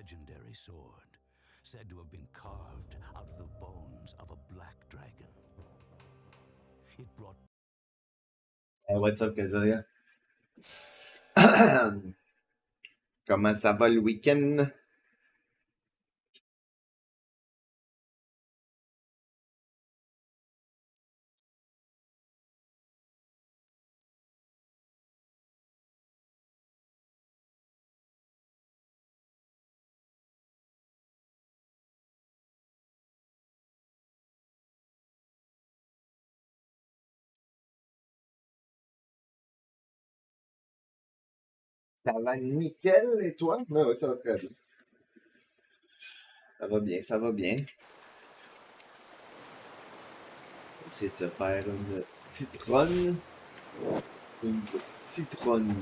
legendary sword, said to have been carved out of the bones of a black dragon. It brought... Hey, what's up, Kazuya? Comment ça va le week-end? Ça va nickel, et toi? Ouais, ouais, ça va très bien. Ça va bien, ça va bien. On va essayer de se faire une citronne. Une citronne.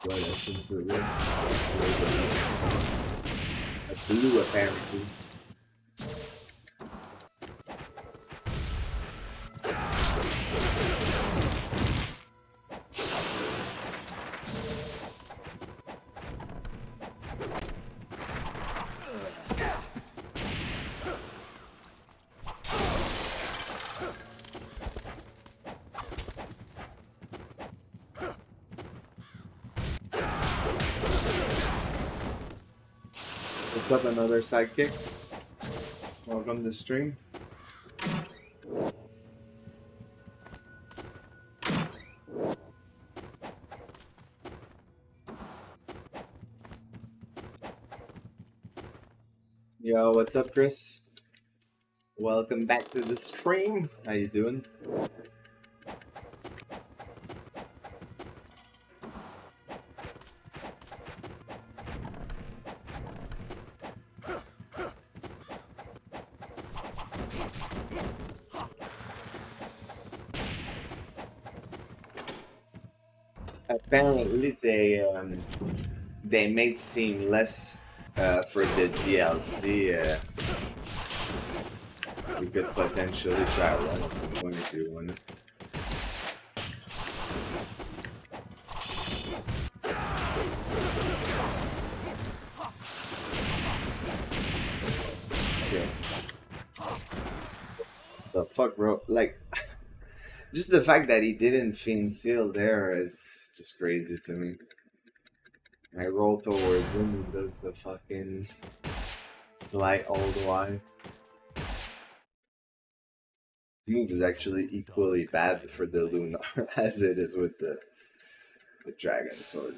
What essence it was? A blue, apparently. What's up, another sidekick? Welcome to stream. Yo, what's up, Chris? Welcome back to the stream. How you doing? Apparently, they made seamless for the DLC. We could potentially try one at some point if you want. Okay. The fuck, bro? Like, just the fact that he didn't fiend seal there is just crazy to me. I roll towards him, he does the fucking slide all the way. The move is actually equally bad for the Lunar as it is with the Dragon Sword.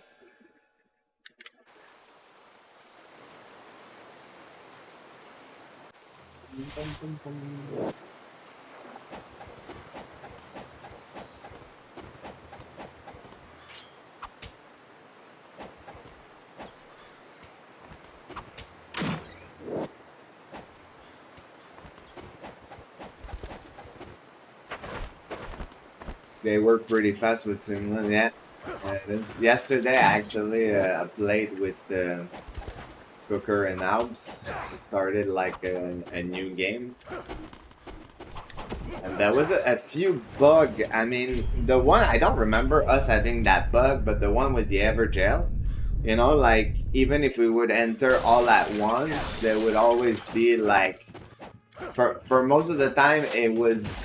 They work pretty fast with Simlan, yeah. Yesterday, actually, I played with Cooker and Albs. We started like a new game. And there was a few bug. I mean, the one, I don't remember us having that bug, but the one with the Evergel, you know, like, even if we would enter all at once, there would always be like, for most of the time, it was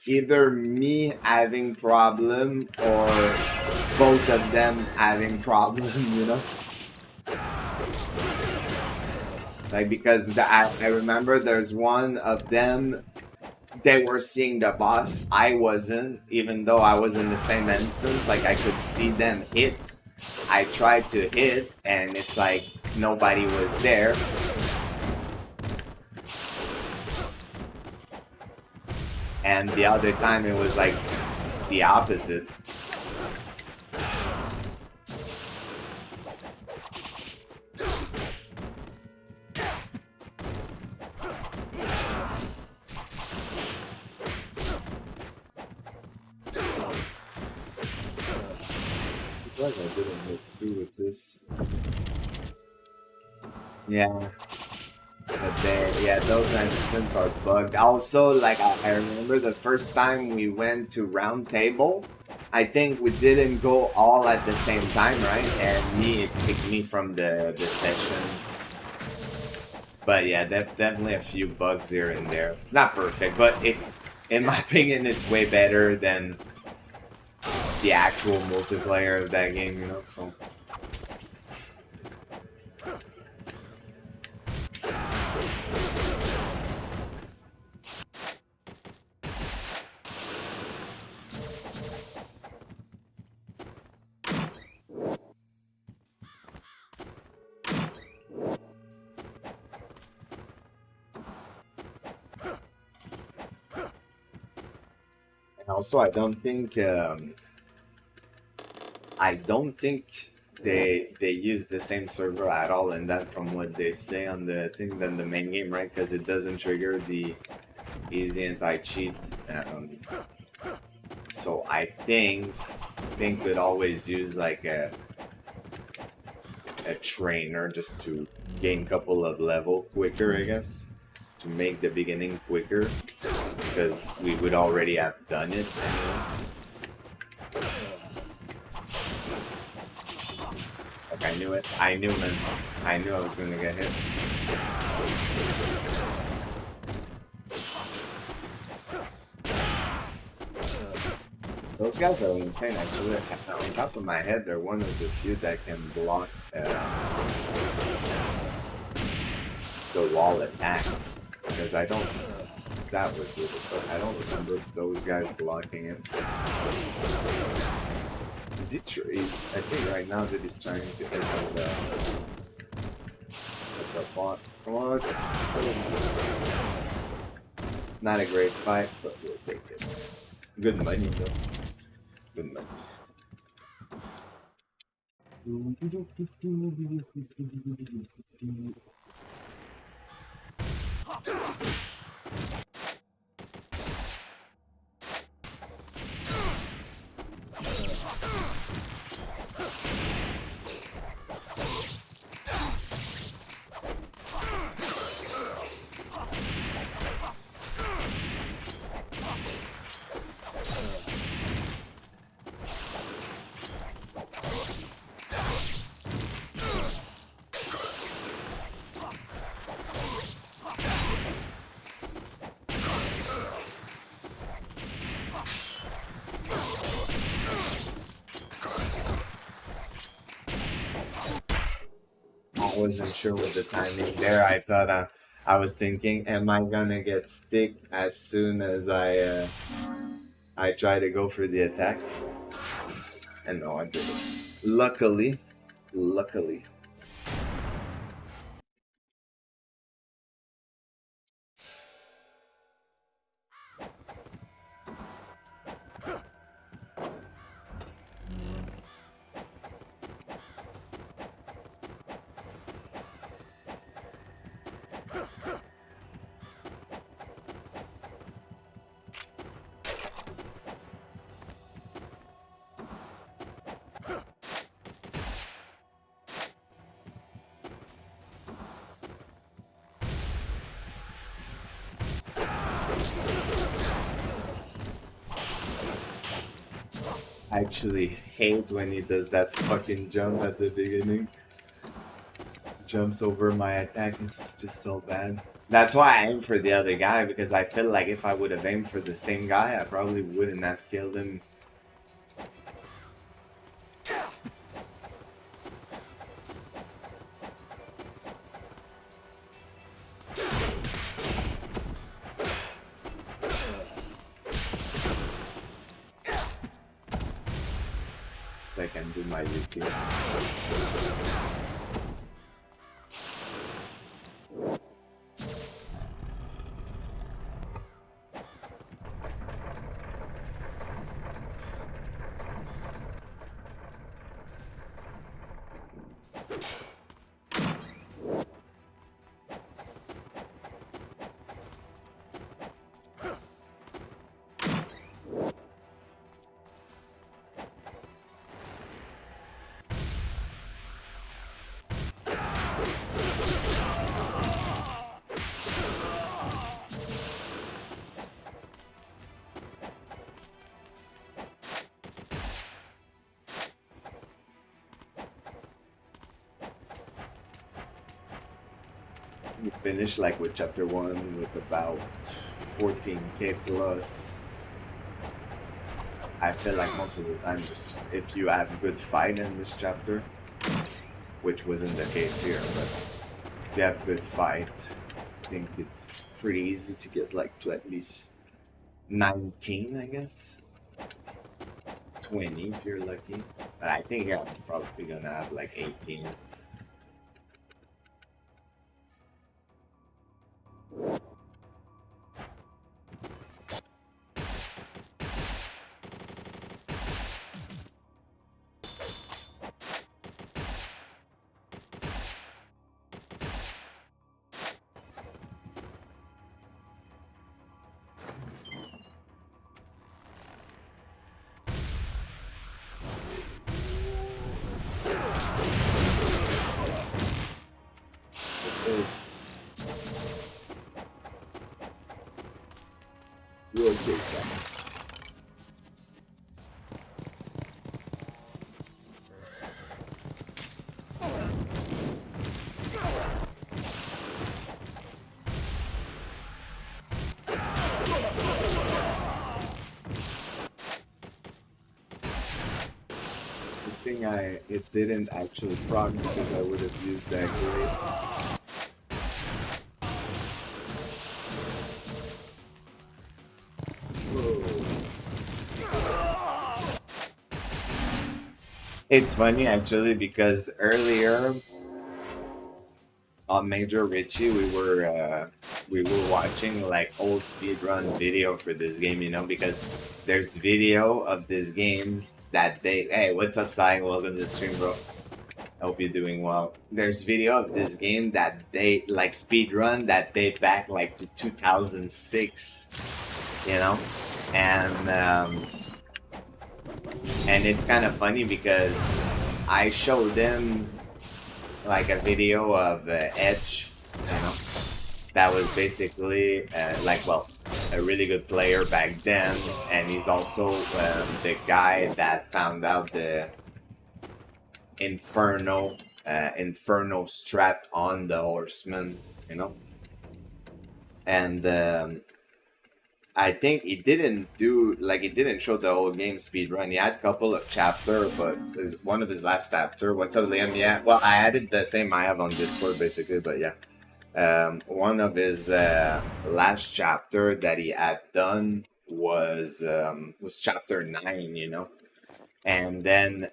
either me having problem or both of them having problem, you know? Like, because I remember there's one of them, they were seeing the boss, I wasn't, even though I was in the same instance, like I could see them hit. I tried to hit, and it's like nobody was there. And the other time it was like the opposite. I didn't hit two with this. Yeah. But yeah, those instances are bugged. Also, like, I remember the first time we went to Round Table, I think we didn't go all at the same time, right? And it kicked me from the session. But yeah, definitely a few bugs here and there. It's not perfect, but it's, in my opinion, it's way better than the actual multiplayer of that game, you know, so... And also, I don't think they use the same server at all in that, from what they say on the thing, than the main game, right? Because it doesn't trigger the easy anti-cheat. So I think we'd always use like a trainer just to gain a couple of level quicker, I guess, to make the beginning quicker, because we would already have done it anyway. Like, I knew it. I knew, man. I knew I was gonna get hit. Those guys are insane, actually. On top of my head, they're one of the few that can block the wall attack. Because I don't... That was good, but I don't remember those guys blocking it. Is he I think right now that he's trying to hit the bot. Come on. Not a great fight, but we'll take it. Good money, though. Good money. I wasn't sure with the timing there. I thought I was thinking, am I gonna get stick as soon as I try to go for the attack? And no, I didn't. Luckily. I actually hate when he does that fucking jump at the beginning. Jumps over my attack, it's just so bad. That's why I aim for the other guy, because I feel like if I would have aimed for the same guy, I probably wouldn't have killed him. So I can do my UT. We finished like with chapter 1 with about 14k plus. I feel like most of the time, just if you have good fight in this chapter, which wasn't the case here, but if you have good fight, I think it's pretty easy to get like to at least 19, I guess. 20 if you're lucky. But I think I'm probably gonna have like 18. Rotate guys. The thing it didn't actually proc because I would have used that grade. It's funny actually because earlier on Major Richie we were watching like old speedrun video for this game, you know, because there's video of this game that they hey, what's up, Sai? Welcome to the stream, bro. I hope you're doing well. There's video of this game that they like speedrun that date back like to 2006, you know, and it's kind of funny because I showed them like a video of Edge, you know, that was basically a really good player back then, and he's also the guy that found out the Inferno strat on the Horseman, you know, and I think he didn't show the whole game speed run. He had a couple of chapter, but one of his last chapter. What's up, Liam? Yeah, well, I added the same I have on Discord basically, but yeah, one of his last chapter that he had done was chapter 9, you know, and then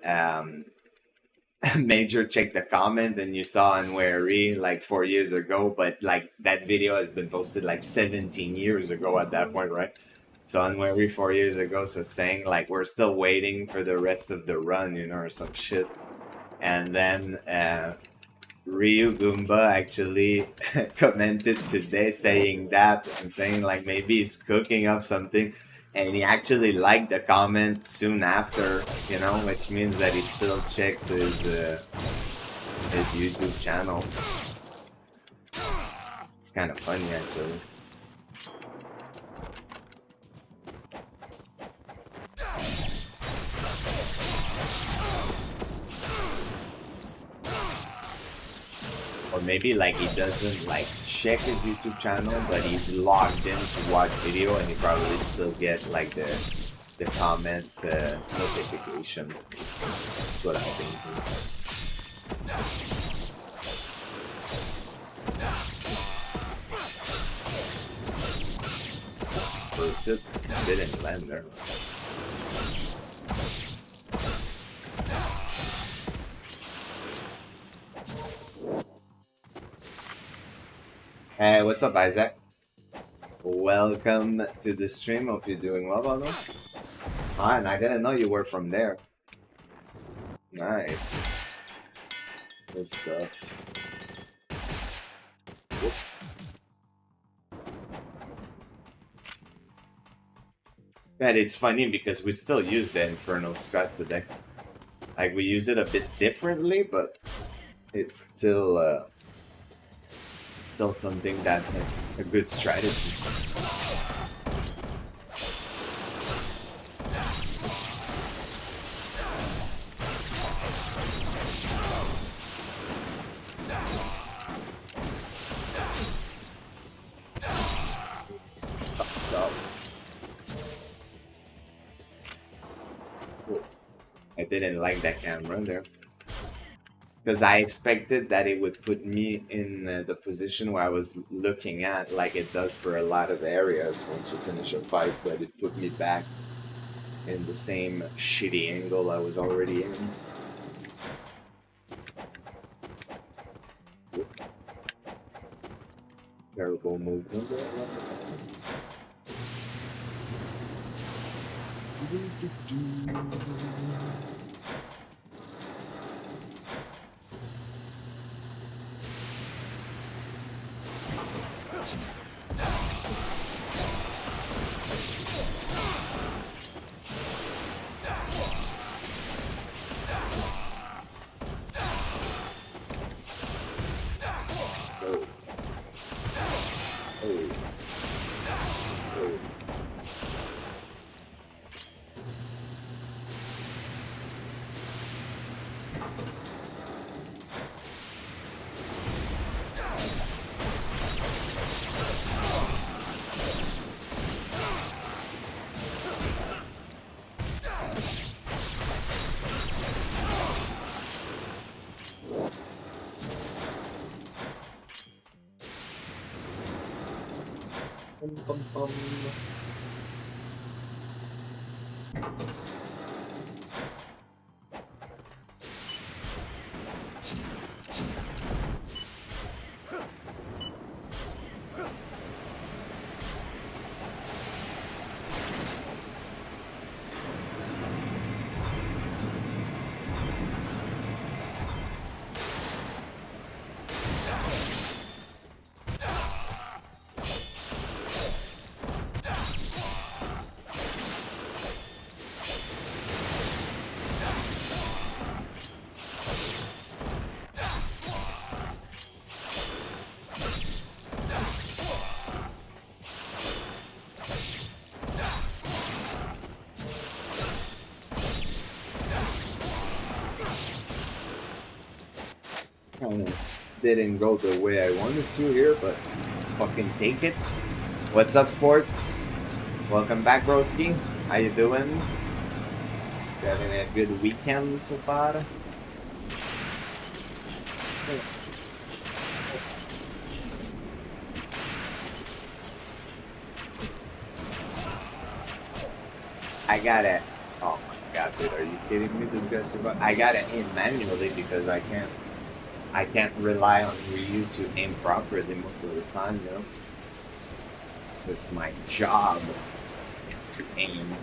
Major checked the comment and you saw Unwary like 4 years ago, but like that video has been posted like 17 years ago at that point, right? So Unwary 4 years ago, so saying like we're still waiting for the rest of the run, you know, or some shit. And then Ryu Goomba actually commented today saying that and saying like maybe he's cooking up something. And he actually liked the comment soon after, you know, which means that he still checks his YouTube channel. It's kind of funny, actually. Or maybe like he doesn't like check his YouTube channel, but he's logged in to watch video, and he probably still get like the comment notification. That's what I'm thinking. First it didn't land there. Hey, what's up, Isaac? Welcome to the stream. Hope you're doing well, Bono. Ah, and I didn't know you were from there. Nice. Good stuff. Whoop. And it's funny because we still use the Inferno strat today. Like, we use it a bit differently, but it's still something that's a good strategy. I didn't like that camera there. Because I expected that it would put me in the position where I was looking at, like it does for a lot of areas once you finish a fight, but it put me back in the same shitty angle I was already in. Whoop. Terrible movement there. Didn't go the way I wanted to here, but fucking take it. What's up, sports? Welcome back, broski. How you doing? You having a good weekend so far? I got it. Oh my god, dude, are you kidding me? This guy survived. I got it in manually because I can't rely on Ryu to aim properly most of the time, you know? It's my job to aim.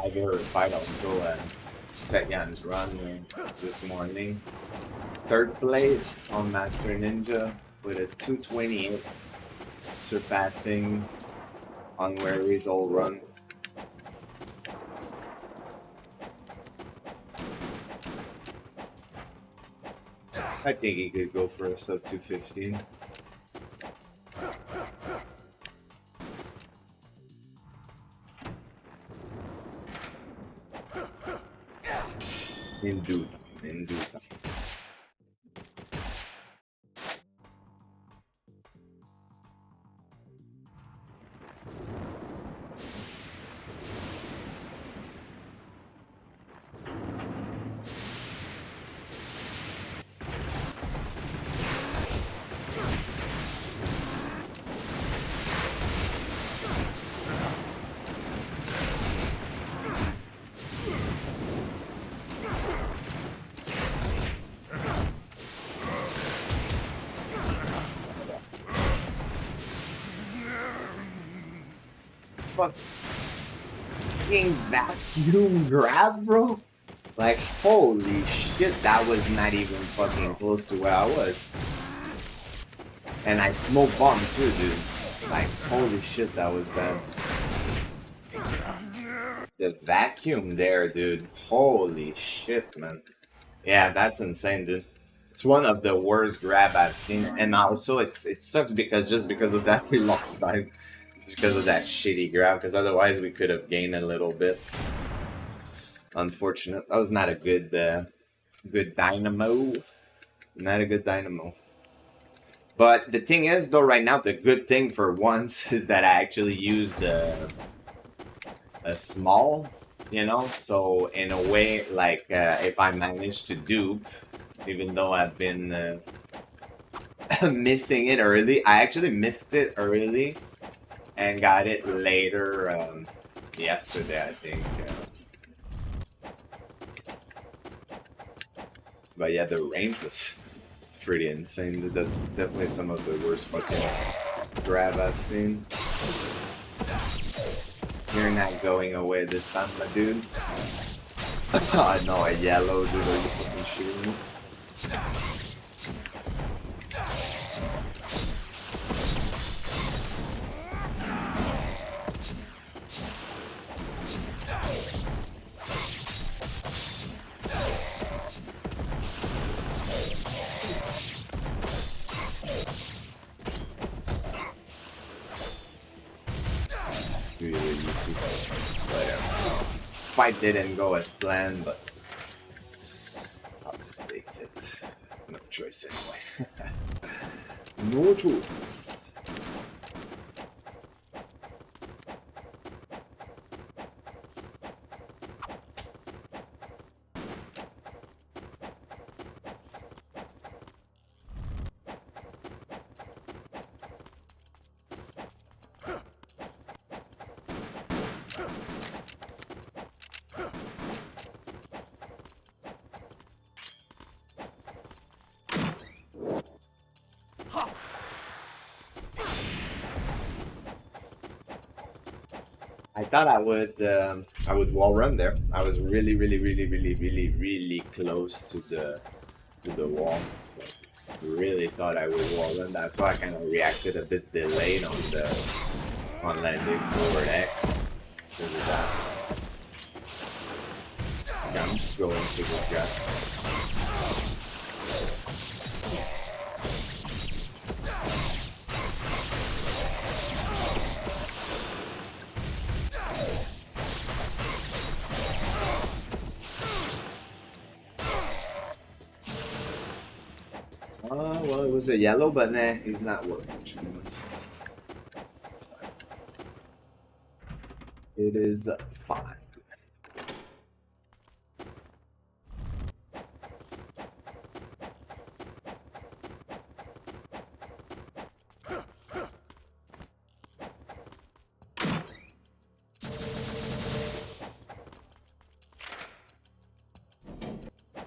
verified also Setyan's run this morning. 3rd place on Master Ninja with a 228, surpassing Unwary's old run. I think he could go for a sub 215. In due time. Fucking vacuum grab, bro? Like, holy shit, that was not even fucking close to where I was. And I smoke bomb too, dude. Like, holy shit, that was bad. The vacuum there, dude. Holy shit, man. Yeah, that's insane, dude. It's one of the worst grab I've seen, and also it sucks because just because of that we lost time. It's because of that shitty grab, because otherwise we could have gained a little bit. Unfortunate. That was not a good good dynamo. Not a good dynamo. But the thing is, though, right now the good thing for once is that I actually used a small, you know. So in a way, like if I manage to dupe, even though I've been missing it early, I actually missed it early and got it later yesterday, I think. But yeah, the range was it's pretty insane. That's definitely some of the worst fucking grab I've seen. You're not going away this time, my dude. Oh no, a yellow, dude. Are you fucking shooting me? Fight didn't go as planned, but I'll just take it. No choice anyway. No choice. I thought I would wall run there. I was really close to the wall. So really thought I would wall run. That's why I kind of reacted a bit delayed on landing forward X because of that. Okay, I'm just going to this guy. Well, it was a yellow, but nah, he's not working. It's fine. It is fine.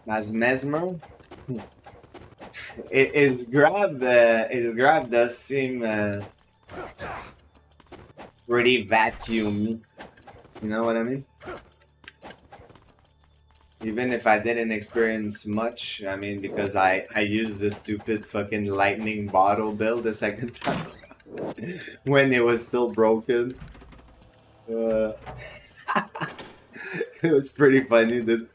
As Mesmer. His grab does seem pretty vacuumy. You know what I mean? Even if I didn't experience much, I mean, because I used the stupid fucking lightning bottle build the second time when it was still broken. Uh, it was pretty funny that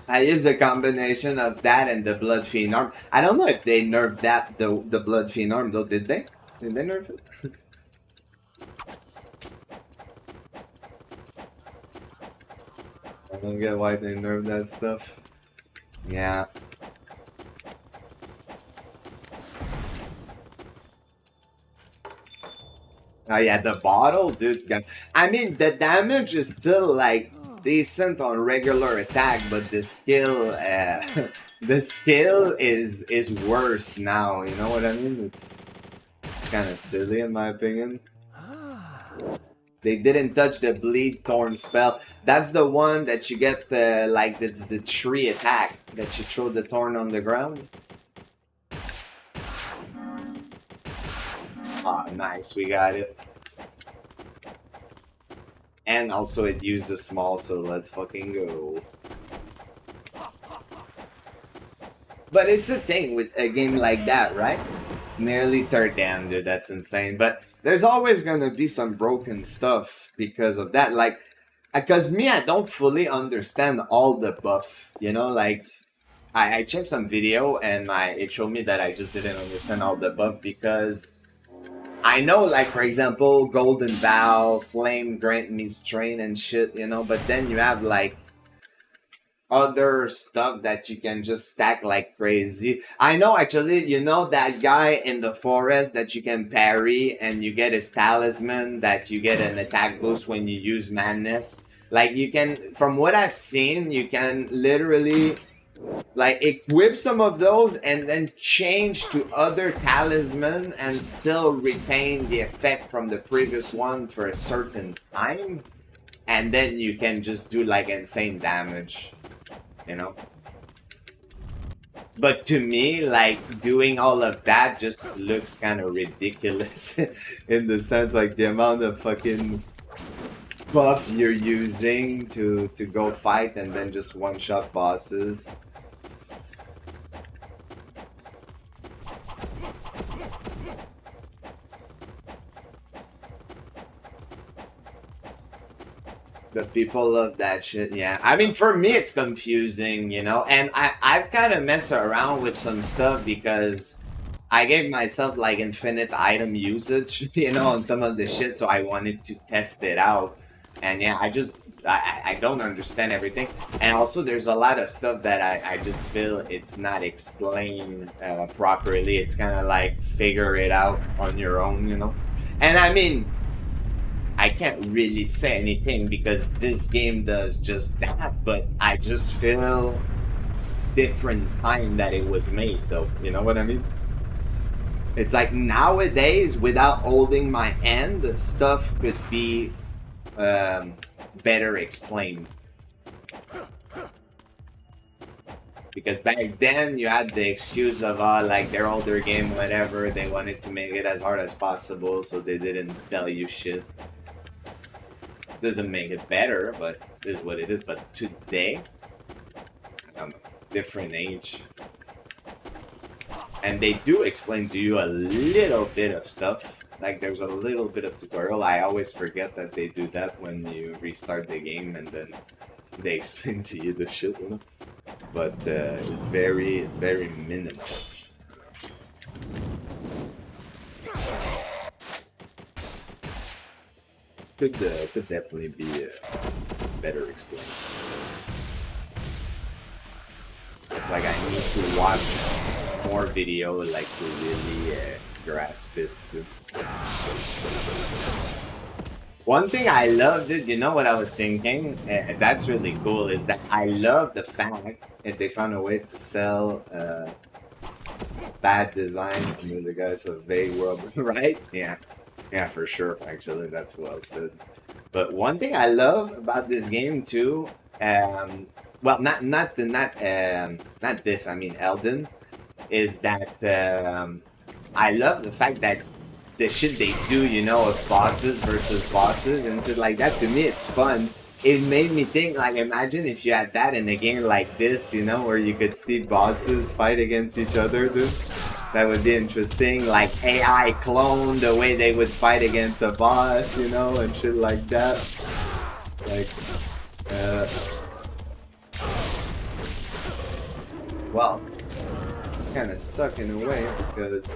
I used a combination of that and the Blood Fiend arm. I don't know if they nerfed that the Blood Fiend arm though. Did they? Did they nerf it? I don't get why they nerfed that stuff. Yeah. Oh yeah, the bottle, dude. I mean, the damage is still like decent on regular attack, but the skill, the skill is worse now. You know what I mean? It's kind of silly in my opinion. They didn't touch the bleed thorn spell. That's the one that you get like it's the tree attack that you throw the thorn on the ground. Ah, nice, we got it. And also it used a small, so let's fucking go. But it's a thing with a game like that, right? Nearly third down, dude, that's insane. But there's always gonna be some broken stuff because of that. Like, because me, I don't fully understand all the buff, you know? Like, I checked some video and it showed me that I just didn't understand all the buff because I know, like, for example, Golden Vow, Flame grant me strain and shit, you know, but then you have, like, other stuff that you can just stack like crazy. I know, actually, you know that guy in the forest that you can parry and you get his talisman that you get an attack boost when you use madness? Like, you can, from what I've seen, you can literally like equip some of those and then change to other talisman and still retain the effect from the previous one for a certain time, and then you can just do like insane damage, you know. But to me, like, doing all of that just looks kind of ridiculous in the sense, like, the amount of fucking buff you're using to go fight and then just one-shot bosses. But people love that shit, yeah. I mean, for me, it's confusing, you know? And I've kind of messed around with some stuff because I gave myself, like, infinite item usage, you know, on some of the shit, so I wanted to test it out. And yeah, I don't understand everything. And also, there's a lot of stuff that I just feel it's not explained properly. It's kind of like, figure it out on your own, you know? And I mean, I can't really say anything because this game does just that, but I just feel different time that it was made, though. You know what I mean? It's like nowadays, without holding my hand, stuff could be better explained. Because back then, you had the excuse of, like, their older game, whatever, they wanted to make it as hard as possible, so they didn't tell you shit. Doesn't make it better, but it is what it is. But today, I don't know, different age. And they do explain to you a little bit of stuff. Like, there's a little bit of tutorial. I always forget that they do that when you restart the game and then they explain to you the shit, you know? But it's very minimal. Could definitely be better explained. Like, I need to watch more video, like, to really grasp it too. One thing I loved, dude, you know what I was thinking? That's really cool, is that I love the fact that they found a way to sell bad design under the guise of vague world, right? Yeah. Yeah, for sure, actually, that's well said. But one thing I love about this game too, well, not this, I mean Elden, is that I love the fact that the shit they do, you know, of bosses versus bosses and shit like that, to me it's fun. it made me think, like, imagine if you had that in a game like this, you know, where you could see bosses fight against each other, dude. That would be interesting. Like AI clone the way they would fight against a boss, you know, and shit like that. Like, well, kind of suck in a way because.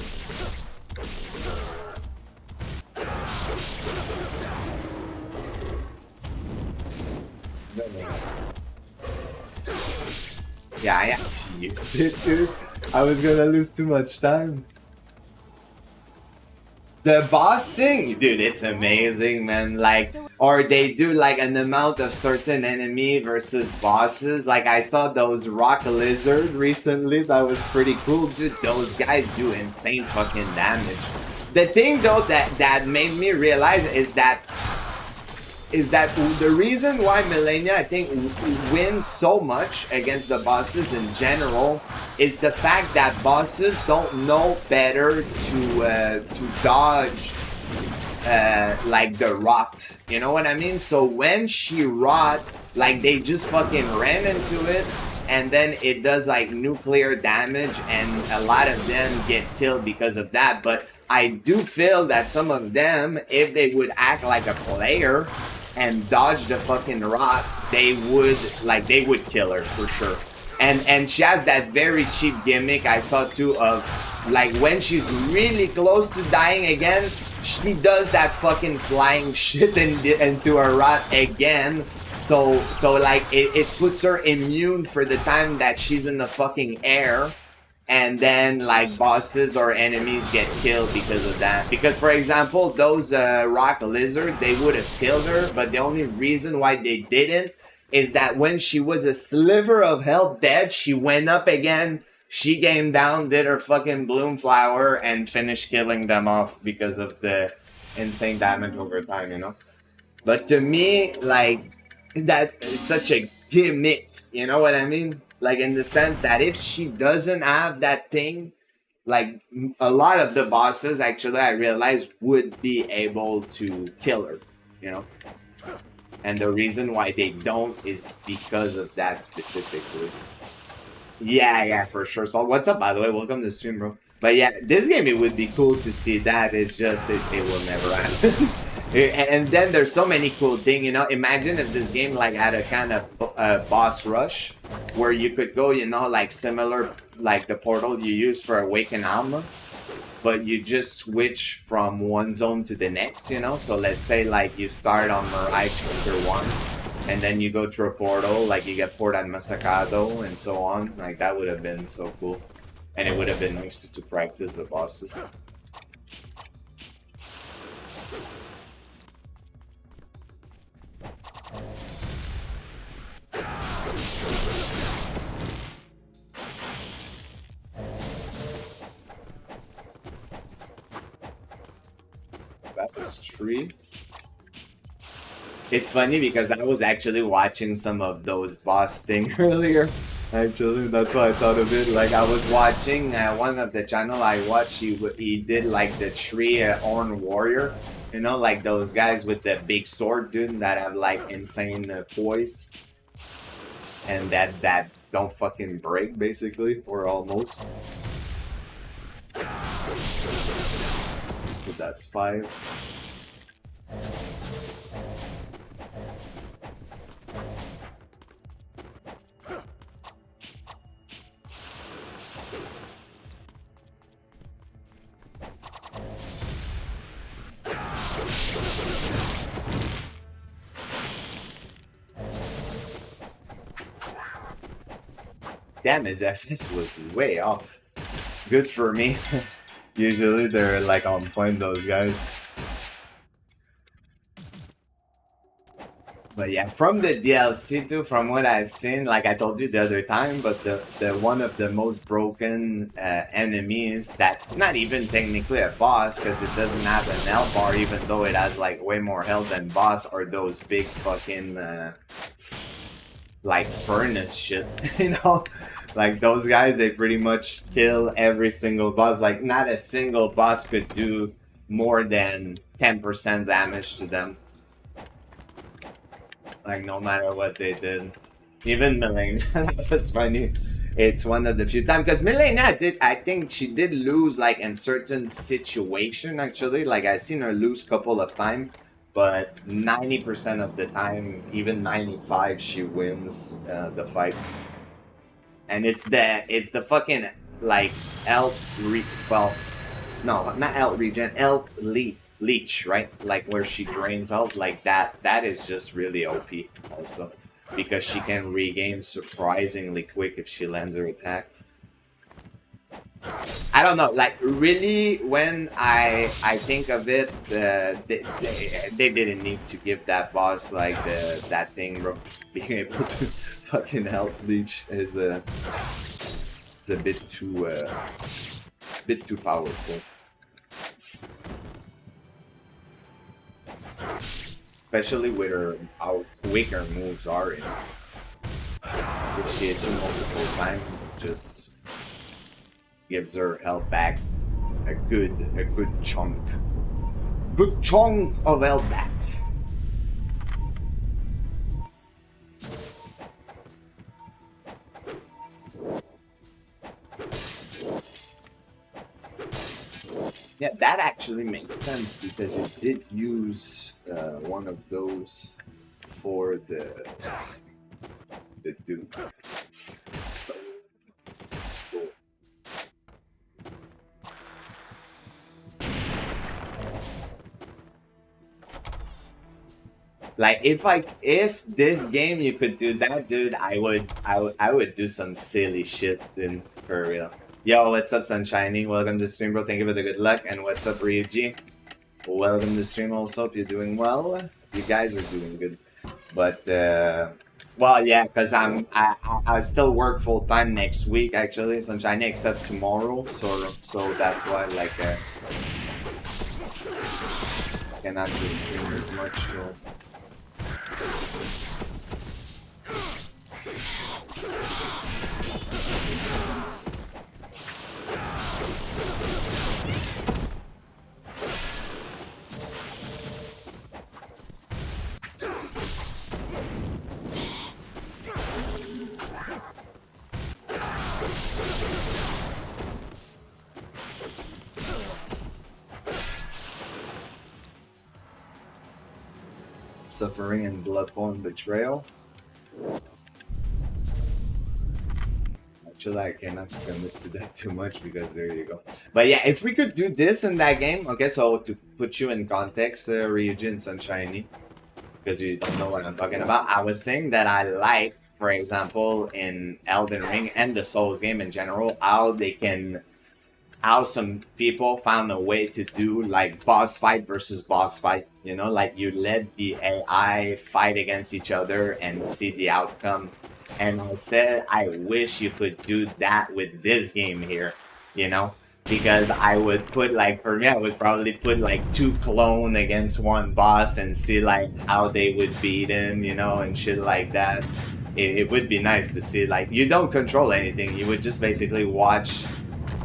Yeah, I have to use it, dude. I was gonna lose too much time. The boss thing, dude, it's amazing, man. Like, or they do like an amount of certain enemy versus bosses. Like, I saw those rock lizard recently. That was pretty cool, dude. Those guys do insane fucking damage. The thing though that made me realize is that the reason why Millennia, I think, wins so much against the bosses in general is the fact that bosses don't know better to dodge like the rot. You know what I mean? So when she rot, like they just fucking ran into it, and then it does like nuclear damage, and a lot of them get killed because of that. But I do feel that some of them, if they would act like a player and dodge the fucking rot, they would kill her for sure. And she has that very cheap gimmick I saw too of, like, when she's really close to dying again, she does that fucking flying shit into a rot again. So like it puts her immune for the time that she's in the fucking air. And then, like, bosses or enemies get killed because of that. Because, for example, those rock lizard, they would have killed her, but the only reason why they didn't is that when she was a sliver of health dead, she went up again, she came down, did her fucking bloom flower, and finished killing them off because of the insane damage over time, you know? But to me, like, that it's such a gimmick, you know what I mean? Like, in the sense that if she doesn't have that thing, like, a lot of the bosses, actually, I realized, would be able to kill her, you know? And the reason why they don't is because of that specifically. Yeah, for sure. So, what's up, by the way? Welcome to the stream, bro. But yeah, this game, it would be cool to see that. It's just, it will never happen. And then there's so many cool things, you know. Imagine if this game like had a kind of boss rush where you could go, you know, like similar like the portal you use for Awaken Alma, but you just switch from one zone to the next, you know. So let's say like you start on Mirai Chapter 1 and then you go through a portal, like you get Port at Masakado and so on. Like, that would have been so cool. And it would have been nice to practice the bosses. That was tree. It's funny because I was actually watching some of those boss thing earlier. Actually, that's why I thought of it. Like, I was watching one of the channel I watched. He did like the tree Horn Warrior. You know, like those guys with the big sword, dude, that have like insane poise. And that don't fucking break, basically, or almost. So that's 5. Damn, his FS was way off. Good for me. Usually they're like on point, those guys. But yeah, from the DLC too, from what I've seen, like I told you the other time, but the one of the most broken enemies that's not even technically a boss because it doesn't have an L bar, even though it has like way more health than boss, are those big fucking like furnace shit, you know? Like those guys, they pretty much kill every single boss. Like not a single boss could do more than 10% damage to them. Like, no matter what they did. Even Milena, that was funny. It's one of the few times, because Milena did, I think she did lose, like, in certain situation, actually. Like, I've seen her lose a couple of times, but 90% of the time, even 95, she wins the fight. And it's the fucking, like, well, no, not health regen, health leech, right? Like where she drains health, like that. That is just really OP also, because she can regain surprisingly quick if she lands her attack. I don't know, like really, when I think of it, they didn't need to give that boss like that thing, bro. Being able to fucking health leech is it's a bit too powerful. Especially with how quick her moves are in. If she hits you multiple times, just gives her health back a good chunk. Good chunk of health back. Yeah, that actually makes sense because it did use one of those for the Duke. Like if this game you could do that, dude, I would do some silly shit, then for real. Yo, what's up, Sunshiny? Welcome to the stream, bro. Thank you for the good luck. And what's up, Ryuji? Welcome to the stream also. Hope you're doing well. You guys are doing good. But well, yeah, because I still work full time next week actually, Sunshiny, except tomorrow. So that's why like I cannot just stream as much. So. Suffering and Bloodborne Betrayal. Actually, I cannot commit to that too much because there you go. But yeah, if we could do this in that game, okay, so to put you in context, Ryuji and Sunshiny, because you don't know what I'm talking about, I was saying that I like, for example, in Elden Ring and the Souls game in general, how some people found a way to do like boss fight versus boss fight, you know, like you let the AI fight against each other and see the outcome. And I said I wish you could do that with this game here, you know, because I would put like, for me, I would probably put like 2 clone against 1 boss and see like how they would beat him, you know, and shit like that. It would be nice to see, like, you don't control anything, you would just basically watch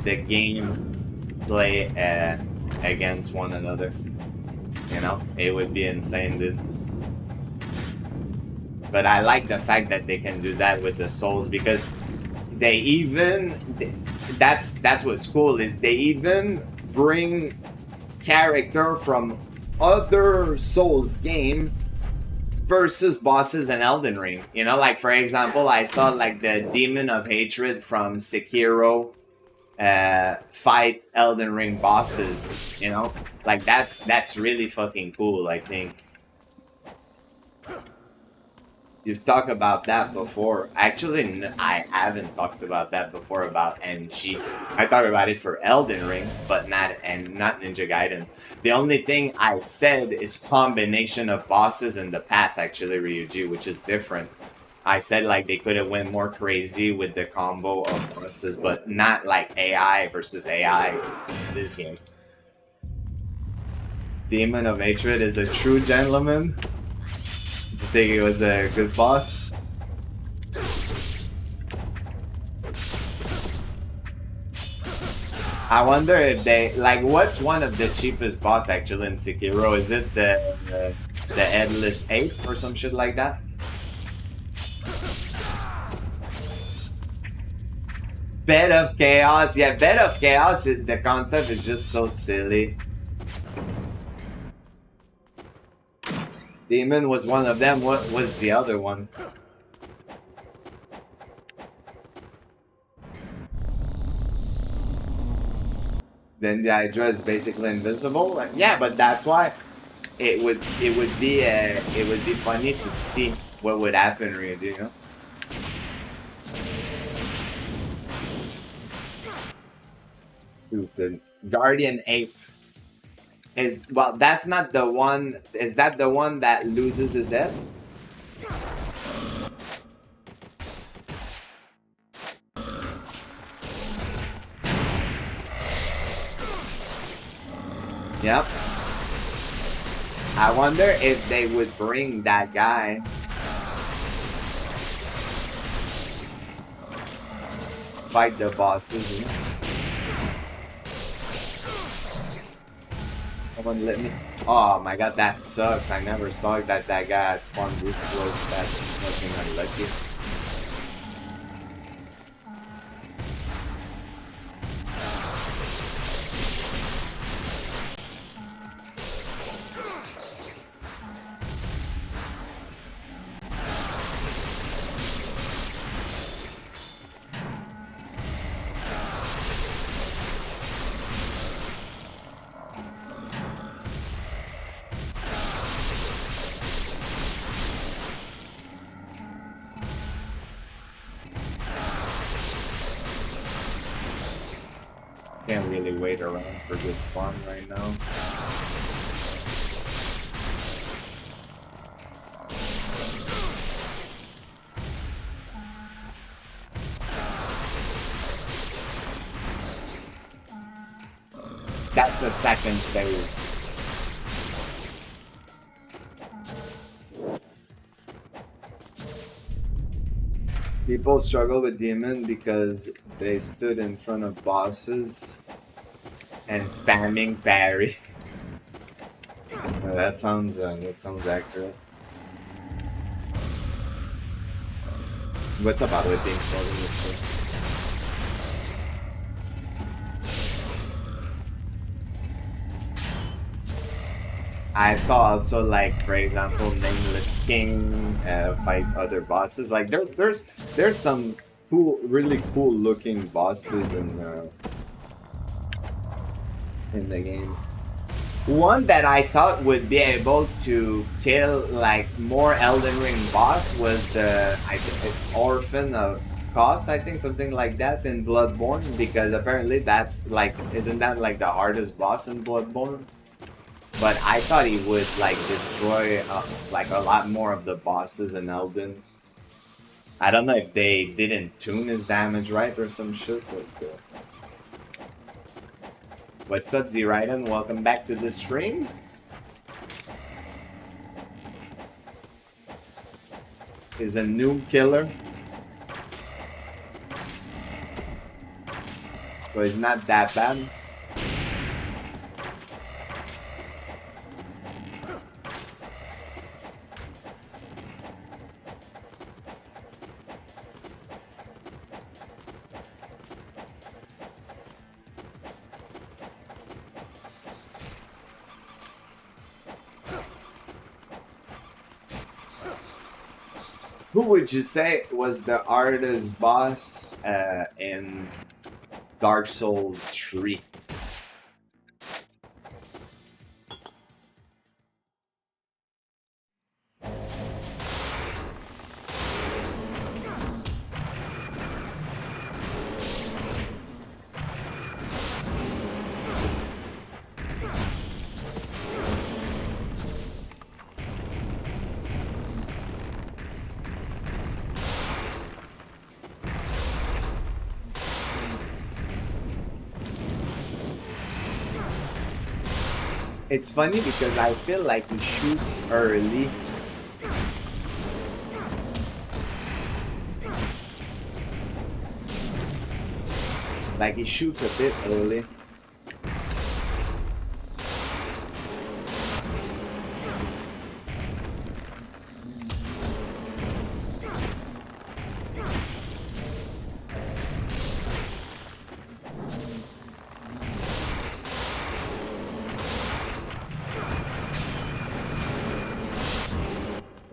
the game play against one another, you know. It would be insane, dude. But I like the fact that they can do that with the Souls, because they even, that's what's cool, is they even bring character from other Souls game versus bosses in Elden Ring, you know. Like for example, I saw like the Demon of Hatred from Sekiro fight Elden Ring bosses, you know, like that's really fucking cool. I think you've talked about that before. Actually, I haven't talked about that before about ENG. I talked about it for Elden Ring, but not Ninja Gaiden. The only thing I said is combination of bosses in the past, actually, Ryuji, which is different. I said like they could have went more crazy with the combo of bosses, but not like AI versus AI in this game. Demon of Hatred is a true gentleman. Did you think it was a good boss? I wonder if they like, what's one of the cheapest boss actually in Sekiro? Is it the Headless Ape or some shit like that? Bed of Chaos. Yeah, Bed of Chaos, the concept is just so silly. Demon was one of them. What was the other one? Then the Hydra is basically invincible. Yeah, but that's why it would be funny to see what would happen, really, you know? Stupid. Guardian Ape is, well, that's not the one. Is that the one that loses his head? Yep. I wonder if they would bring that guy. Fight the bosses, you know? Come on, let me. Oh my god, that sucks. I never saw that guy had spawned this close. That's fucking unlucky. Can't really wait around for good spawn right now. That's the second phase. People struggle with Demon because they stood in front of bosses and spamming parry. That sounds accurate. What's up, by the way, being called in this room? I saw also, like, for example, Nameless King fight other bosses. Like, there's some cool, really cool looking bosses in the game. One that I thought would be able to kill like more Elden Ring boss was the Orphan of Cos, I think, something like that in Bloodborne, because apparently that's like, isn't that like the hardest boss in Bloodborne? But I thought he would like destroy like a lot more of the bosses in Elden. I don't know if they didn't tune his damage right or some shit, but what's up, Z-Raiden? Welcome back to the stream. Is a noob killer. But it's not that bad. Who would you say was the hardest boss in Dark Souls 3? It's funny because I feel like he shoots early. Like he shoots a bit early.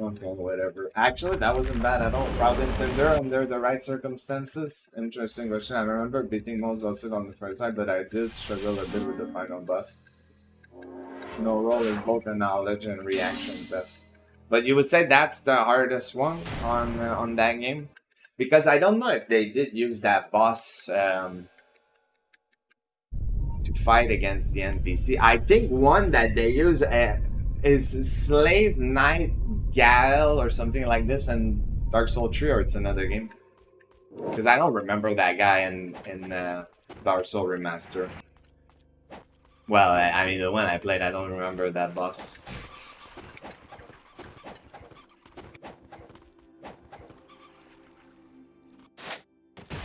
Okay, whatever. Actually, that wasn't bad at all. Probably Cinder under the right circumstances. Interesting question. I remember beating most bosses on the first side, but I did struggle a bit with the final boss. No roll is both a knowledge and reaction test. But you would say that's the hardest one on that game? Because I don't know if they did use that boss to fight against the NPC. I think one that they use is Slave Knight Gal or something like this in Dark Souls 3, or it's another game. Because I don't remember that guy in Dark Souls Remaster. Well, I mean, the one I played, I don't remember that boss.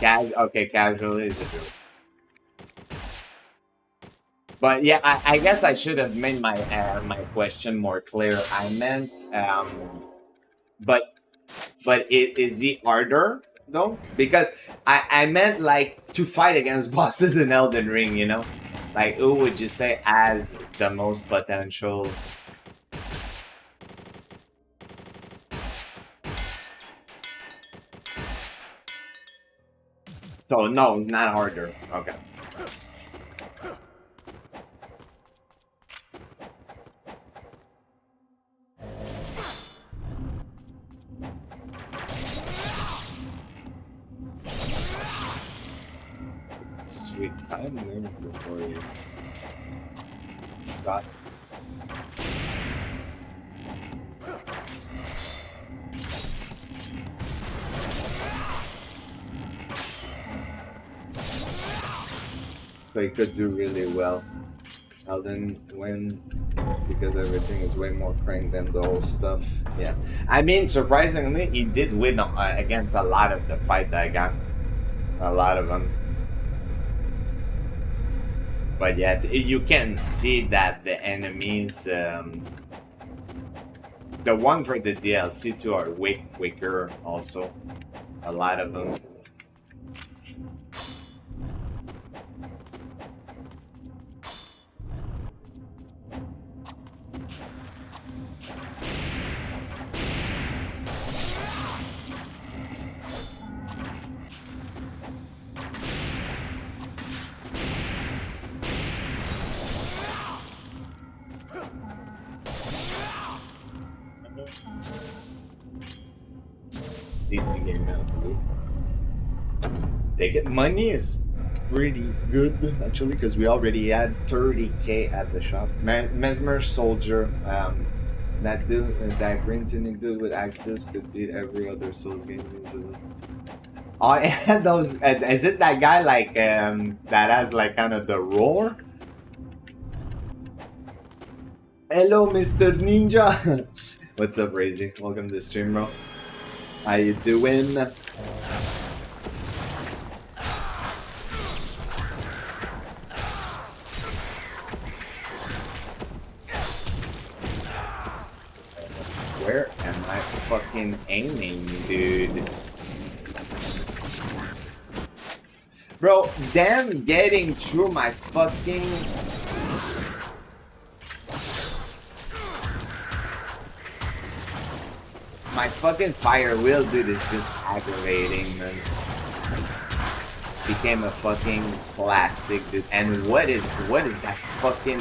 Okay, casually is a joke. But yeah, I guess I should have made my my question more clear. I meant, but is he harder though? Because I meant like to fight against bosses in Elden Ring, you know? Like, who would you say has the most potential? So no, it's not harder. Okay. Sweet. I'm never before you. Got it. So he could do really well. Elden win because everything is way more cranked than the whole stuff. Yeah. I mean, surprisingly, he did win against a lot of the fight that I got. A lot of them. But yeah, you can see that the enemies, the one for the DLC too, are way quicker also. A lot of them. DC game now. They get money is pretty good actually, because we already had 30K at the shop. Mesmer Soldier, that dude, that green tunic dude with access could beat every other Souls game easily. Oh, and those, is it that guy like that has like kind of the roar? Hello, Mr. Ninja. What's up, Razy? Welcome to the stream, bro. How you doing? Where am I fucking aiming, dude? Bro, them getting through my fucking... My fucking fire wheel, dude, is just aggravating, man. Became a fucking classic, dude. And what is that fucking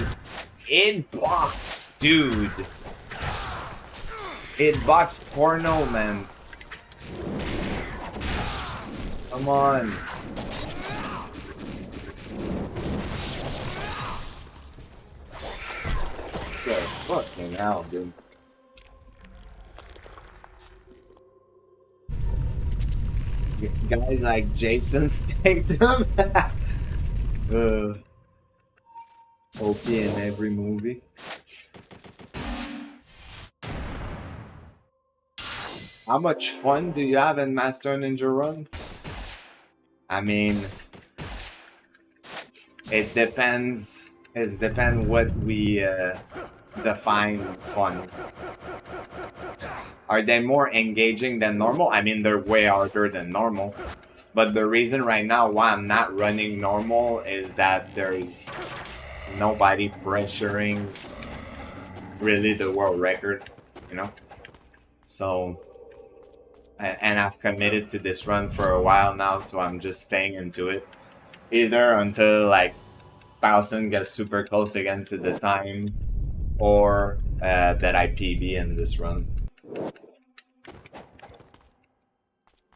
inbox, dude? Inbox porno, man. Come on. Good fucking hell, dude. Guys like Jason Statham. OP in every movie. How much fun do you have in Master Ninja Run? I mean, it depends. It depends what we define fun. Are they more engaging than normal? I mean, they're way harder than normal. But the reason right now why I'm not running normal is that there's nobody pressuring really the world record, you know? So, and I've committed to this run for a while now, so I'm just staying into it. Either until like 1000 gets super close again to the time, or that I PB in this run.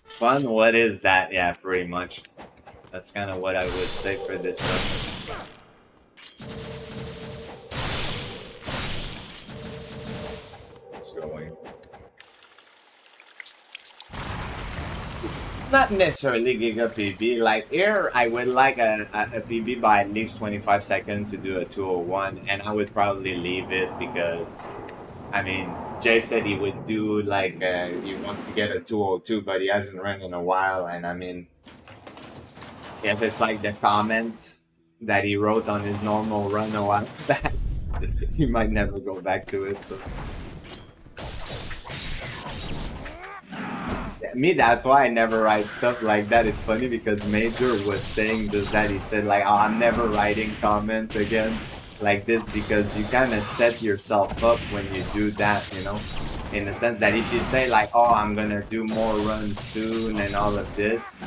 Fun? What is that? Yeah, pretty much. That's kind of what I would say for this run. It's going. Not necessarily Giga PB. Like here, I would like a PB by at least 25 seconds to do a 201, and I would probably leave it because, I mean, Jay said he would do like he wants to get a 202, but he hasn't run in a while, and I mean, if it's like the comment that he wrote on his normal run a while back, he might never go back to it. So. Me, that's why I never write stuff like that. It's funny because Major was saying just that. He said like, oh, I'm never writing comment again like this, because you kind of set yourself up when you do that, you know, in the sense that if you say like, oh, I'm gonna do more runs soon and all of this,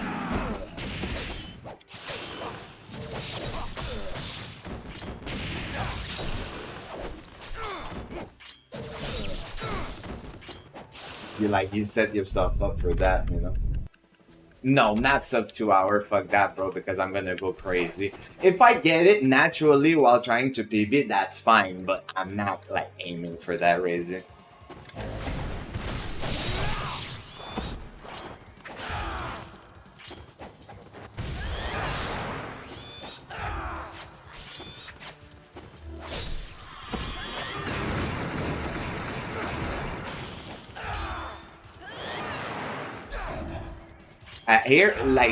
you set yourself up for that, you know. No, not sub 2 hour, fuck that, bro, because I'm gonna go crazy. If I get it naturally while trying to PB, that's fine, but I'm not like aiming for that raising.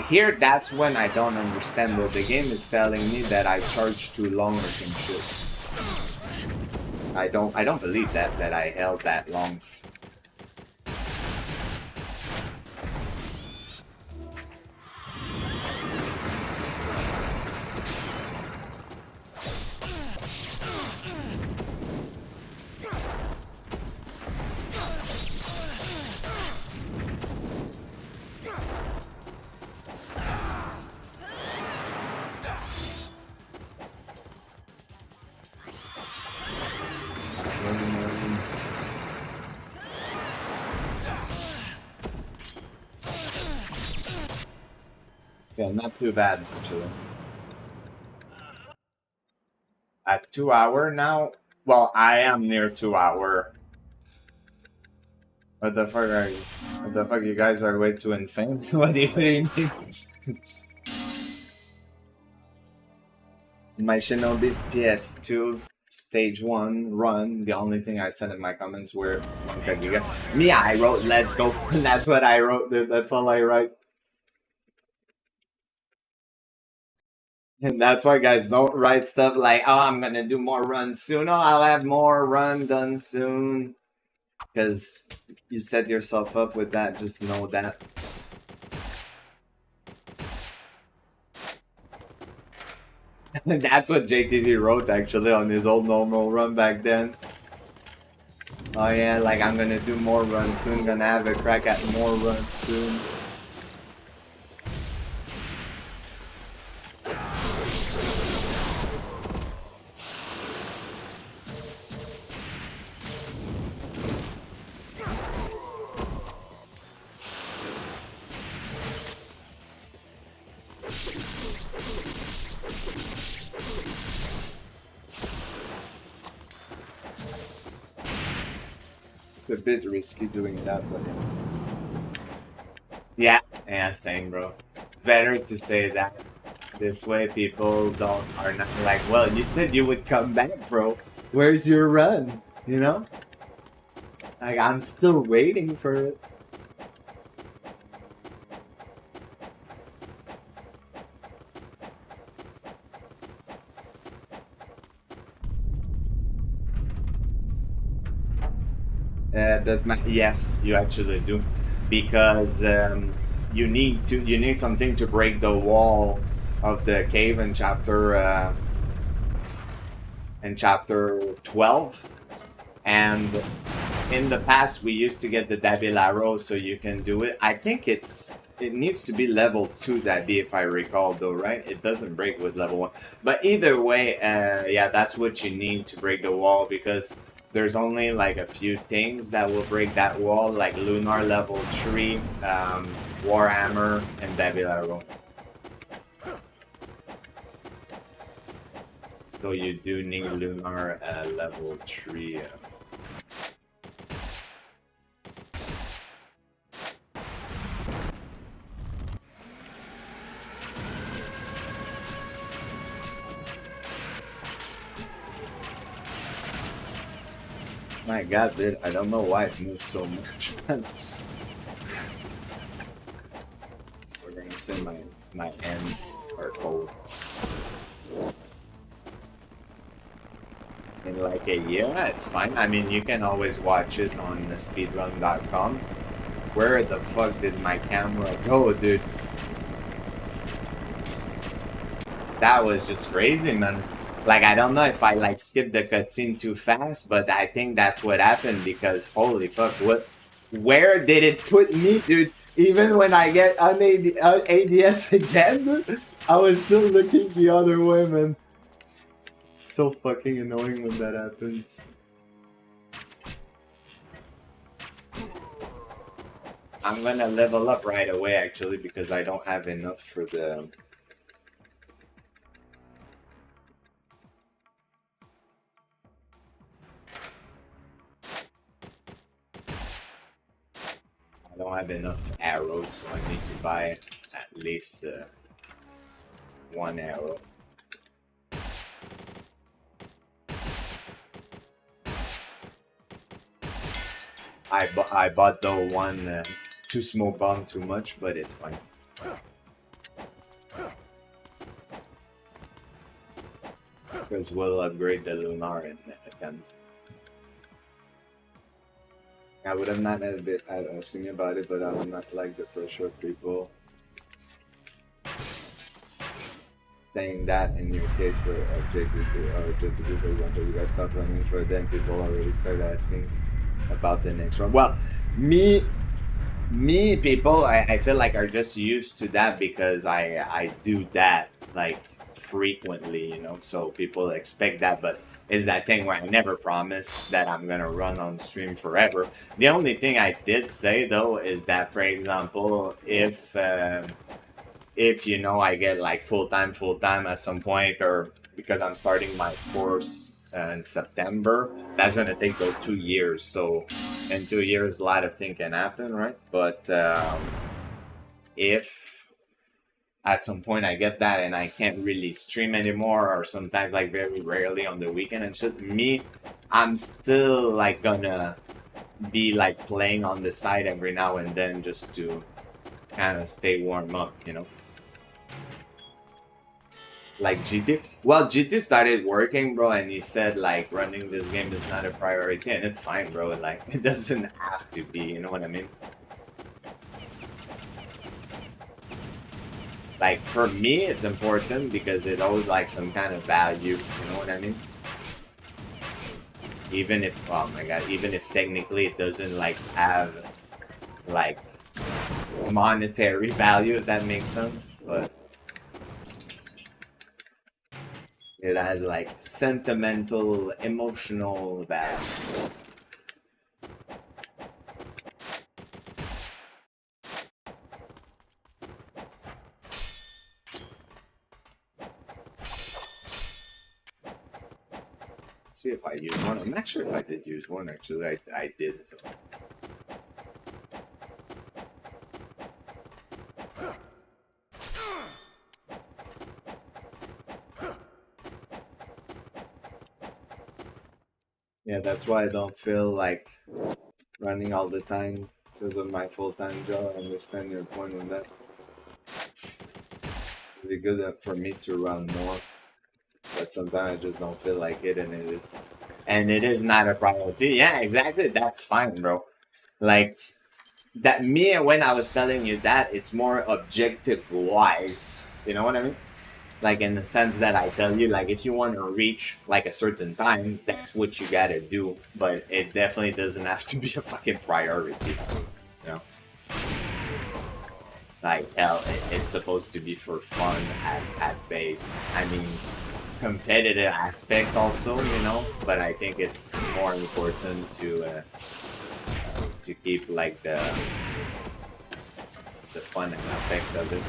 Here, that's when I don't understand, though. The game is telling me that I charge too long or some shit. I don't believe that I held that long. Yeah, not too bad, actually. At 2 hour now? Well, I am near 2 hour. What the fuck are you? What the fuck, you guys are way too insane? What do you mean? My Shinobi's PS2 Stage 1 run, the only thing I said in my comments were 1 giga. Me, I wrote let's go. That's what I wrote, dude. That's all I write. And that's why, guys, don't write stuff like, oh, I'm gonna do more runs soon. Oh, I'll have more run done soon. Because you set yourself up with that, just know that. That's what JTV wrote, actually, on his old normal run back then. Oh yeah, like, I'm gonna do more runs soon, gonna have a crack at more runs soon. A bit risky doing that, but yeah, same, bro. It's better to say that. This way people are not like, well, you said you would come back, bro. Where's your run? You know? Like, I'm still waiting for it. Yes, you actually do, because you need something to break the wall of the cave in chapter 12, and in the past we used to get the Dabilaro so you can do it. I think it needs to be level 2 Dabi if I recall though, right? It doesn't break with level 1. But either way, yeah, that's what you need to break the wall, because there's only like a few things that will break that wall, like Lunar level 3, Warhammer, and Dabilaro. So you do need Lunar level 3. My god, dude, I don't know why it moves so much, man. We're gonna say my ends are cold. In like a year, it's fine. I mean, you can always watch it on speedrun.com. Where the fuck did my camera go, dude? That was just crazy, man. Like, I don't know if I like skipped the cutscene too fast, but I think that's what happened, because holy fuck, where did it put me, dude? Even when I get on ADS again, I was still looking the other way, man. It's so fucking annoying when that happens. I'm gonna level up right away, actually, because I don't have enough for the... I don't have enough arrows, so I need to buy at least 1 arrow. I bought the one too smoke bomb too much, but it's fine. Because we'll upgrade the Lunar in attempt. I would have not had a bit asking me about it, but I would not like the pressure of people saying that in your case for objective, for example, you guys stop running for them, people already start asking about the next one. Well, me people, I feel like are just used to that because I do that like frequently, you know, so people expect that, but is that thing where I never promise that I'm gonna run on stream forever. The only thing I did say though is that, for example, if you know I get like full time at some point, or because I'm starting my course in September, that's gonna take those 2 years. So in 2 years, a lot of things can happen, right? But if at some point I get that and I can't really stream anymore, or sometimes like very rarely on the weekend and shit, I'm still like gonna be like playing on the side every now and then just to kind of stay warm up, you know? Like GT? Well, GT started working, bro, and he said like running this game is not a priority, and it's fine, bro. Like, it doesn't have to be, you know what I mean? Like, for me, it's important because it owes like some kind of value, you know what I mean? Even if, oh my god, even if technically it doesn't like have like monetary value, if that makes sense, but it has like sentimental, emotional value. See if I use one. I'm not sure if I did use one, actually. I did. So. Yeah, that's why I don't feel like running all the time because of my full-time job. I understand your point on that. It'd be good for me to run more, but sometimes I just don't feel like it, and it is not a priority. Yeah, exactly. That's fine, bro. Like that. Me, when I was telling you that, it's more objective wise. You know what I mean? Like in the sense that I tell you, like if you want to reach like a certain time, that's what you gotta do. But it definitely doesn't have to be a fucking priority. You know? Like hell, it's supposed to be for fun at base. I mean, competitive aspect also, you know. But I think it's more important to keep like the fun aspect of it.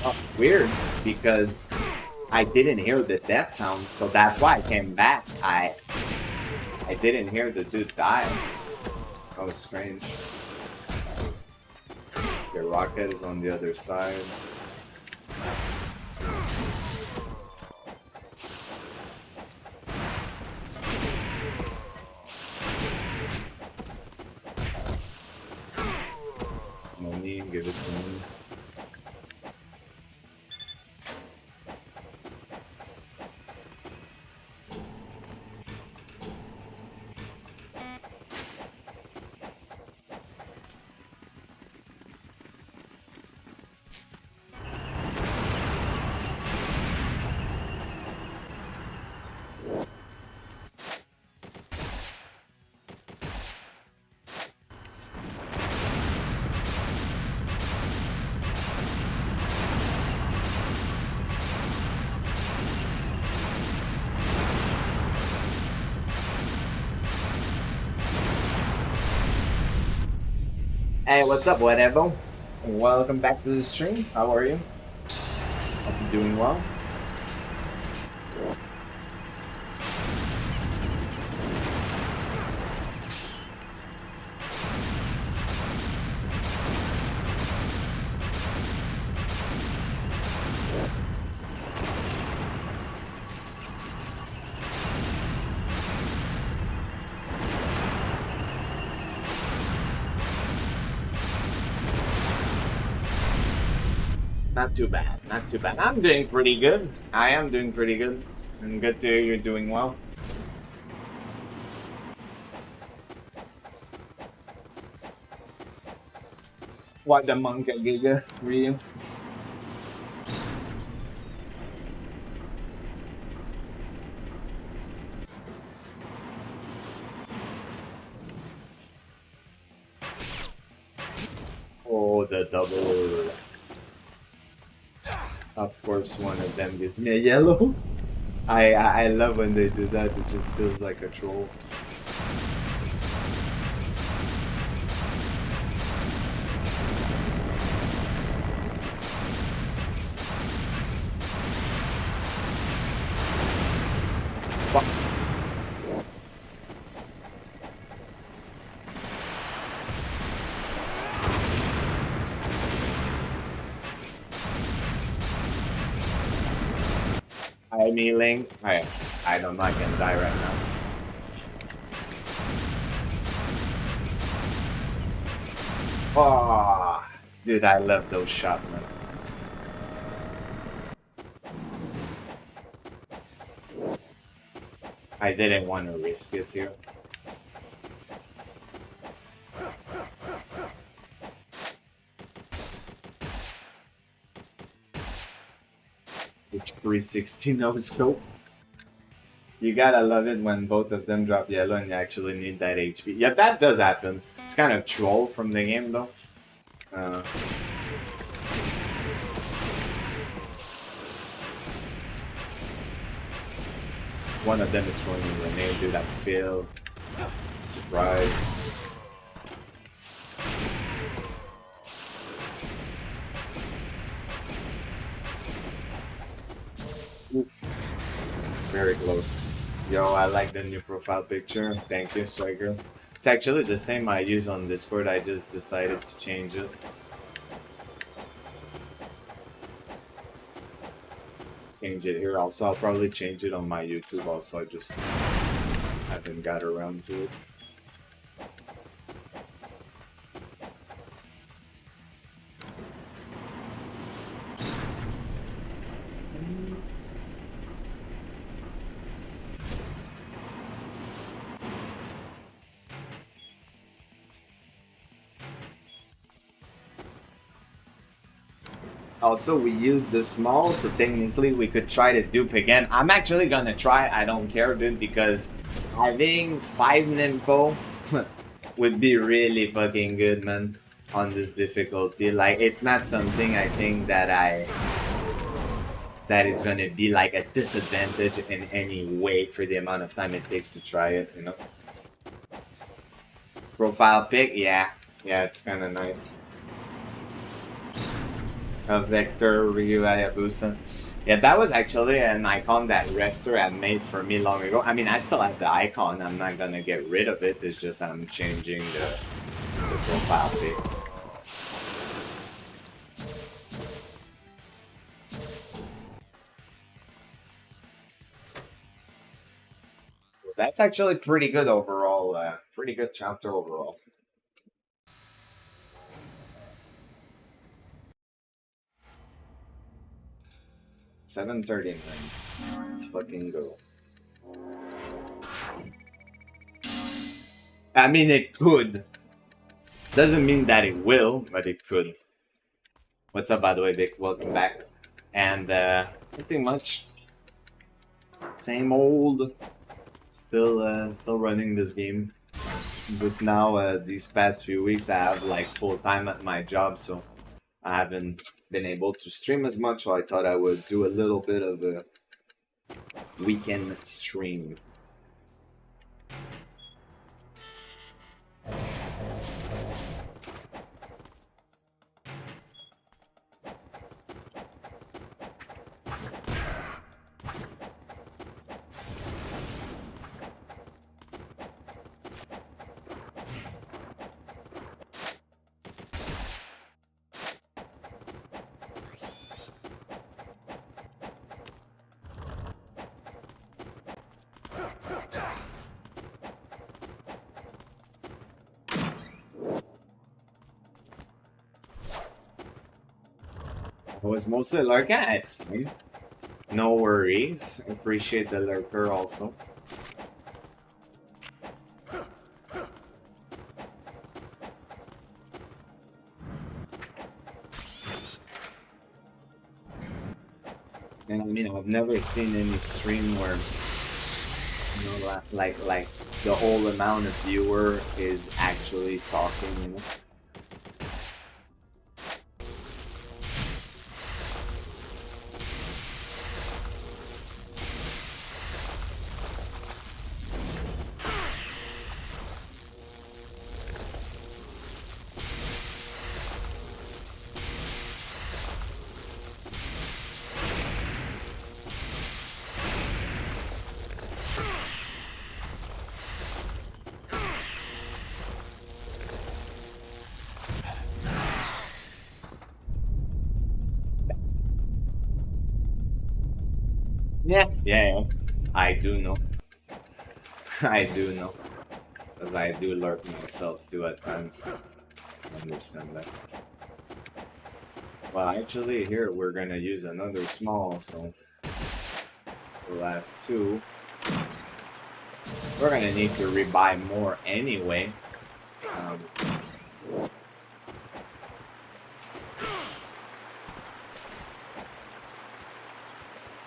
Oh, weird, because I didn't hear the death sound, so that's why I came back. I didn't hear the dude die. That was strange. The rocket is on the other side. Money, give it to me. Hey, what's up, whatever? Welcome back to the stream. How are you? Hope you're doing well. Not too bad, not too bad. I'm doing pretty good. I am doing pretty good. And good to hear you're doing well. What the monkey giga, Ryu? Oh, the double. Of course, one of them gives me a yellow. I love when they do that. It just feels like a troll. I'm healing. I don't know. I can die right now. Oh, dude, I love those shots, man. I didn't want to risk it here. Which 360 no scope. You gotta love it when both of them drop yellow and you actually need that HP. Yeah, that does happen. It's kind of troll from the game though. One of them is throwing a grenade, dude. I failed. Surprise. Oof. Very close. Yo, I like the new profile picture. Thank you, Striker. It's actually the same I use on Discord. I just decided to change it. Change it here. Also, I'll probably change it on my YouTube. Also, I just haven't got around to it. Also, we use the small, so technically we could try to dupe again. I'm actually gonna try, I don't care, dude, because having 5 Nympho would be really fucking good, man, on this difficulty. Like, it's not something I think that that it's gonna be like a disadvantage in any way for the amount of time it takes to try it, you know? Profile pic, yeah. Yeah, it's kinda nice. A Vector Ryu Hayabusa. Yeah, that was actually an icon that Rester had made for me long ago. I mean, I still have the icon. I'm not gonna get rid of it. It's just I'm changing the profile pic. That's actually pretty good overall. Pretty good chapter overall. 7:39. Let's fucking go. I mean, it could. Doesn't mean that it will, but it could. What's up, by the way, Vic? Welcome back. And nothing much. Same old. Still running this game. Just now, these past few weeks, I have like full time at my job, so I haven't been able to stream as much. So I thought I would do a little bit of a weekend stream. I was mostly lurking. It's fine. No worries. Appreciate the lurker also. And I mean, I've never seen any stream where, you know, like the whole amount of viewer is actually talking, you know? Yeah, I do know. I do know. Because I do lurk myself too at times. I understand that. Well, actually, here we're gonna use another small, so we'll have 2. We're gonna need to rebuy more anyway.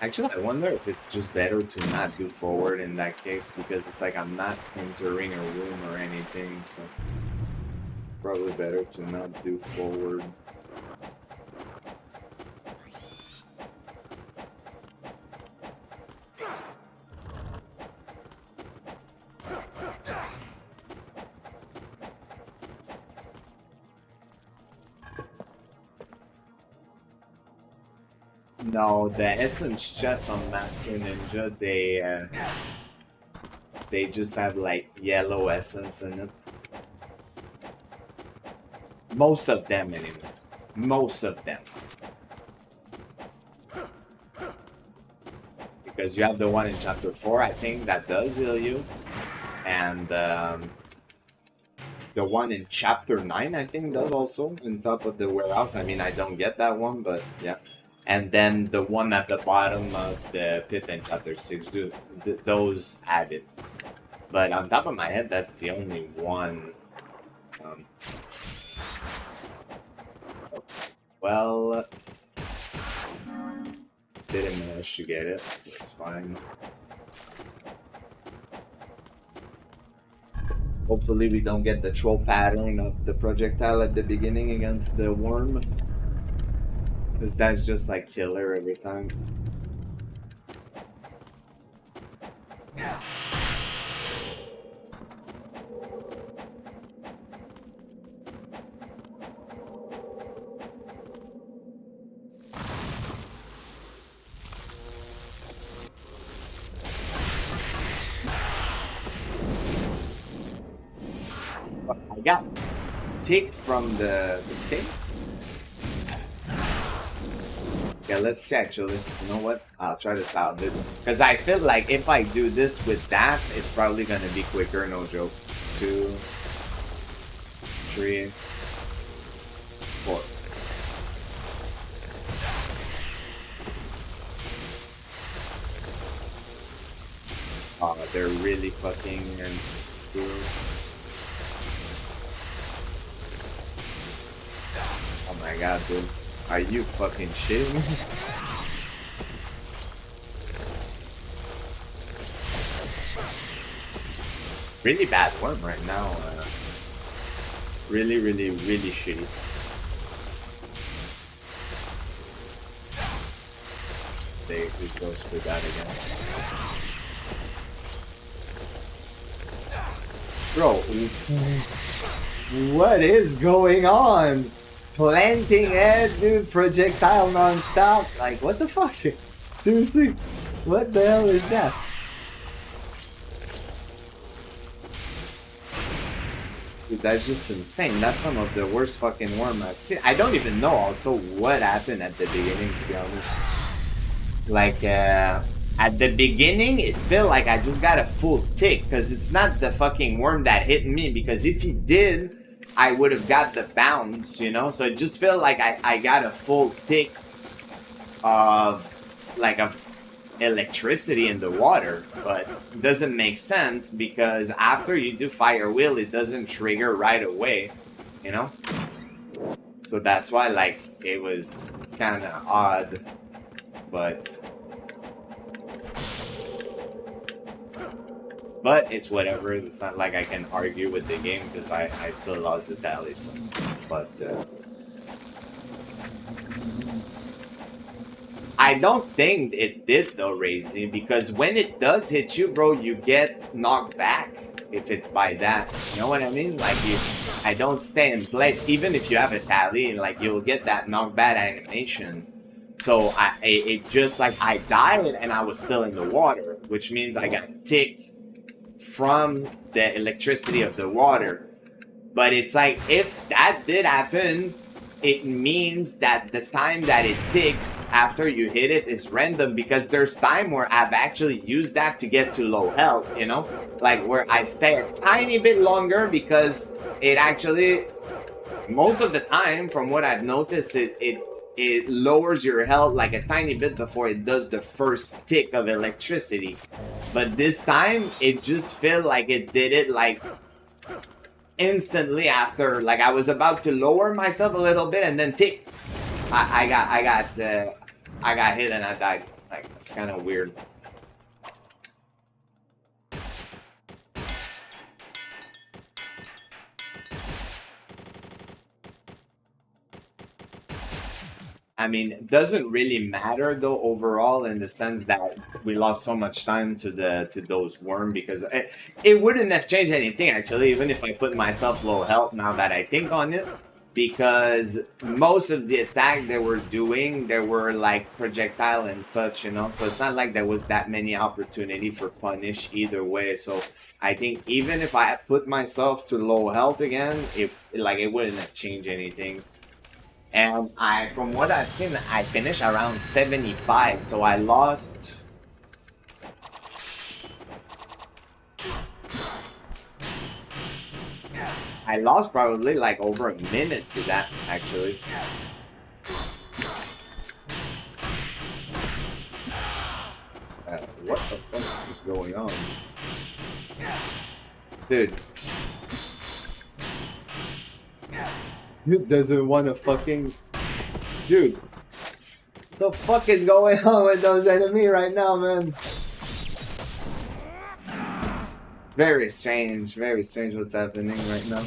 Actually, I wonder if it's just better to not do forward in that case, because it's like I'm not entering a room or anything, so probably better to not do forward. No, the essence chests on Master Ninja, they just have like yellow essence in it. Most of them anyway. Most of them. Because you have the one in chapter 4, I think, that does heal you. And the one in chapter 9, I think, does also, on top of the warehouse. I mean, I don't get that one, but yeah. And then the one at the bottom of the pit in chapter 6, those have it. But on top of my head, that's the only one. Well, Didn't manage to get it, so it's fine. Hopefully we don't get the troll pattern of the projectile at the beginning against the worm. Because that's just like killer every time. I got ticked from the tick. Yeah, let's see actually. You know what? I'll try this out, dude. Because I feel like if I do this with that, it's probably gonna be quicker, no joke. 2, 3, 4. Oh, they're really fucking cool. Oh my god, dude. Are you fucking shitting me? Really bad worm right now. Really, really, really shitty. They goes for that again. Bro, what is going on? Planting head, dude, projectile non-stop. Like, what the fuck? Seriously? What the hell is that? Dude, that's just insane. That's some of the worst fucking worm I've seen. I don't even know also what happened at the beginning, to be honest. Like, at the beginning, it felt like I just got a full tick, because it's not the fucking worm that hit me, because if he did, I would have got the bounce, you know? So it just felt like I got a full tick of, like, of electricity in the water, but it doesn't make sense, because after you do fire wheel, it doesn't trigger right away, you know? So that's why, like, it was kind of odd, but it's whatever. It's not like I can argue with the game because I still lost the tally. So, but I don't think it did though, Razy, because when it does hit you, bro, you get knocked back if it's by that. You know what I mean? Like I don't stay in place even if you have a tally. Like you'll get that knockback animation. So it just like I died and I was still in the water, which means I got ticked from the electricity of the water. But it's like if that did happen, it means that the time that it ticks after you hit it is random, because there's time where I've actually used that to get to low health, you know, like where I stay a tiny bit longer because it actually most of the time from what I've noticed it lowers your health like a tiny bit before it does the first tick of electricity. But this time, it just felt like it did it like instantly after. Like I was about to lower myself a little bit and then tick. I got hit and I died. Like it's kind of weird. I mean, it doesn't really matter though overall in the sense that we lost so much time to those worms, because it wouldn't have changed anything actually, even if I put myself low health now that I think on it, because most of the attack they were doing, they were like projectile and such, you know, so it's not like there was that many opportunity for punish either way. So I think even if I put myself to low health again, it wouldn't have changed anything. And from what I've seen, I finished around 75, so I lost. I lost probably like over a minute to that, actually. What the fuck is going on? Dude. Dude doesn't want to fucking... Dude. The fuck is going on with those enemies right now, man? Very strange what's happening right now.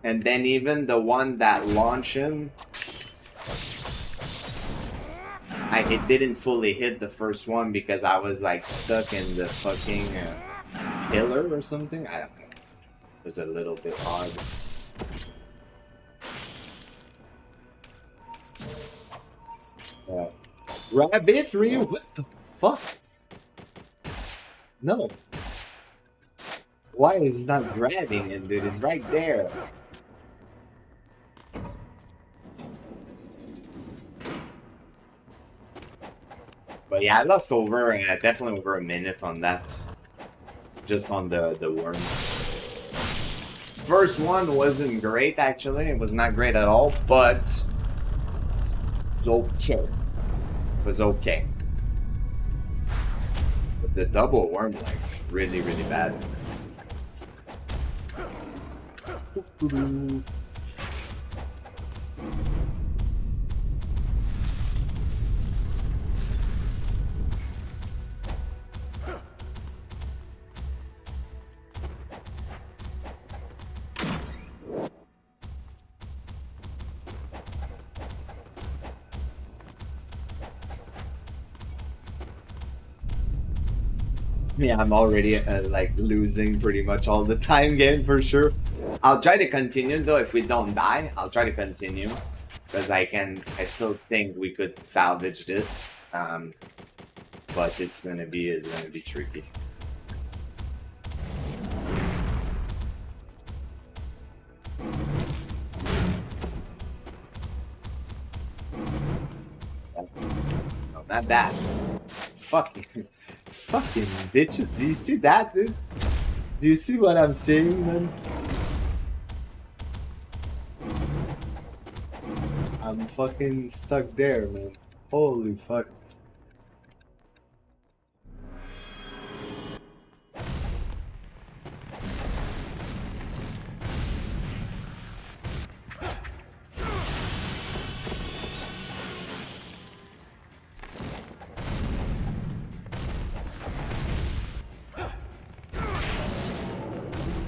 And then even the one that launched him, it didn't fully hit the first one because I was like stuck in the fucking pillar or something. I don't know. It was a little bit odd. Rabbit, Ryu? What the fuck? No. Why is it not grabbing it, dude? It's right there. But yeah, I lost over, definitely over a minute on that. Just on the worm. First one wasn't great, actually. It was not great at all, but it was okay. It was okay. But the double worm, like, really, really bad. Yeah, I'm already like losing pretty much all the time game for sure. I'll try to continue though. If we don't die, I'll try to continue because I still think we could salvage this, but it's gonna be tricky. No, not that. Fucking bitches. Do you see that, dude? Do you see what I'm saying, man? I'm fucking stuck there, man. Holy fuck.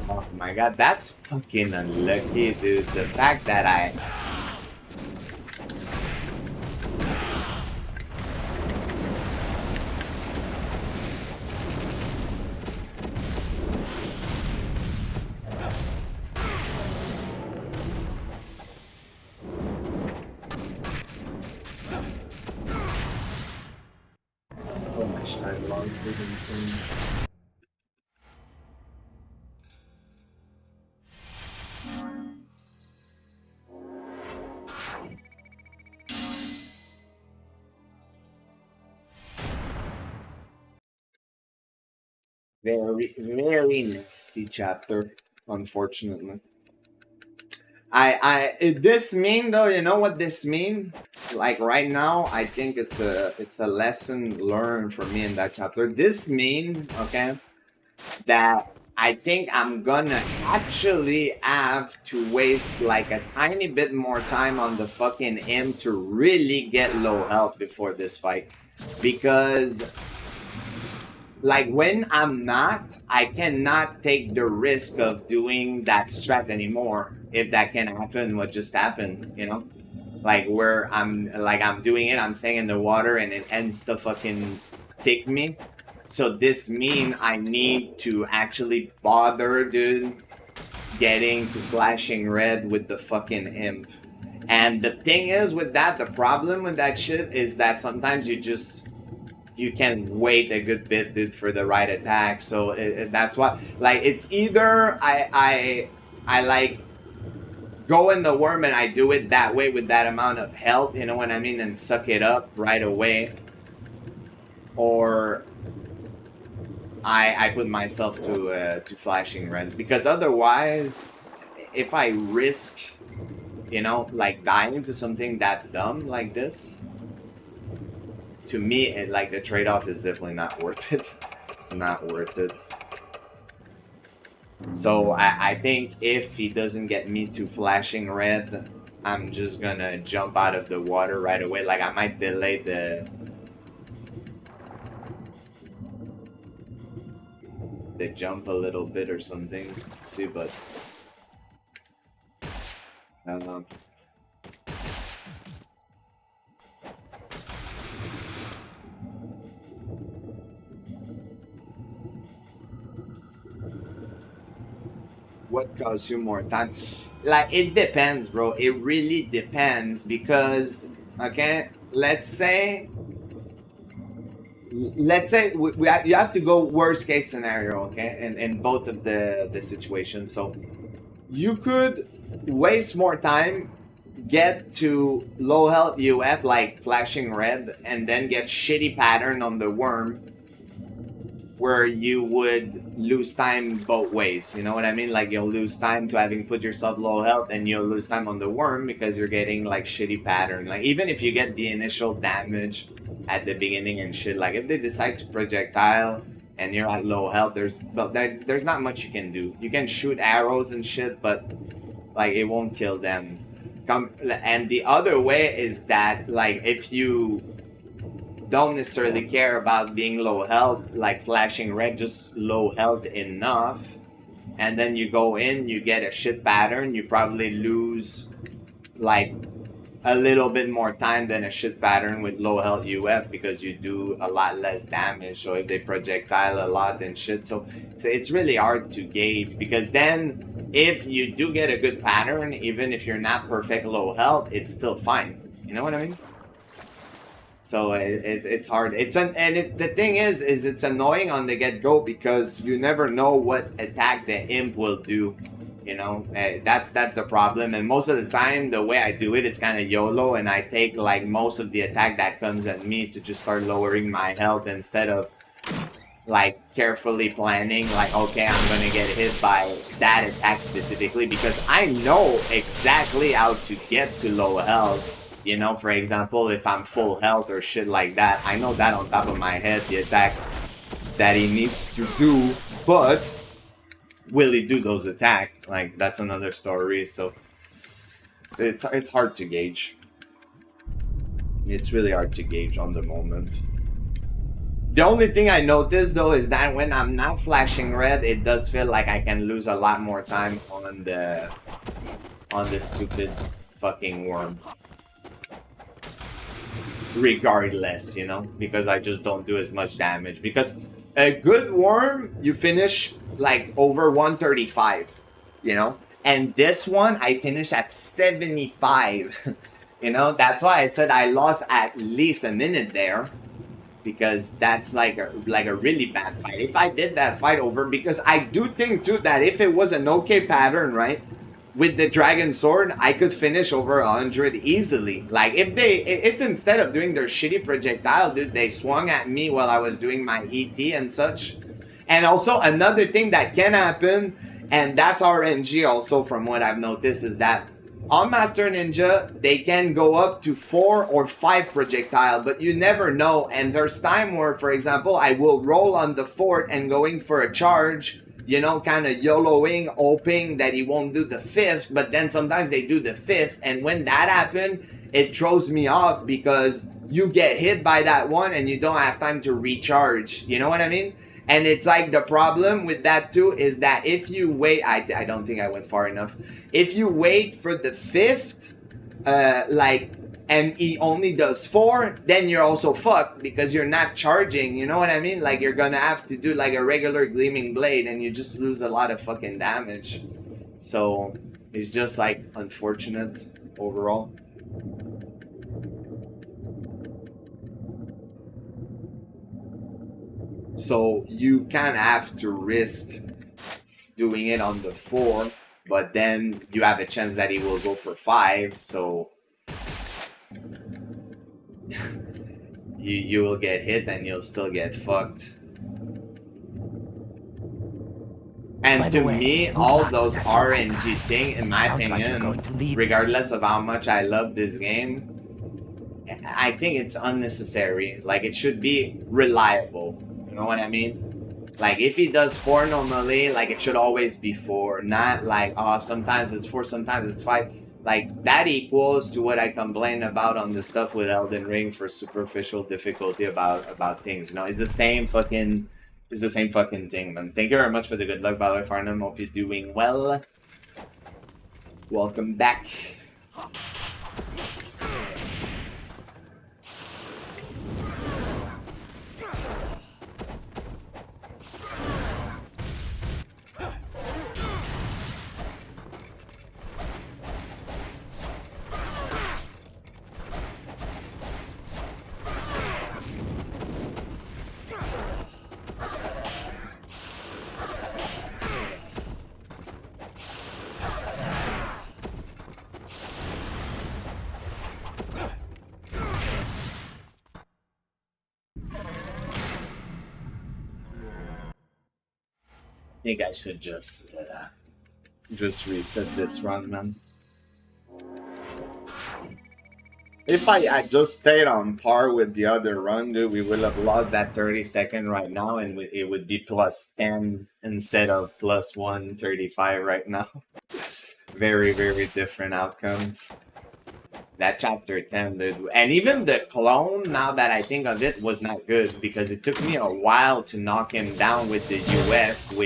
Oh my god, that's fucking unlucky, dude. The fact that oh my shine logs did insane. Very, very nasty chapter, unfortunately. This mean though, you know what this mean? Like right now, I think it's a lesson learned for me in that chapter. This mean, okay, that I think I'm gonna actually have to waste like a tiny bit more time on the fucking imp to really get low health before this fight, because like when I'm not, I cannot take the risk of doing that strat anymore. If that can happen, what just happened, you know? Like where I'm doing it, I'm staying in the water and it ends to fucking take me. So this mean I need to actually bother, dude, getting to flashing red with the fucking imp. And the thing is with that, the problem with that shit is that sometimes you can wait a good bit, dude, for the right attack. So that's what, like, it's either I like go in the worm and I do it that way with that amount of health, you know what I mean, and suck it up right away, or I put myself to flashing red, because otherwise, if I risk, you know, like dying to something that dumb like this, to me, like the trade-off is definitely not worth it. It's not worth it. So I think if he doesn't get me to flashing red, I'm just gonna jump out of the water right away. Like, I might delay the jump a little bit or something. Let's see, but um, what costs you more time? Like, it depends, bro. It really depends because, okay, let's say you have to go worst case scenario, okay, in both of the situations. So you could waste more time, get to low health UF like flashing red, and then get shitty pattern on the worm, where you would lose time both ways. You know what I mean? Like, you'll lose time to having put yourself low health, and you'll lose time on the worm because you're getting like shitty pattern. Like, even if you get the initial damage at the beginning and shit, like if they decide to projectile and you're at low health, there's not much you can do. You can shoot arrows and shit, but like it won't kill them. And the other way is that, like, if you don't necessarily care about being low health, like flashing red, just low health enough, and then you go in, you get a shit pattern, you probably lose like a little bit more time than a shit pattern with low health UF because you do a lot less damage. So if they projectile a lot and shit, so it's really hard to gauge, because then if you do get a good pattern, even if you're not perfect low health, it's still fine. You know what I mean? So it's hard. The thing is it's annoying on the get-go because you never know what attack the imp will do. You know, that's the problem. And most of the time, the way I do it, it's kind of YOLO, and I take like most of the attack that comes at me to just start lowering my health instead of like carefully planning, like, okay, I'm gonna get hit by that attack specifically because I know exactly how to get to low health. You know, for example, if I'm full health or shit like that, I know that on top of my head, the attack that he needs to do, but will he do those attacks? Like, that's another story. So it's hard to gauge. It's really hard to gauge on the moment. The only thing I noticed though is that when I'm not flashing red, it does feel like I can lose a lot more time on the stupid fucking worm. Regardless, you know, because I just don't do as much damage. Because a good worm, you finish like over 135, you know, and this one I finished at 75. You know, that's why I said I lost at least a minute there, because that's like a really bad fight. If I did that fight over, because I do think too that if it was an okay pattern, right, with the dragon sword, I could finish over 100 easily. Like, if instead of doing their shitty projectile, dude, they swung at me while I was doing my ET and such. And also, another thing that can happen, and that's RNG also from what I've noticed, is that on Master Ninja, they can go up to 4 or 5 projectile, but you never know. And there's time where, for example, I will roll on the fort and going for a charge, you know, kind of YOLOing, hoping that he won't do the 5th, but then sometimes they do the 5th, and when that happens, it throws me off because you get hit by that one and you don't have time to recharge, you know what I mean? And it's like the problem with that too is that if you wait, I don't think I went far enough, if you wait for the 5th, and he only does 4, then you're also fucked because you're not charging, you know what I mean? Like, you're gonna have to do like a regular gleaming blade and you just lose a lot of fucking damage. So it's just like unfortunate overall. So you kind of have to risk doing it on the 4, but then you have a chance that he will go for 5, so you will get hit and you'll still get fucked. And to me, all those RNG thing, in my opinion, regardless of how much I love this game, I think it's unnecessary. Like, it should be reliable. You know what I mean? Like, if he does 4 normally, like, it should always be 4. Not like, oh, sometimes it's 4, sometimes it's 5. Like, that equals to what I complain about on the stuff with Elden Ring for superficial difficulty about things. You know, it's the same fucking thing, man. Thank you very much for the good luck, by the way, Farnham. Hope you're doing well. Welcome back. I think I should just reset this run, man. If I just stayed on par with the other run, dude, we would have lost that 30-second right now, and it would be plus 10 instead of plus 135 right now. Very, very different outcome. That chapter 10, dude. And even the clone, now that I think of it, was not good because it took me a while to knock him down with the UF,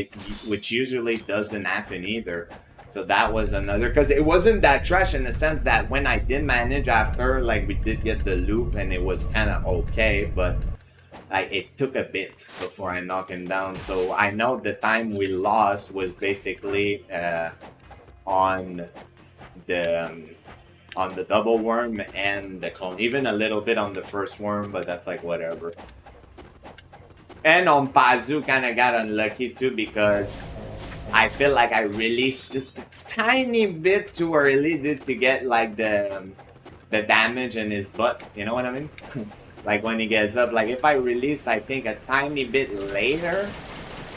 which usually doesn't happen either. So that was another, because it wasn't that trash in the sense that when I did manage after, like, we did get the loop and it was kind of okay, but like, it took a bit before I knocked him down. So I know the time we lost was basically on the double worm and the clone. Even a little bit on the first worm, but that's like whatever. And on Pazu kind of got unlucky too because I feel like I released just a tiny bit too early to get like the damage in his butt. You know what I mean? Like when he gets up. Like if I released, I think, a tiny bit later,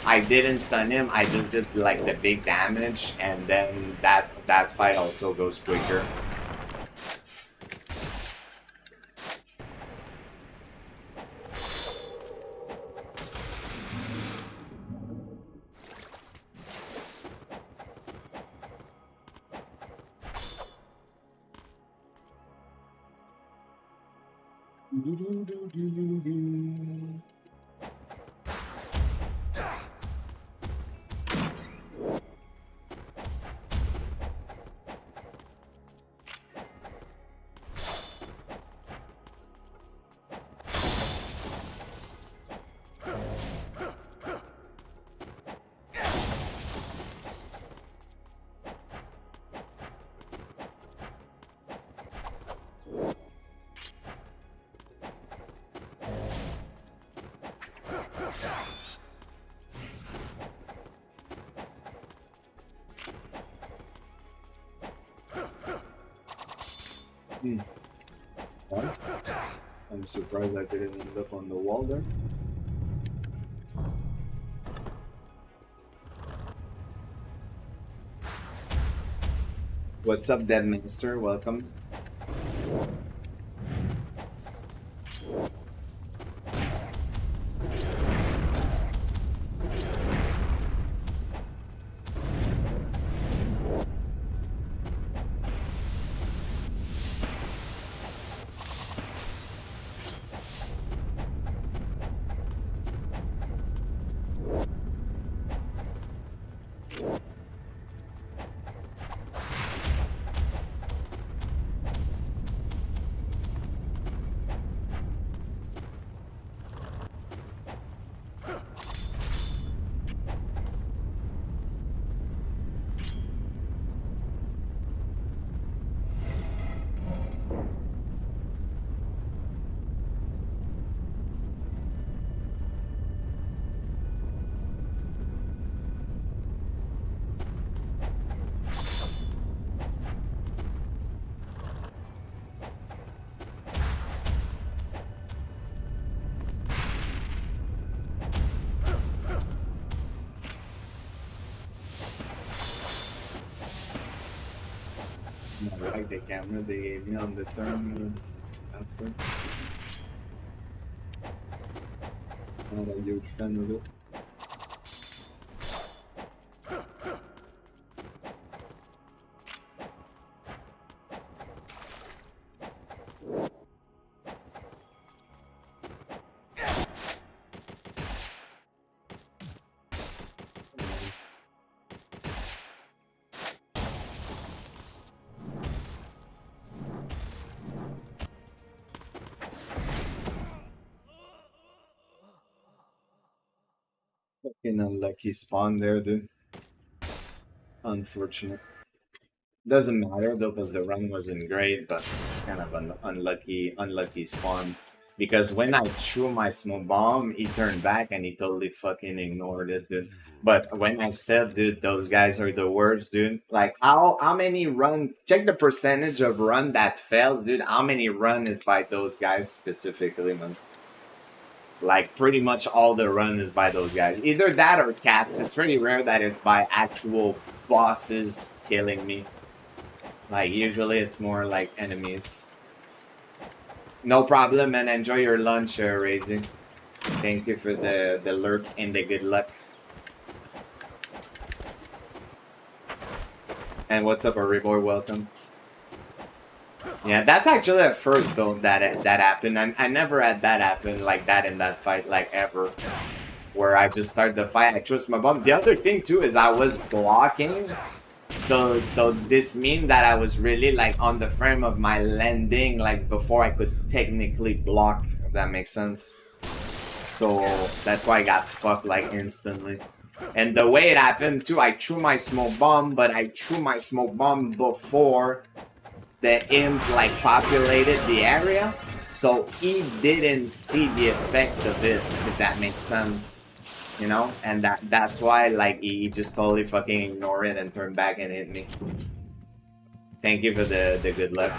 I didn't stun him. I just did like the big damage, and then that fight also goes quicker. Well, I'm surprised I didn't end up on the wall there. What's up, Deadmaster? Welcome. I like the camera they gave me on the turn after. Not a huge fan of it. Fucking unlucky spawn there, dude. Unfortunate. Doesn't matter though, because the run wasn't great, but it's kind of an unlucky spawn. Because when I threw my smoke bomb, he turned back and he totally fucking ignored it, dude. But when I said, dude, those guys are the worst, dude. Like, how many run? Check the percentage of run that fails, dude. How many run is by those guys specifically, man? Like, pretty much all the run is by those guys. Either that or cats. It's pretty rare that it's by actual bosses killing me. Like, usually it's more like enemies. No problem, and enjoy your lunch, Raising. Thank you for the lurk and the good luck. And what's up, Ariboy? Welcome. Yeah, that's actually at first, though, that happened. I never had that happen like that in that fight, like, ever. Where I just started the fight, I chose my bomb. The other thing, too, is I was blocking. So this means that I was really like on the frame of my landing, like before I could technically block, if that makes sense. So that's why I got fucked like instantly. And the way it happened too, I threw my smoke bomb, but I threw my smoke bomb before the imp like populated the area. So he didn't see the effect of it, if that makes sense. You know, and that's why like he just totally fucking ignored it and turned back and hit me. Thank you for the good luck.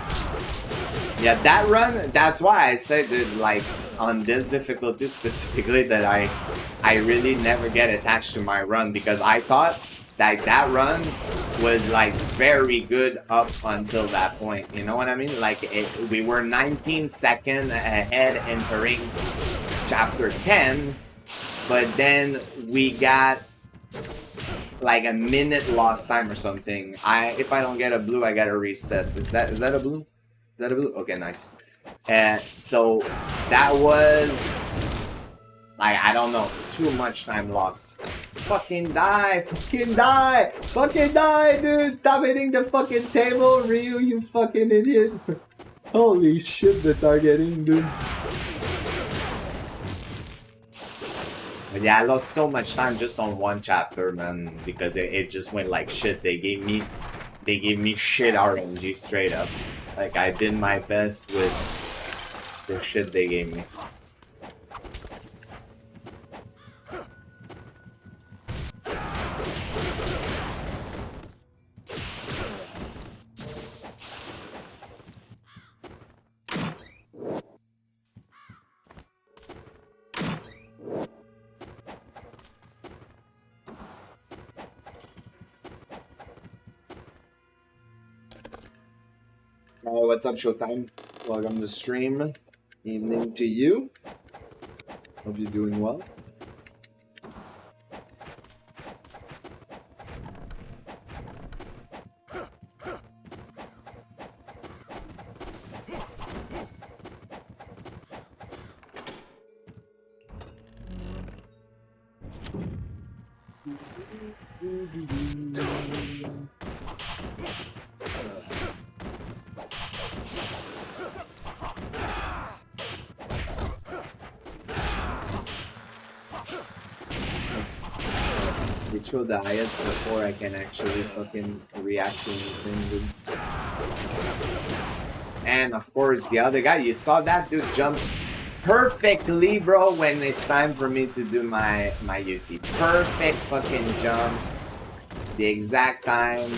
Yeah, that run, that's why I said that like on this difficulty specifically that I really never get attached to my run, because I thought that run was like very good up until that point. You know what I mean? Like we were 19 seconds ahead entering chapter 10. But then we got like a minute lost time or something. If I don't get a blue, I gotta reset. Is that a blue? Is that a blue? Okay, nice. So that was like, I don't know, too much time lost. Fucking die! Fucking die! Fucking die, dude! Stop hitting the fucking table, Ryu, you fucking idiot! Holy shit, the targeting, dude. But yeah, I lost so much time just on one chapter, man, because it just went like shit. They gave me shit RNG straight up. Like, I did my best with the shit they gave me. What's up, Showtime? Welcome to the stream. Evening to you. Hope you're doing well. Throw the highest before I can actually fucking react to anything, dude. And of course, the other guy, you saw that dude jumps perfectly, bro, when it's time for me to do my UT. Perfect fucking jump. The exact time.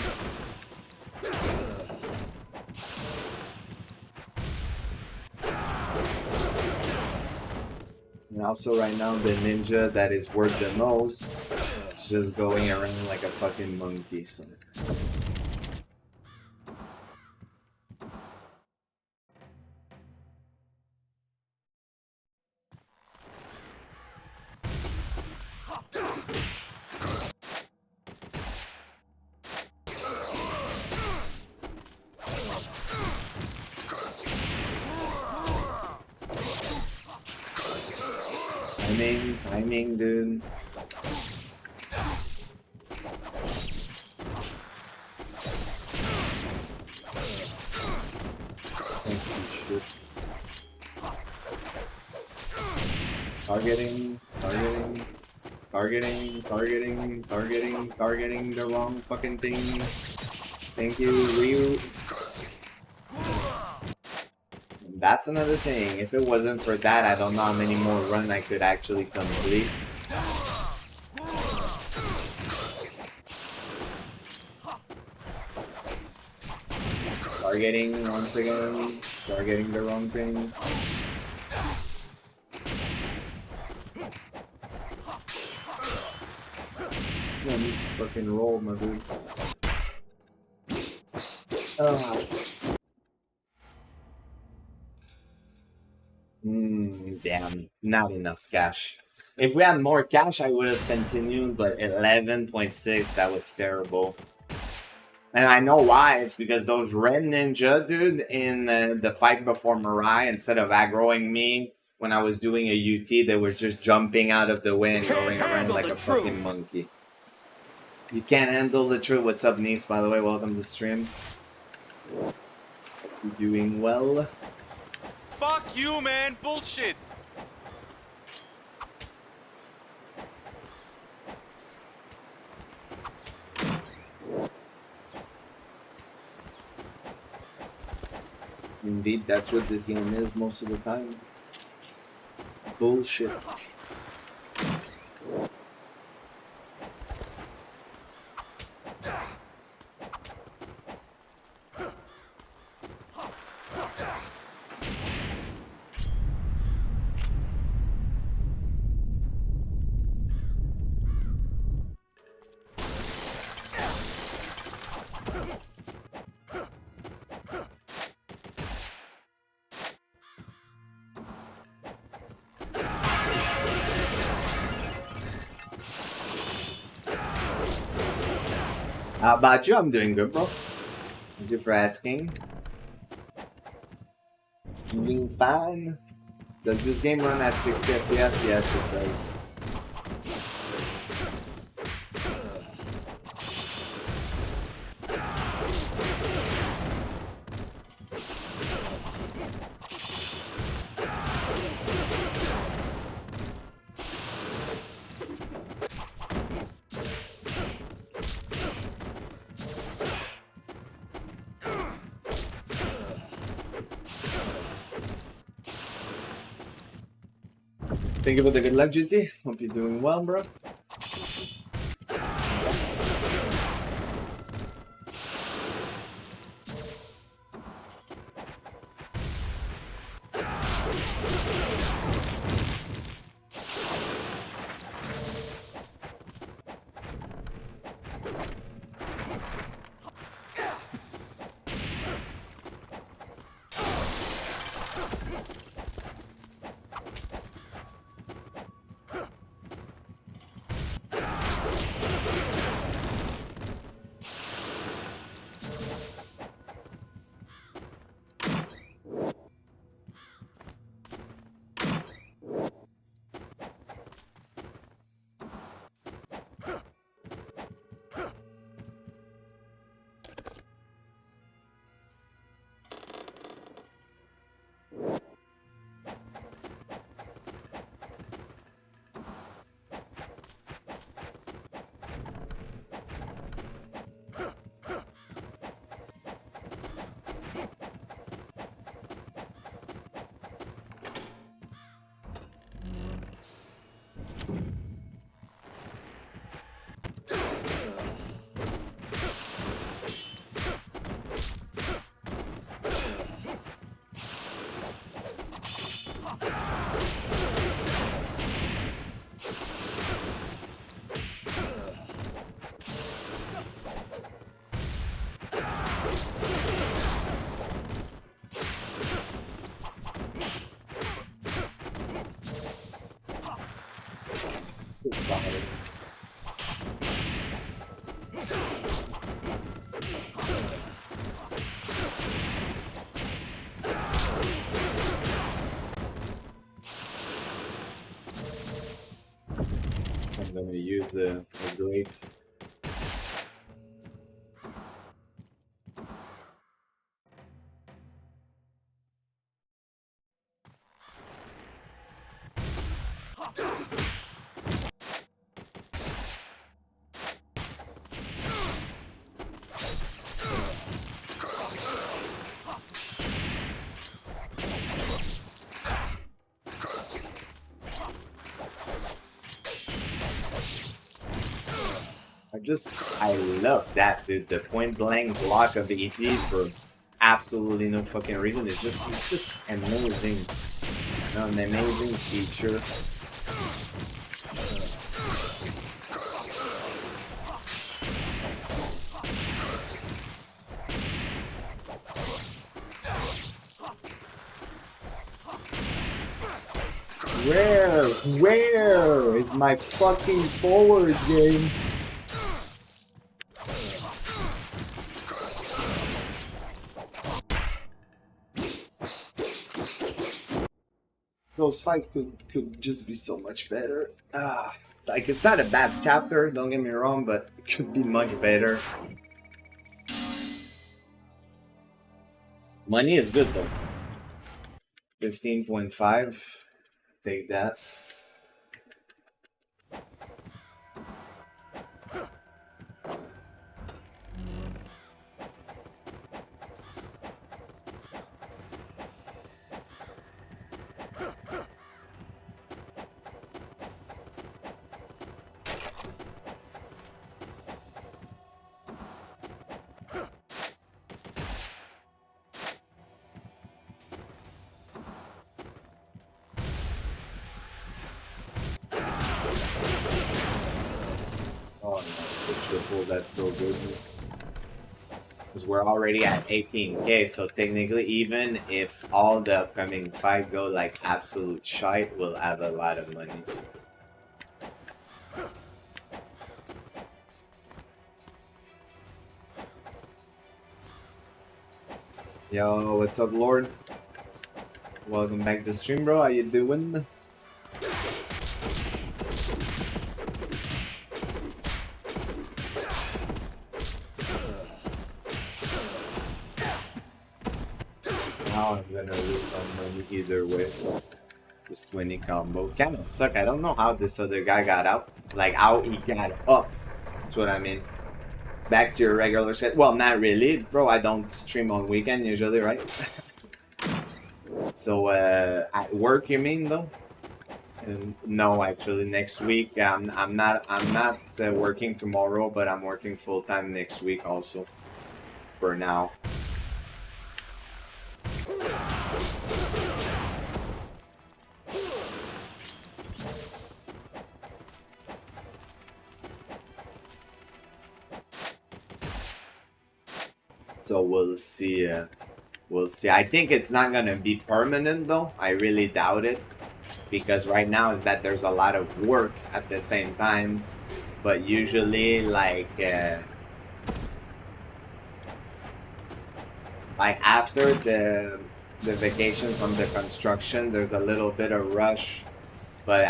And also right now, the ninja that is worth the most just going around like a fucking monkey. So. Timing, dude. Targeting the wrong fucking thing. Thank you, Ryu. That's another thing. If it wasn't for that, I don't know how many more runs I could actually complete. Targeting once again. Targeting the wrong thing. I need to fucking roll, my dude. Damn, not enough cash. If we had more cash, I would have continued, but 11.6, that was terrible. And I know why. It's because those red ninja, dude, in the fight before Mirai, instead of aggroing me when I was doing a UT, they were just jumping out of the way and going around like a fucking monkey. You can't handle the truth. What's up, Nice, by the way? Welcome to stream. You doing well? Fuck you, man! Bullshit! Indeed, that's what this game is most of the time. Bullshit. How about you? I'm doing good, bro. Thank you for asking. Doing fine. Does this game run at 60 FPS? Yes, it does. Thank you for the good luck, GT. Hope you're doing well, bro. I'm gonna use the grate. I love that, dude. The point blank block of the ET for absolutely no fucking reason. It's just amazing. You know, an amazing feature. Where is my fucking forward game? Those fights could just be so much better. Like, it's not a bad chapter, don't get me wrong, but it could be much better. Money is good though. 15.5. Take that. Oh no, it's the triple, that's so good. Because we're already at 18k, so technically even if all the upcoming fight go like absolute shite, we'll have a lot of monies. Yo, what's up, Lord? Welcome back to the stream, bro. How you doing? Now I'm gonna lose some money either way, so just 20 combo. Kinda suck. I don't know how this other guy got out. Like, how he got up. That's what I mean. Back to your regular set. Well, not really. Bro, I don't stream on weekend usually, right? So, at work, you mean, though? No, actually, next week I'm not working tomorrow, but I'm working full time next week also. For now. So we'll see. We'll see. I think it's not gonna be permanent though. I really doubt it. Because right now is that there's a lot of work at the same time, but usually like after the vacation from the construction, there's a little bit of rush, but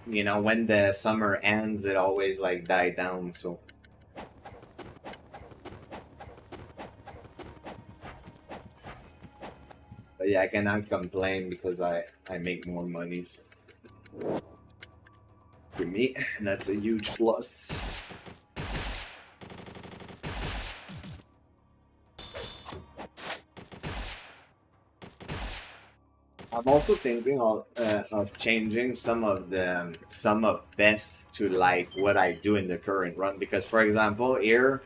you know, when the summer ends, it always like die down. So. But yeah, I cannot complain because I make more money. So. For me, that's a huge plus. I'm also thinking of changing some of best to like what I do in the current run, because for example here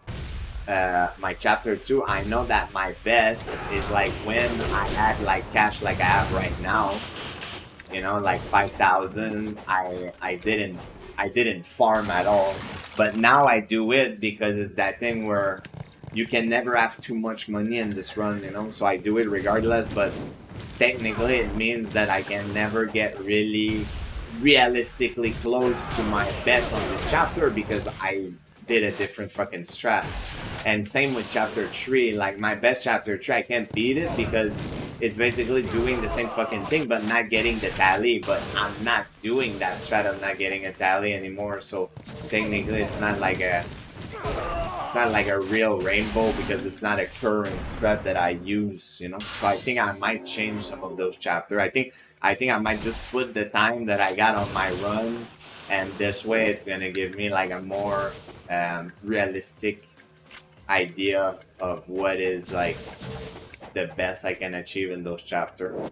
my chapter 2, I know that my best is like when I had like cash like I have right now, you know, like 5,000. I didn't farm at all, but now I do it because it's that thing where you can never have too much money in this run, you know, so I do it regardless. But technically it means that I can never get really realistically close to my best on this chapter because I did a different fucking strat. And same with chapter 3, like my best chapter 3, I can't beat it because it's basically doing the same fucking thing but not getting the tally. But I'm not doing that strat of not getting a tally anymore, so technically it's not like a real rainbow because it's not a current strat that I use, you know. So I think I might change some of those chapters. I think I might just put the time that I got on my run, and this way it's gonna give me like a more realistic idea of what is like the best I can achieve in those chapters.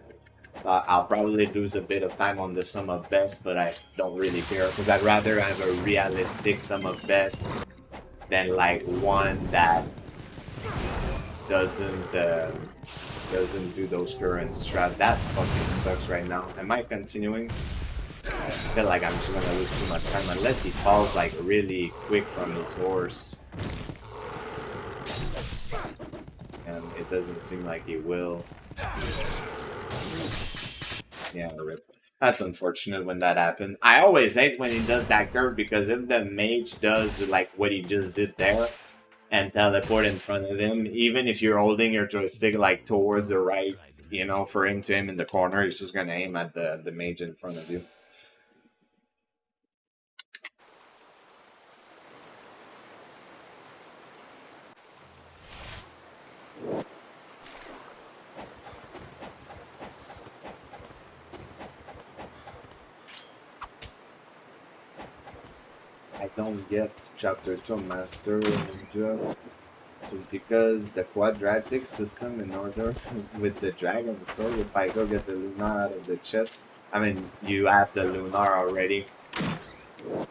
I'll probably lose a bit of time on the sum of best, but I don't really care because I'd rather have a realistic sum of best than like one that doesn't do those current strat. That fucking sucks right now. Am I continuing? I feel like I'm just gonna lose too much time unless he falls like really quick from his horse. And it doesn't seem like he will. Yeah, rip. That's unfortunate when that happened. I always hate when he does that curve because if the mage does like what he just did there and teleport in front of him, even if you're holding your joystick like towards the right, you know, for him to aim in the corner, he's just gonna aim at the mage in front of you. I don't get chapter 2 Master Ninja is because the quadratic system in order with the dragon sword, if I go get the lunar out of the chest, I mean you have the lunar already. So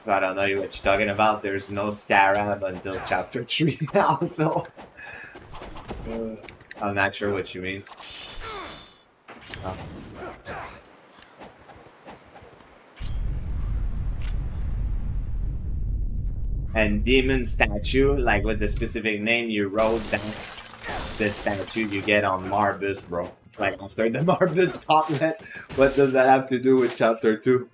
I don't know what you're talking about. There's no scarab until chapter 3 now, so I'm not sure what you mean. Oh. And demon statue, like with the specific name you wrote, that's the statue you get on Marbus, bro. Like after the Marbus gauntlet, what does that have to do with chapter 2?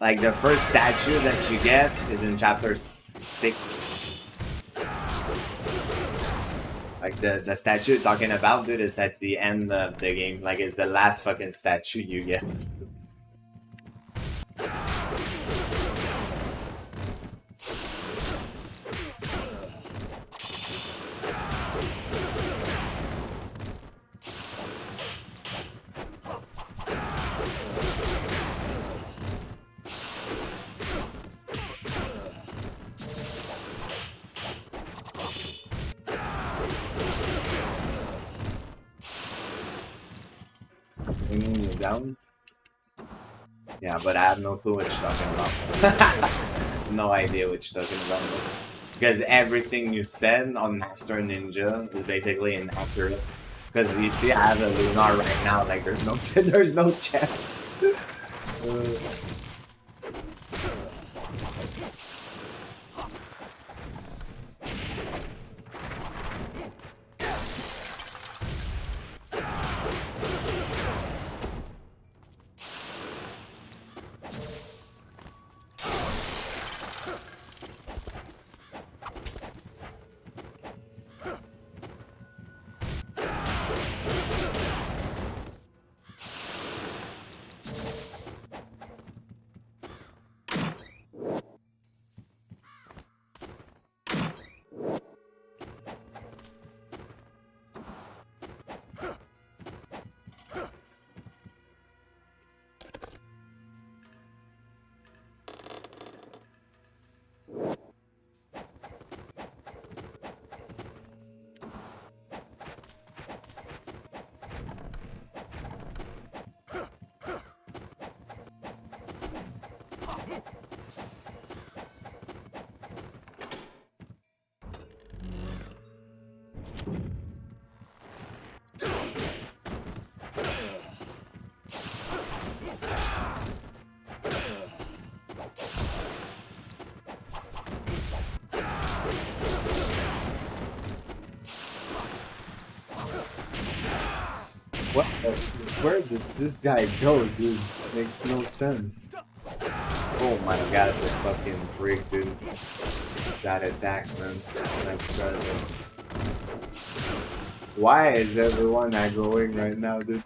Like the first statue that you get is in chapter 6. Like the statue you're talking about, dude, is at the end of the game. Like it's the last fucking statue you get. You down? Yeah, but I have no clue what you're talking about. No idea what you're talking about. Because everything you said on Master Ninja is basically inaccurate. Because you see, I have a lunar right now. Like there's no there's no chest. What? Where does this guy go, dude? Makes no sense. Oh my god, the fucking freak, dude. That attack, man. Nice strategy. Why is everyone aggroing right now, dude?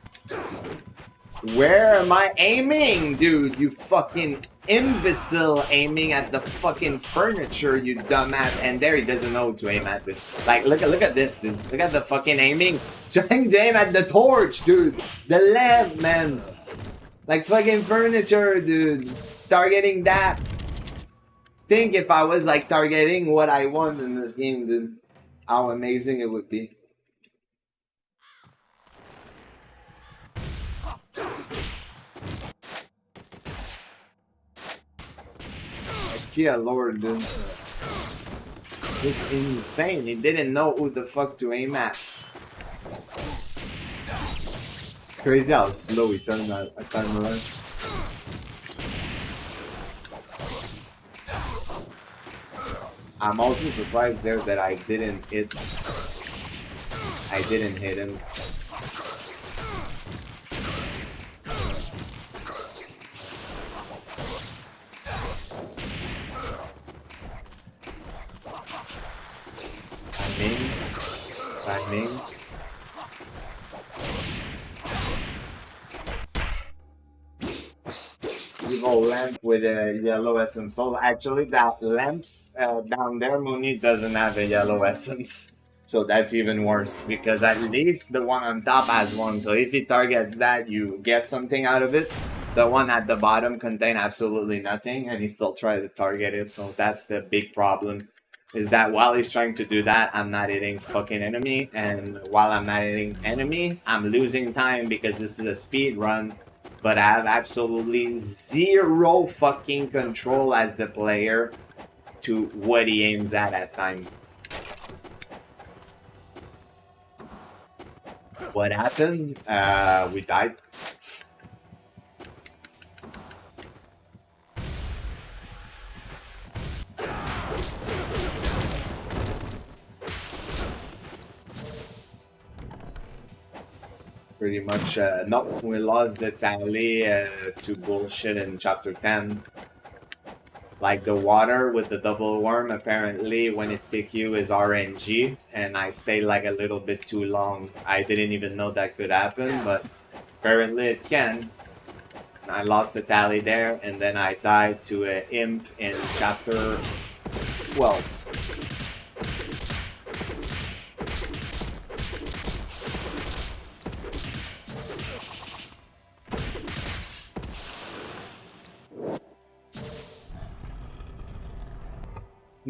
Where am I aiming, dude? You fucking imbecile aiming at the fucking furniture, you dumbass. And there he doesn't know to aim at, dude. Like, look at this, dude. Look at the fucking aiming. Trying to aim at the torch, dude. The lamp, man. Like fucking furniture, dude. It's targeting that. Think if I was like targeting what I want in this game, dude. How amazing it would be. key a lord, dude. It's insane. He didn't know who the fuck to aim at. It's crazy how slow he turned that time around. I'm also surprised there that I didn't hit him. Timing. Evil lamp with a yellow essence. So actually that lamps down there, Mooney, doesn't have a yellow essence. So that's even worse, because at least the one on top has one. So if he targets that, you get something out of it. The one at the bottom contain absolutely nothing, and he still tries to target it. So that's the big problem. Is that while he's trying to do that, I'm not hitting fucking enemy. And while I'm not hitting enemy, I'm losing time because this is a speed run. But I have absolutely zero fucking control as the player to what he aims at time. What happened? We died. Pretty much, no, we lost the tally to bullshit in chapter 10. Like the water with the double worm, apparently when it tick you is RNG, and I stayed like a little bit too long. I didn't even know that could happen, but apparently it can. I lost the tally there, and then I died to an imp in chapter 12.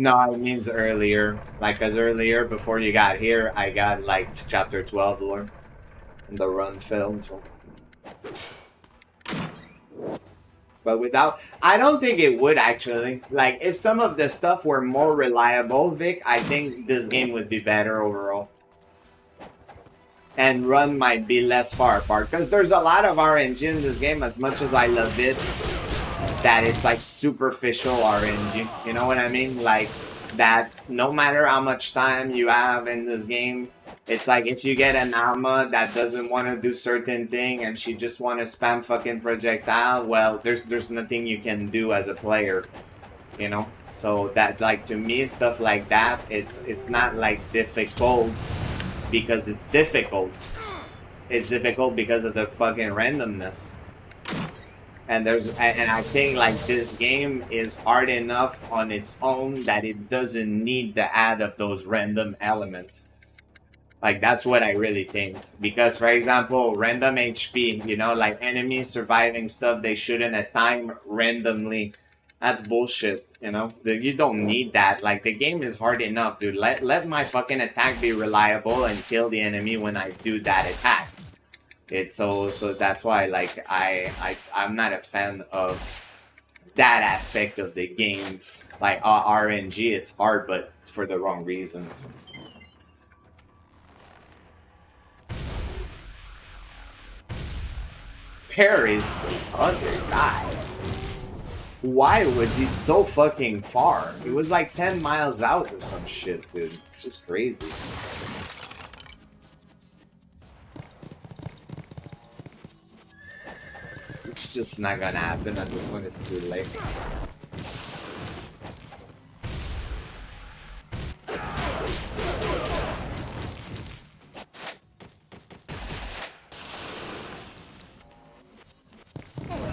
No, it means earlier. Like, cause earlier, before you got here, I got, like, chapter 12 lore. And the run failed, so... But without... I don't think it would, actually. Like, if some of the stuff were more reliable, Vic, I think this game would be better overall. And run might be less far apart. Because there's a lot of RNG in this game, as much as I love it. That it's like superficial RNG, you know what I mean? Like that no matter how much time you have in this game, it's like if you get an Alma that doesn't want to do certain thing and she just want to spam fucking projectile, well, there's nothing you can do as a player, you know? So that, like, to me, stuff like that, it's not like difficult because it's difficult. It's difficult because of the fucking randomness. And I think like this game is hard enough on its own that it doesn't need the add of those random elements. Like that's what I really think. Because for example, random HP, you know, like enemies surviving stuff they shouldn't at time randomly. That's bullshit, you know? You don't need that. Like the game is hard enough, dude. Let my fucking attack be reliable and kill the enemy when I do that attack. It's so that's why like I'm not a fan of that aspect of the game. Like RNG, it's hard, but it's for the wrong reasons. Where is the other guy? Why was he so fucking far? He was like 10 miles out or some shit, dude. It's just crazy. It's just not gonna happen at this point, it's too late.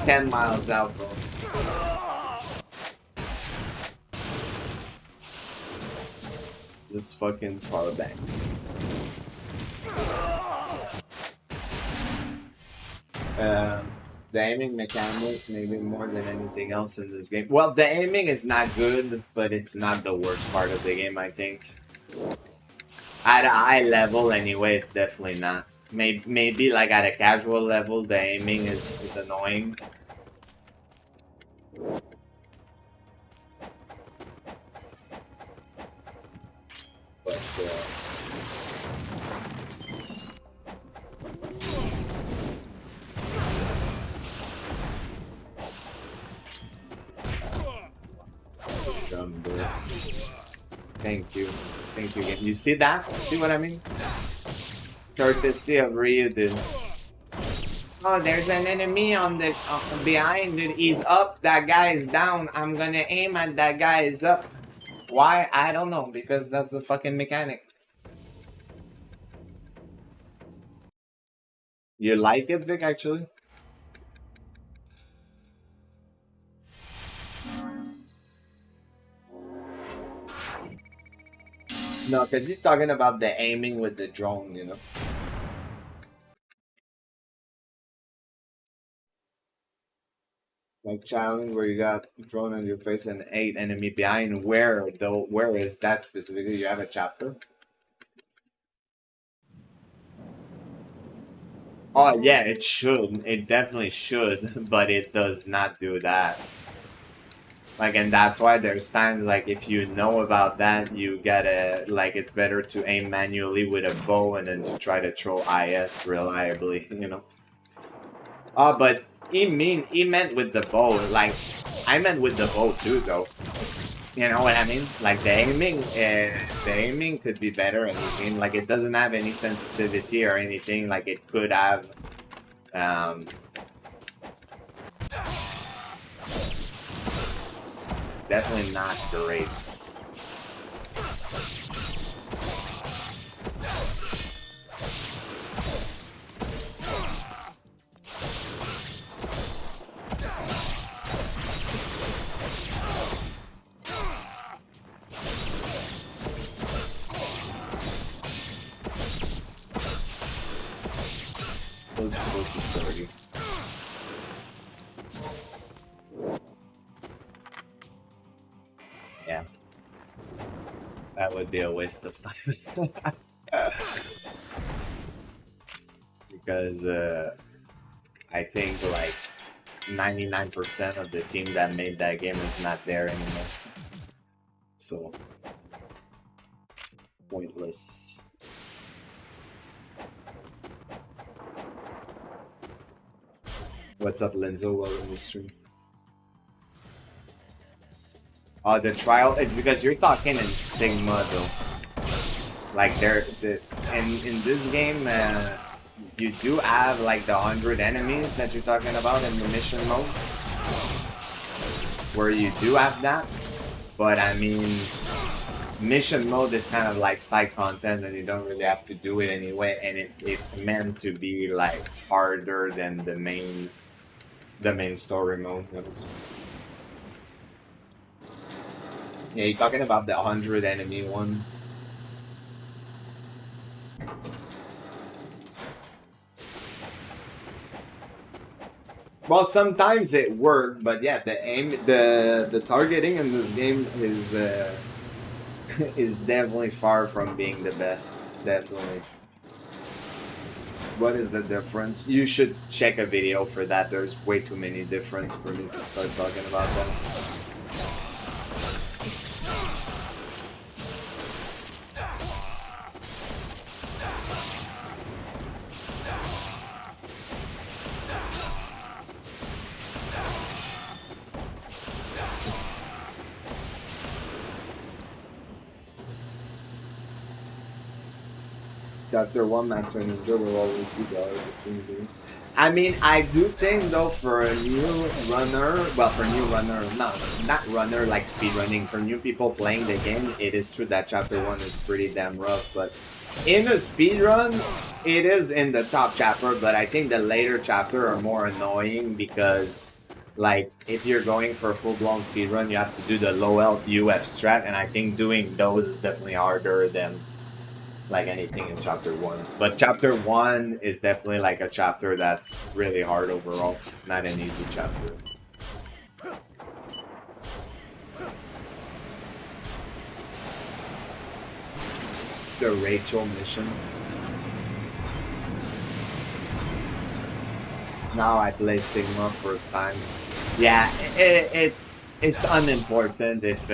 "10 miles out, bro." Just fucking far back. The aiming mechanic, maybe more than anything else in this game. Well, the aiming is not good, but it's not the worst part of the game, I think. At a high level, anyway, it's definitely not. Maybe like at a casual level, the aiming is annoying. Thank you. Thank you again. You see that? See what I mean? Courtesy of Ryu, dude. Oh, there's an enemy on the behind. Dude. He's up. That guy is down. I'm gonna aim at that guy is up. Why? I don't know. Because that's the fucking mechanic. You like it, Vic, actually? No, because he's talking about the aiming with the drone, you know? Like challenge where you got drone on your face and 8 enemy behind. Where, though? Where is that specifically? You have a chapter? Oh, yeah, it should. It definitely should, but it does not do that. Like, and that's why there's times, like, if you know about that, you gotta, like, it's better to aim manually with a bow and then to try to throw IS reliably, you know? Oh, but he meant with the bow, like, I meant with the bow too, though. You know what I mean? Like, the aiming could be better, and I mean, like, it doesn't have any sensitivity or anything, like, it could have, definitely not great. Yeah. That would be a waste of time. Because I think like 99% of the team that made that game is not there anymore. So pointless. What's up, Lenzo? Welcome to the stream. The trial, it's because you're talking in Sigma though. Like in this game, you do have like the 100 enemies that you're talking about in the mission mode, where you do have that. But I mean, mission mode is kind of like side content, and you don't really have to do it anyway. And it's meant to be like harder than the main story mode. Yeah, you're talking about the 100 enemy one. Well, sometimes it worked, but yeah, the targeting in this game is is definitely far from being the best. Definitely. What is the difference? You should check a video for that. There's way too many difference for me to start talking about that. Chapter 1 Master Ninja will always be the hardest thing to do. I mean, I do think though for a new runner, well, for new runner, no, not runner like speedrunning, for new people playing the game, it is true that Chapter 1 is pretty damn rough, but in a speedrun, it is in the top chapter, but I think the later chapter are more annoying because, like, if you're going for a full-blown speedrun, you have to do the low health UF strat, and I think doing those is definitely harder than like anything in chapter 1. But chapter 1 is definitely like a chapter that's really hard overall, not an easy chapter. The Rachel mission. Now I play Sigma first time. Yeah, it's unimportant if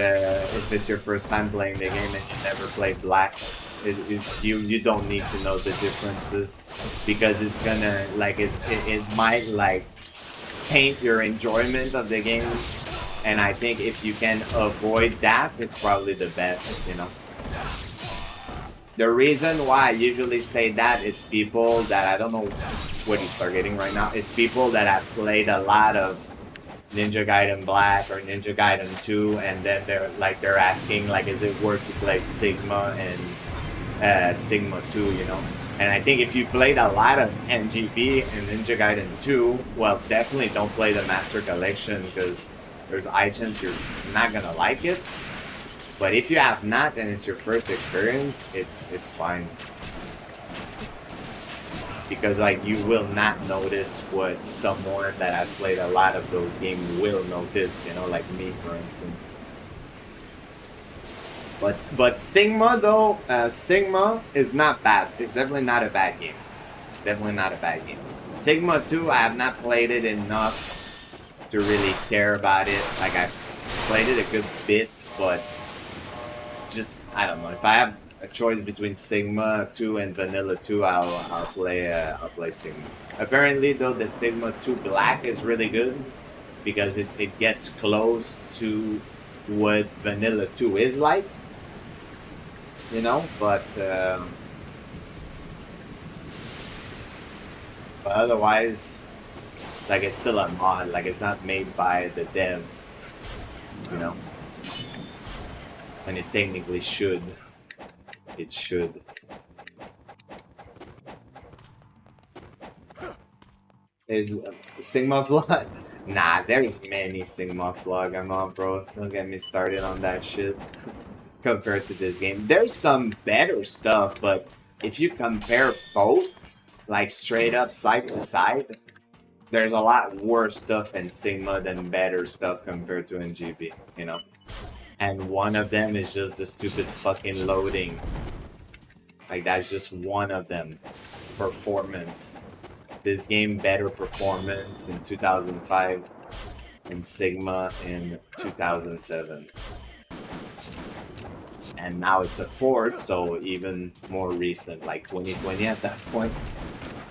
it's your first time playing the game and you never played Black. You don't need to know the differences because it's gonna like it might like taint your enjoyment of the game. And I think if you can avoid that, it's probably the best, you know. The reason why I usually say that it's people that I don't know what he's targeting right now. It's people that have played a lot of Ninja Gaiden Black or Ninja Gaiden 2, and then they're asking like, is it worth to play Sigma and Sigma 2, you know? And I think if you played a lot of NGB and Ninja Gaiden 2, well, definitely don't play the Master Collection because there's a high chance you're not gonna like it. But if you have not and it's your first experience, it's fine. Because like you will not notice what someone that has played a lot of those games will notice, you know, like me for instance. But Sigma though, Sigma is not bad. It's definitely not a bad game. Definitely not a bad game. Sigma 2, I have not played it enough to really care about it. Like I've played it a good bit, but it's just, I don't know. If I have a choice between Sigma 2 and Vanilla 2, I'll play Sigma. Apparently though, the Sigma 2 Black is really good because it gets close to what Vanilla 2 is like, you know, but otherwise, like it's still a mod, like it's not made by the dev, you know, and it technically should. It should. Is Sigma Flood? Nah, there's many Sigma Flood. I'm on, bro. Don't get me started on that shit. Compared to this game, there's some better stuff, but if you compare both, like straight up side to side, there's a lot worse stuff in Sigma than better stuff compared to NGB, you know? And one of them is just the stupid fucking loading. Like, that's just one of them. Performance. This game better performance in 2005 and Sigma in 2007. And now it's a port, so even more recent, like 2020 at that point.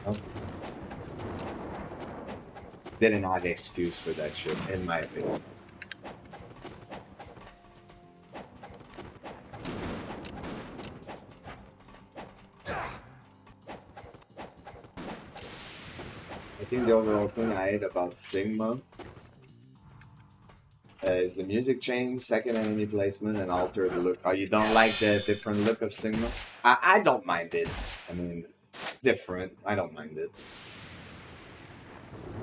Oh. Didn't have an excuse for that shit, in my opinion. I think the overall thing I hate about Sigma is the music change, second enemy placement, and altered look. Oh, you don't like the different look of Sigma? I don't mind it. I mean, it's different. I don't mind it.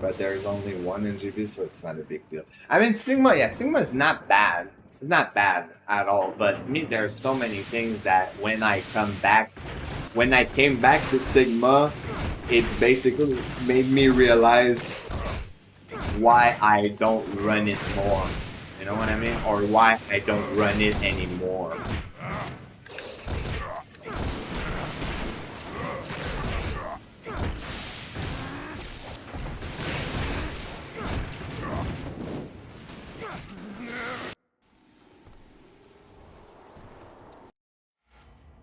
But there's only one NGB, so it's not a big deal. I mean, Sigma, yeah, Sigma's not bad. It's not bad at all. But I mean, there's so many things that when I came back to Sigma, it basically made me realize why I don't run it more. You know what I mean? Or why I don't run it anymore.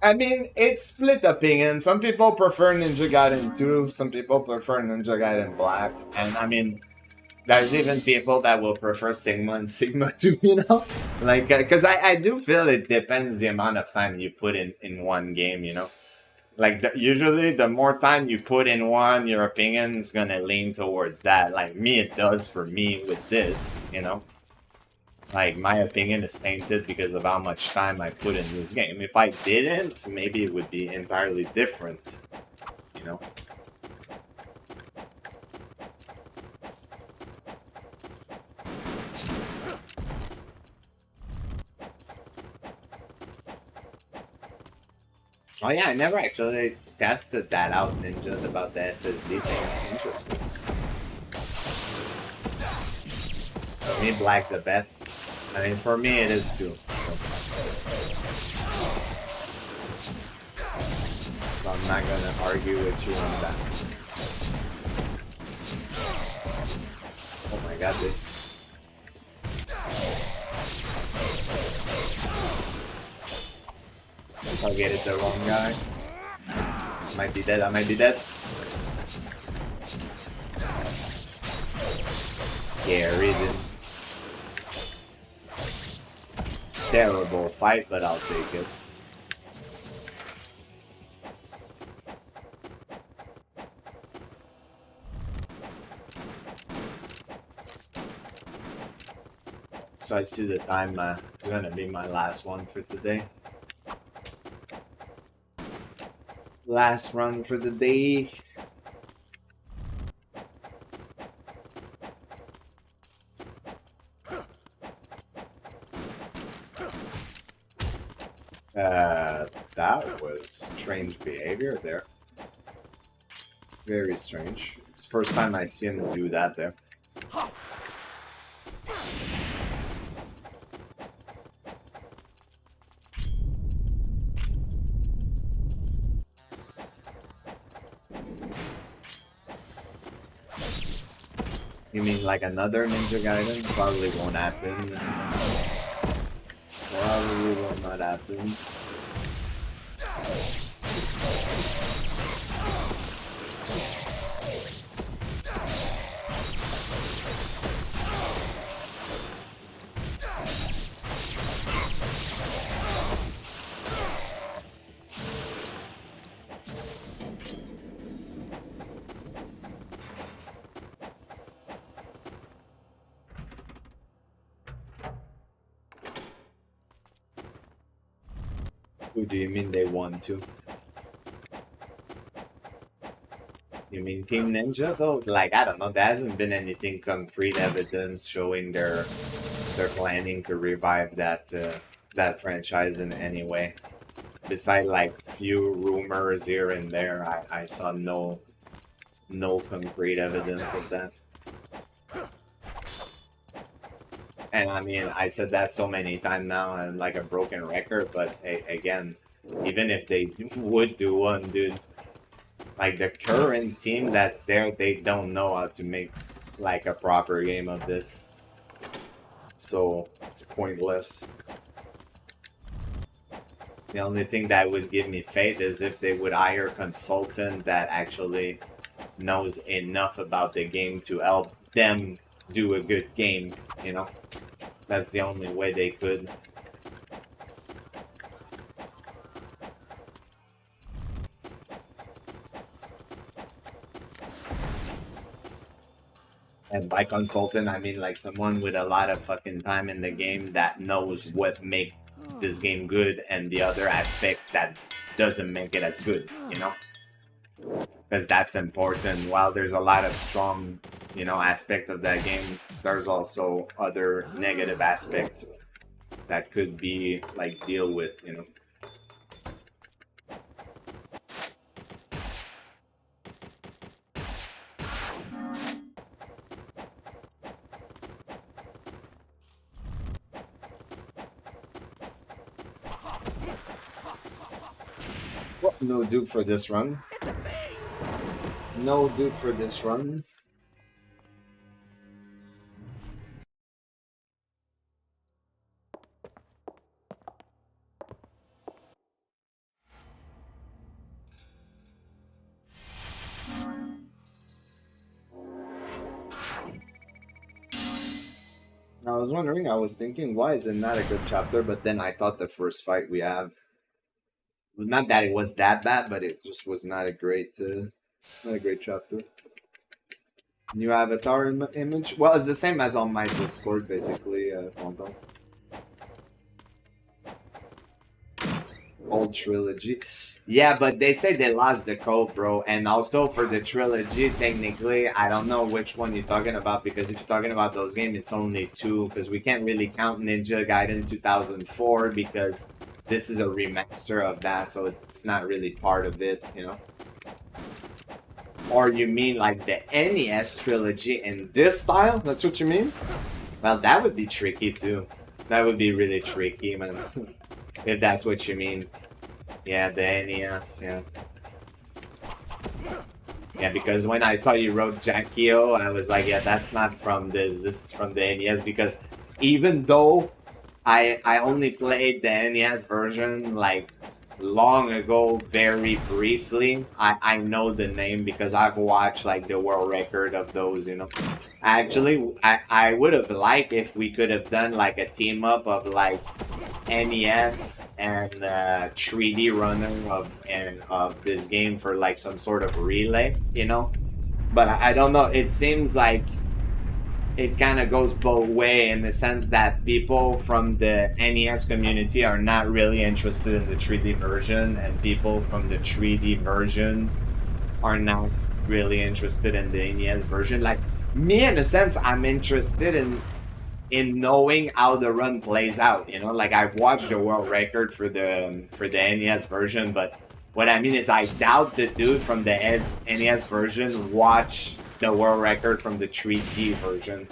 I mean, it's split opinion. Some people prefer Ninja Gaiden 2, some people prefer Ninja Gaiden Black, and I mean, there's even people that will prefer Sigma and Sigma 2, you know? Like, because I do feel it depends the amount of time you put in one game, you know? Like, usually the more time you put in one, your opinion's gonna lean towards that. Like, me, it does for me with this, you know? Like, my opinion is tainted because of how much time I put in this game. If I didn't, maybe it would be entirely different, you know? Oh yeah, I never actually tested that out, Ninja, about the SSD thing. Interesting. For me, Black the best. I mean, for me, it is too. So I'm not gonna argue with you on that. Oh my god, dude. Targeted the wrong guy. Might be dead, I might be dead. Scary, dude. Terrible fight, but I'll take it. So I see the time, it's gonna be my last one for today. Last run for the day. That was strange behavior there. Very strange. It's the first time I see him do that there. You mean like another Ninja Gaiden? Probably won't happen. Probably will not happen. Who do you mean they won to? You mean Team Ninja though? Like, I don't know, there hasn't been anything concrete evidence showing they're planning to revive that that franchise in any way. Besides like few rumors here and there, I saw no concrete evidence of that. And I mean, I said that so many times now, and like a broken record, but hey, again, even if they would do one, dude, like the current team that's there, they don't know how to make like a proper game of this. So it's pointless. The only thing that would give me faith is if they would hire a consultant that actually knows enough about the game to help them do a good game, you know? That's the only way they could. And by consultant, I mean like someone with a lot of fucking time in the game that knows what make this game good and the other aspect that doesn't make it as good, you know? Because that's important. While there's a lot of strong, you know, aspect of that game, there's also other negative aspect that could be like deal with, you know. Well, no dupe for this run. No dupe for this run. I was wondering, I was thinking, why is it not a good chapter? But then I thought the first fight we have, not that it was that bad, but it just was not a great chapter. New avatar image? Well, it's the same as on my Discord, basically, Tonton. Old trilogy. Yeah, but they say they lost the code, bro. And also for the trilogy, technically, I don't know which one you're talking about, because if you're talking about those games, it's only two, because we can't really count Ninja Gaiden 2004, because this is a remaster of that, so it's not really part of it, you know? Or you mean like the NES trilogy in this style? That's what you mean? Well, that would be tricky too. That would be really tricky, man. If that's what you mean. Yeah, the NES, yeah. Yeah, because when I saw you wrote Jackio, I was like, yeah, that's not from this. This is from the NES, because even though I only played the NES version like long ago, very briefly. I know the name because I've watched like the world record of those, you know. Actually, I would have liked if we could have done like a team up of like NES and 3D runner of this game for like some sort of relay, you know. But I don't know. It seems like it kind of goes both way in the sense that people from the NES community are not really interested in the 3D version, and people from the 3D version are not really interested in the NES version. Like me, in a sense, I'm interested in knowing how the run plays out. You know, like I've watched the world record for the NES version, but what I mean is I doubt the dude from the NES version watched the world record from the 3D version,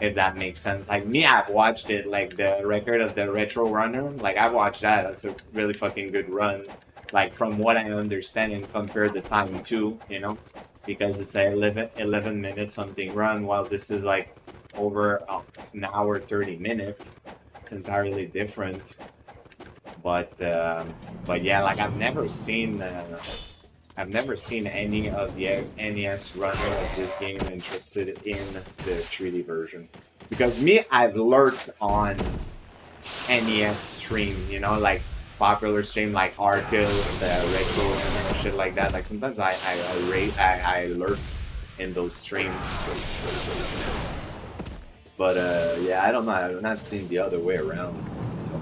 if that makes sense. Like me, I've watched it, like the record of the Retro Runner. Like I've watched that. That's a really fucking good run. Like from what I understand and compare the time to, you know, because it's a 11 minute something run, while this is like over an hour 30 minutes. It's entirely different. But yeah, like I've never seen any of the NES runner of this game interested in the 3D version. Because me, I've lurked on NES stream, you know, like popular stream like Arcus, Retro, and shit like that. Like sometimes I lurk in those streams. But yeah, I don't know. I've not seen the other way around. So.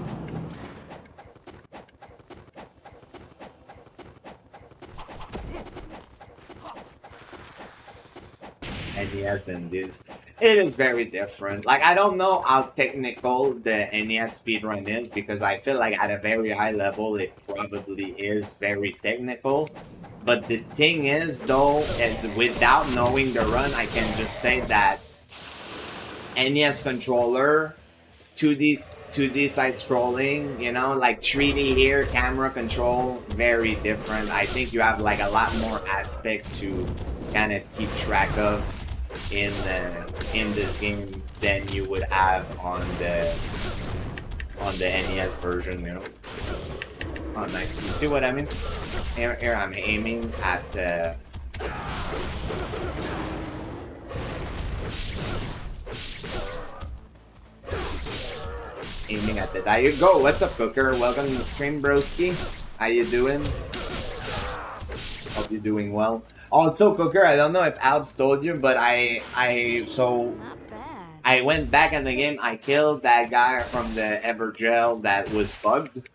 NES than this. It is very different. Like I don't know how technical the NES speedrun is, because I feel like at a very high level it probably is very technical. But the thing is though, is without knowing the run, I can just say that NES controller, 2D side scrolling, you know, like 3D here, camera control, very different. I think you have like a lot more aspect to kind of keep track of in this game than you would have on the NES version, you know. Oh, nice. You see what I mean? Here I'm aiming at the. Aiming at the. There you go. What's up, Cooker? Welcome to the stream, broski. How you doing? Hope you're doing well. Also, Cooker, I don't know if Alps told you, but I went back in the game. I killed that guy from the Evergel that was bugged,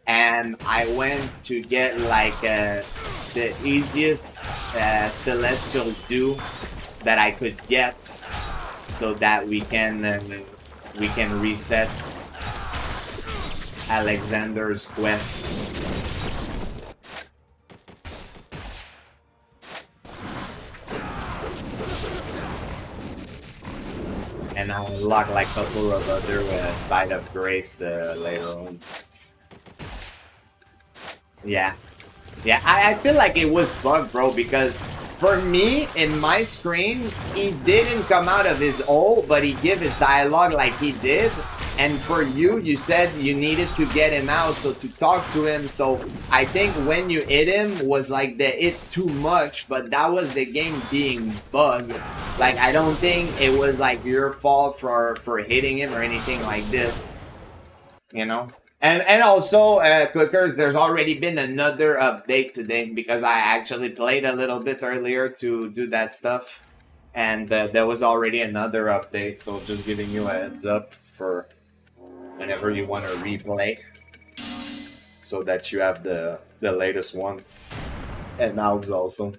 and I went to get like the easiest celestial dew that I could get, so that we can reset Alexander's quest. And I'll unlock like a couple of other Side of Grace later on. Yeah. Yeah, I feel like it was bugged, bro, because for me, in my screen, he didn't come out of his hole, but he gave his dialogue like he did. And for you, you said you needed to get him out, so to talk to him. So I think when you hit him was like the hit too much, but that was the game being bugged. Like, I don't think it was like your fault for hitting him or anything like this, you know? And also, Cookers, there's already been another update today, because I actually played a little bit earlier to do that stuff. And there was already another update, so just giving you a heads up for whenever you want to replay, so that you have the latest one. And Alves also.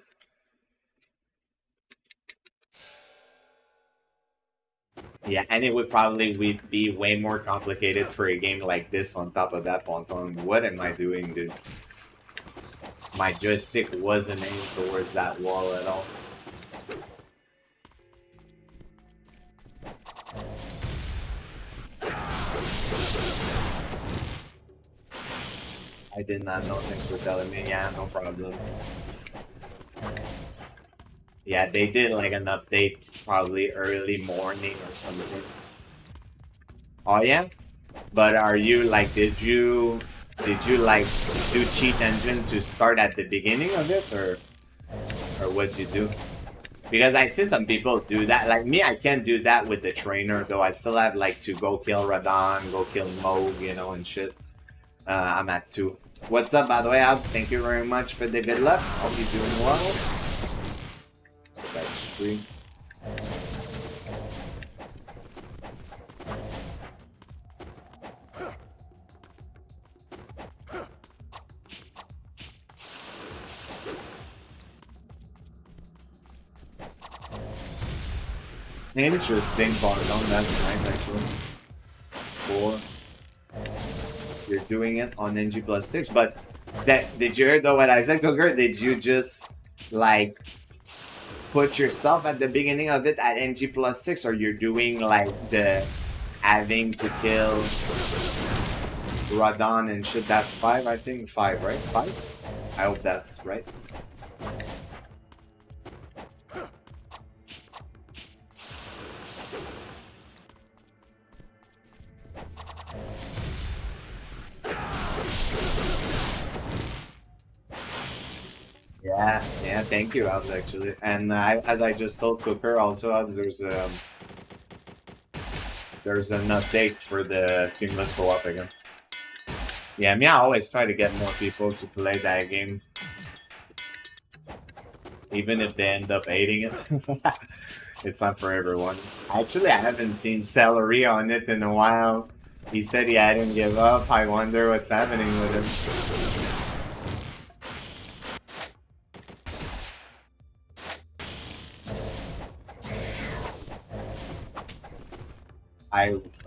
Yeah, and it would probably be way more complicated for a game like this on top of that, Ponton. What am I doing, dude? My joystick wasn't aimed towards that wall at all. I did not know. Thanks for telling me. Yeah, no problem. Yeah, they did like an update probably early morning or something. Oh yeah? But are you like, did you did you like do cheat engine to start at the beginning of it, or what'd you do? Because I see some people do that. Like me, I can't do that with the trainer, though. I still have like to go kill Radon, go kill Moog, you know, and shit. I'm at 2. What's up, by the way, Abs? Thank you very much for the good luck. Hope you're doing well. So that's 3. Interesting, Bardon. That's nice, actually. 4. You're doing it on NG plus 6, but did you hear though what I said, Cooker? Did you just like put yourself at the beginning of it at NG plus 6, or you're doing like the having to kill Radon and shit? That's 5, I think. 5, right? 5? I hope that's right. Yeah, thank you, Abs, actually. And as I just told Cooker, also, Abs, there's an update for the seamless co-op again. Yeah, me, I always try to get more people to play that game. Even if they end up hating it. It's not for everyone. Actually, I haven't seen Celery on it in a while. He said he hadn't give up. I wonder what's happening with him.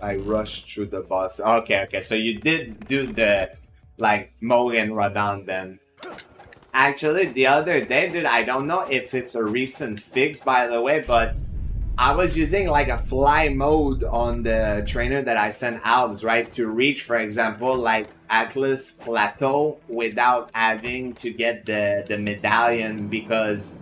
I rushed through the boss. Okay, so you did do the, like, Moog and Radon then. Actually, the other day, dude, I don't know if it's a recent fix, by the way, but I was using, like, a fly mode on the trainer that I sent Albs, right? To reach, for example, like, Atlas Plateau without having to get the medallion, because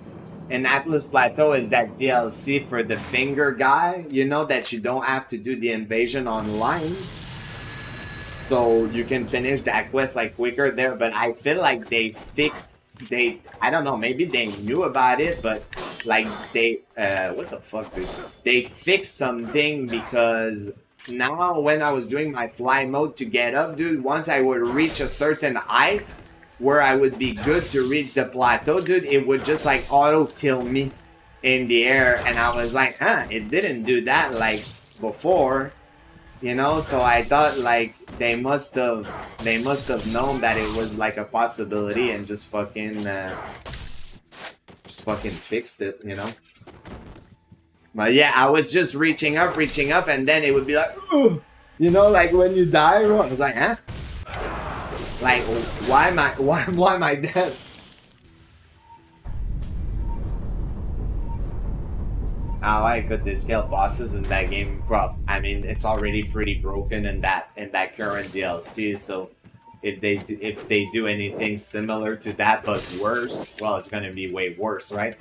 in Atlas Plateau is that DLC for the finger guy, you know, that you don't have to do the invasion online. So you can finish that quest like quicker there, but I feel like they fixed, I don't know, maybe they knew about it, but like they, what the fuck, dude? They fixed something, because now when I was doing my fly mode to get up, dude, once I would reach a certain height, where I would be good to reach the plateau, dude, it would just like auto kill me in the air, and I was like, it didn't do that like before, you know. So I thought like they must have known that it was like a possibility and just fucking fixed it, you know. But yeah, I was just reaching up, and then it would be like, ugh! You know, like when you die, bro. I was like, huh? Like, why am I dead? How I could they scale bosses in that game, bro? I mean, it's already pretty broken in that current DLC. So if they do anything similar to that but worse, well, it's gonna be way worse, right?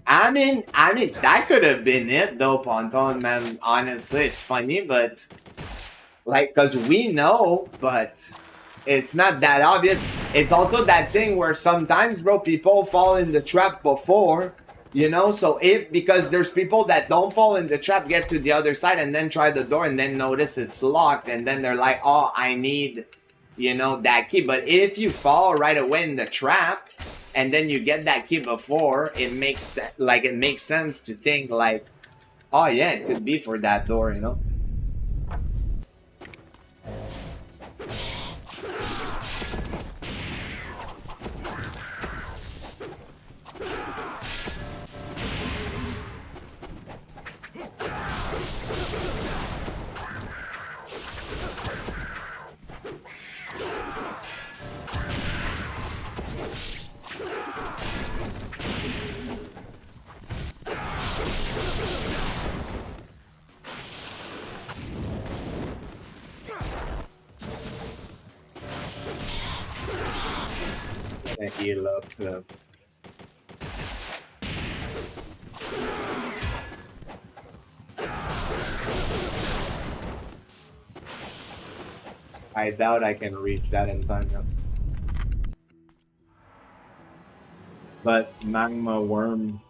I mean, that could have been it, though, Ponton, man. Honestly, it's funny, but like, cause we know, but it's not that obvious. It's also that thing where sometimes, bro, people fall in the trap before, you know. So because there's people that don't fall in the trap, get to the other side, and then try the door, and then notice it's locked, and then they're like, oh, I need, you know, that key. But if you fall right away in the trap, and then you get that key before, it makes sense to think like, oh yeah, it could be for that door, you know. Heal up. I doubt I can reach that in time. Yeah. But magma worm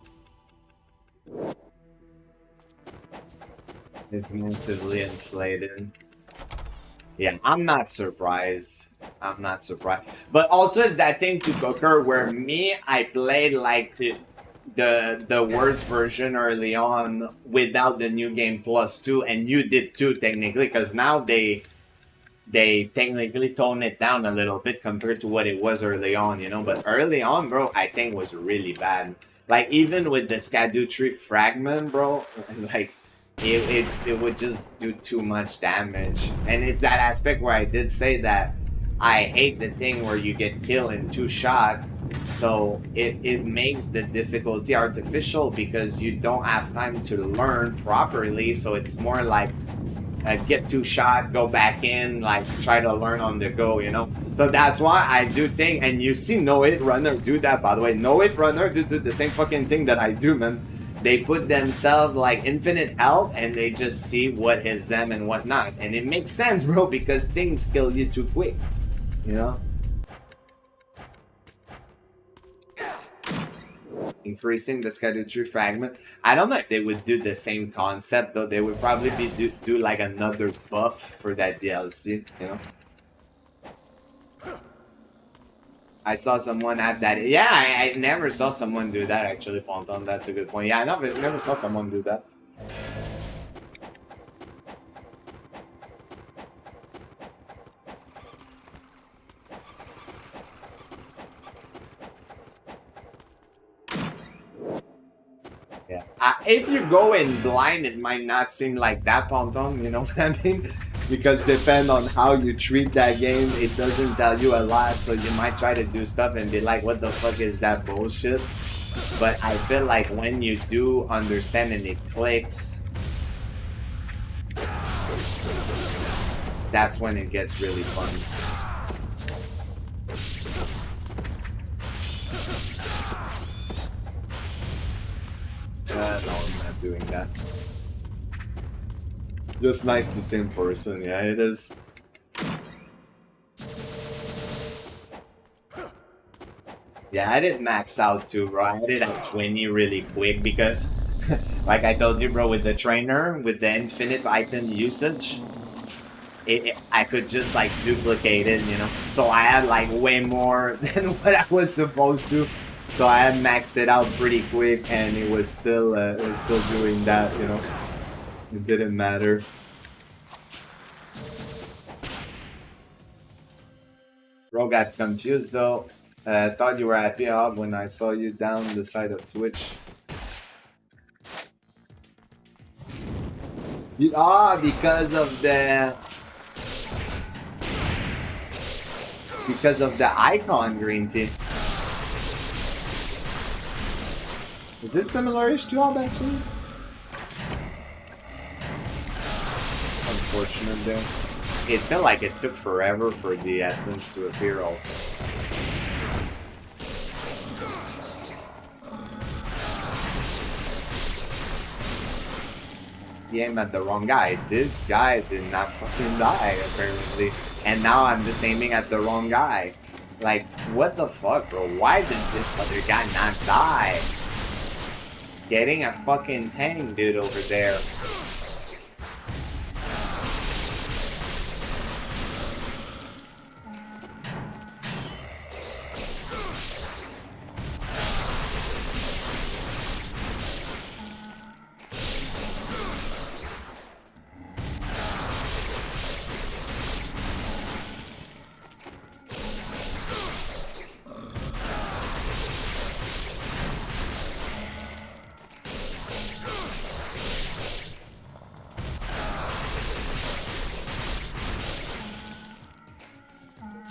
is massively inflated. Yeah, I'm not surprised. I'm not surprised. But also it's that thing to Cooker where me, I played like the worst version early on without the new game plus 2, and you did too technically, because now they technically tone it down a little bit compared to what it was early on, you know. But early on, bro, I think was really bad. Like even with the Skadu tree fragment, bro, like it would just do too much damage. And it's that aspect where I did say that I hate the thing where you get killed in 2 shots. So it makes the difficulty artificial because you don't have time to learn properly. So it's more like get 2 shot, go back in, like try to learn on the go, you know. So that's why I do think, and you see No Hit Runner do that, by the way. No Hit Runner do the same fucking thing that I do, man. They put themselves like infinite health and they just see what hits them and what not. And it makes sense, bro, because things kill you too quick, you know. Increasing the Skadu tree fragment. I don't know if they would do the same concept though. They would probably be do like another buff for that DLC, you know. I saw someone add that. Yeah, I never saw someone do that actually, Ponton. That's a good point. Yeah, I never saw someone do that. Yeah. If you go in blind, it might not seem like that, Ponton. You know what I mean? Because depend on how you treat that game, it doesn't tell you a lot. So you might try to do stuff and be like, what the fuck is that bullshit? But I feel like when you do understand and it clicks, that's when it gets really fun. No, I'm not doing that. Just nice to see in person, yeah, it is. Yeah, I did max out too, bro. I did at 20 really quick because, like I told you, bro, with the trainer, with the infinite item usage, I could just like duplicate it, you know. So I had like way more than what I was supposed to. So I had maxed it out pretty quick, and it was still doing that, you know. It didn't matter. Bro got confused though. Thought you were happy off when I saw you down the side of Twitch. Because of the icon, Green Tea. Is it similar-ish to Ob actually? Unfortunate there. It felt like it took forever for the essence to appear also. He aimed at the wrong guy. This guy did not fucking die, apparently. And now I'm just aiming at the wrong guy. Like, what the fuck, bro? Why did this other guy not die? Getting a fucking tank dude over there.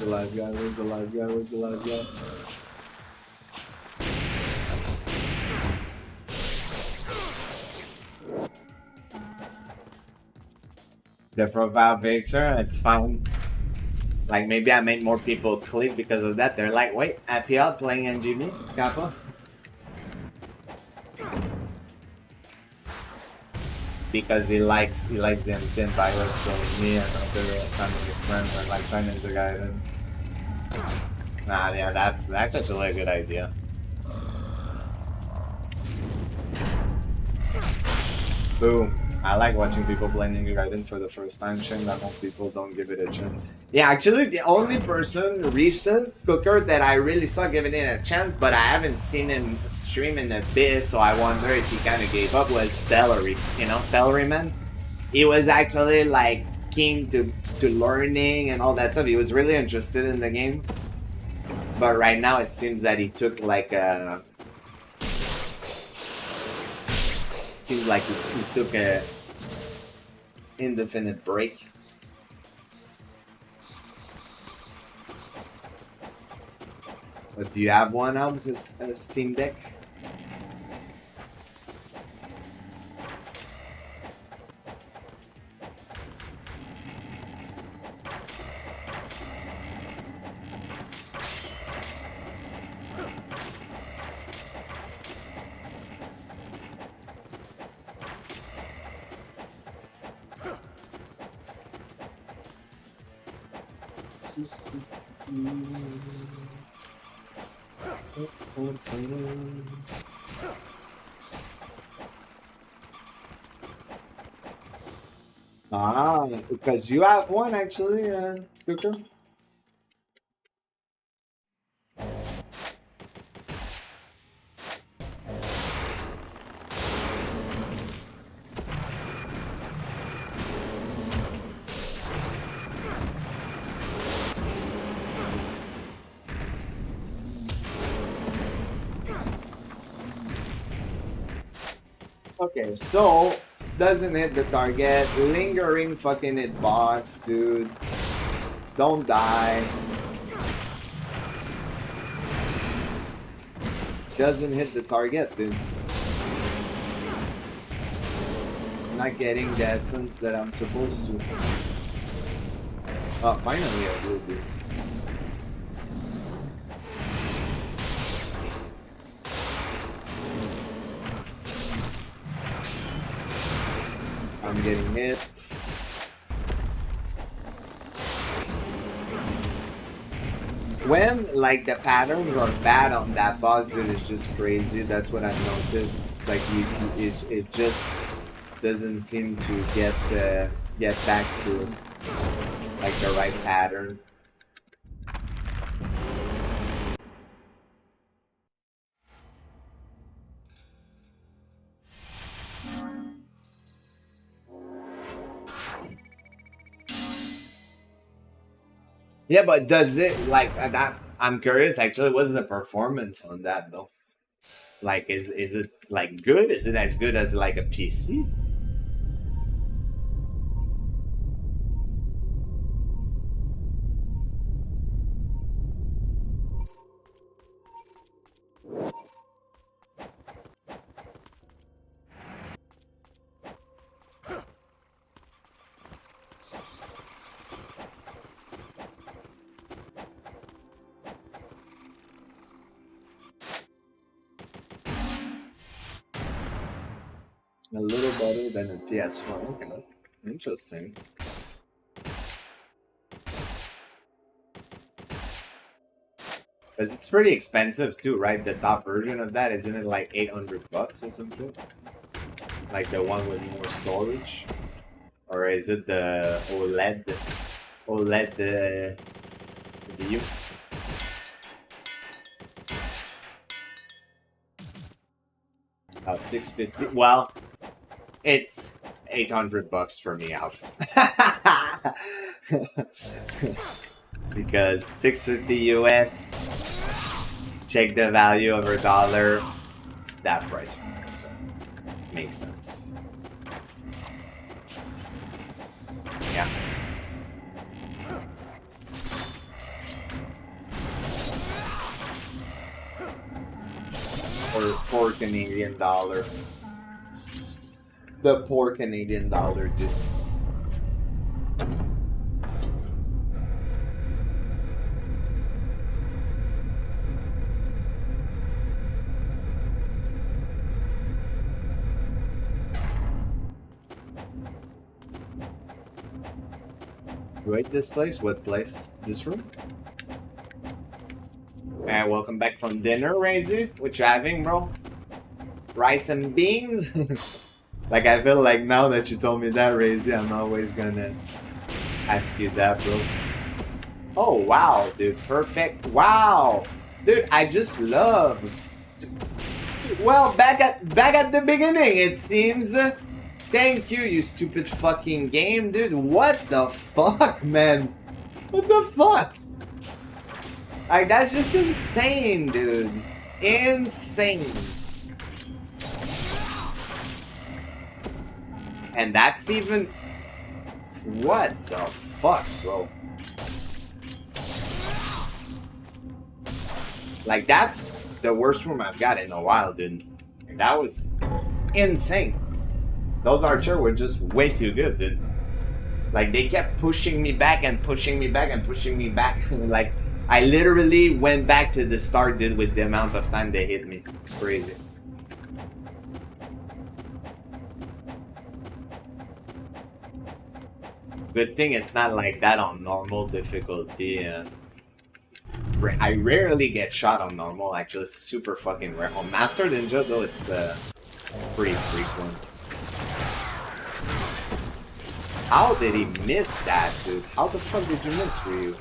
Where's the last guy? Where's the last guy? Where's the last guy? The profile picture, it's fine. Like maybe I made more people click because of that. They're like, wait, happy out playing NGB, Kappa? because he likes the ancient virus, so me and another family friend were like trying to Gaiden. Nah, yeah, that's actually a good idea. Boom. I like watching people playing Ninja Gaiden for the first time. Shame that most people don't give it a chance. Yeah, actually, the only person, recent cooker, that I really saw giving it a chance, but I haven't seen him stream in a bit, so I wonder if he kind of gave up, was Celery. You know, Celery Man? He was actually, like, keen to learning and all that stuff. He was really interested in the game. But right now, it seems that he took, like, a... Seems like he took a indefinite break. But do you have one of a Steam Deck? Ah, because you have one actually, Cooker. Okay, so doesn't hit the target, lingering fucking hitbox, dude. Don't die. Doesn't hit the target, dude. Not getting the essence that I'm supposed to. Oh, finally I will do. I'm getting hit. When, like, the patterns are bad on that boss, dude, it's just crazy. That's what I've noticed. It's like it just doesn't seem to get back to like the right pattern. Yeah, but does it like that? I'm curious. Actually, what's the performance on that though? Like, is it like good? Is it as good as like a PC? A little better than a PS4. Okay, interesting. Because it's pretty expensive too, right? The top version of that, isn't it like $800 or something? Like the one with more storage? Or is it the OLED view? $650. Well, it's $800 for me out. Because $650 US, check the value of our dollar, it's that price for me, so makes sense. Yeah. Or poor Canadian dollar. The poor Canadian dollar, dude. Wait, this place? What place? This room? And welcome back from dinner, Razy. What you having, bro? Rice and beans? Like, I feel like now that you told me that, Razy, I'm always gonna ask you that, bro. Oh, wow, dude. Perfect. Wow. Dude, I just love... Well, back at the beginning, it seems. Thank you, you stupid fucking game, dude. What the fuck, man? What the fuck? Like, that's just insane, dude. Insane. And that's even... What the fuck, bro? Like, that's the worst room I've got in a while, dude. And that was insane. Those archers were just way too good, dude. Like, they kept pushing me back and pushing me back and pushing me back. Like, I literally went back to the start, dude, with the amount of time they hit me. It's crazy. Good thing it's not like that on normal difficulty. I rarely get shot on normal, actually. It's super fucking rare. On Master Ninja, though, it's pretty frequent. How did he miss that, dude? How the fuck did you miss, Ryu?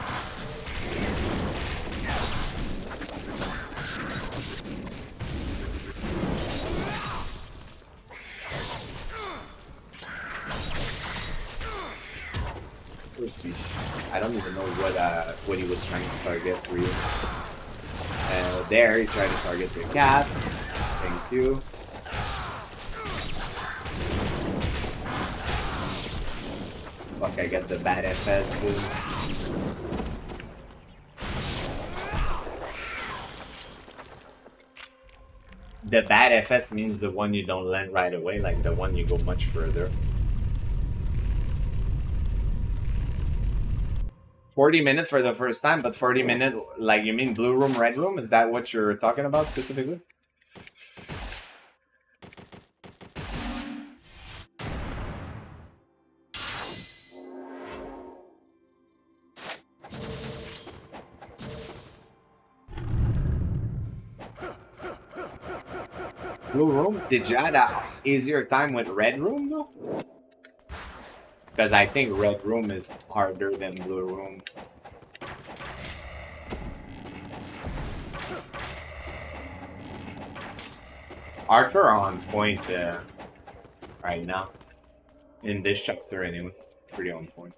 Let's see. I don't even know what he was trying to target, Ryu. There, he tried to target the cat. Thank you. Fuck, I get the bad FS, dude. The bad FS means the one you don't land right away, like the one you go much further. 40 minutes for the first time, but 40 minutes, like, you mean blue room, red room? Is that what you're talking about specifically? Blue room? Did you have an easier time with red room, though? Because I think red room is harder than blue room. Archer are on point right now. In this chapter, anyway. Pretty on point.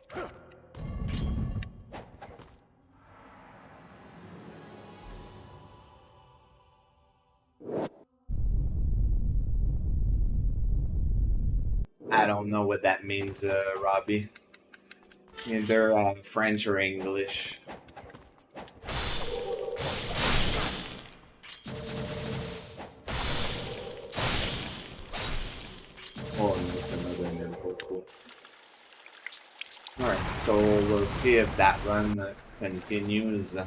I don't know what that means, Robbie. Either French or English. Oh, and there's another info. Cool. Alright, so we'll see if that run continues.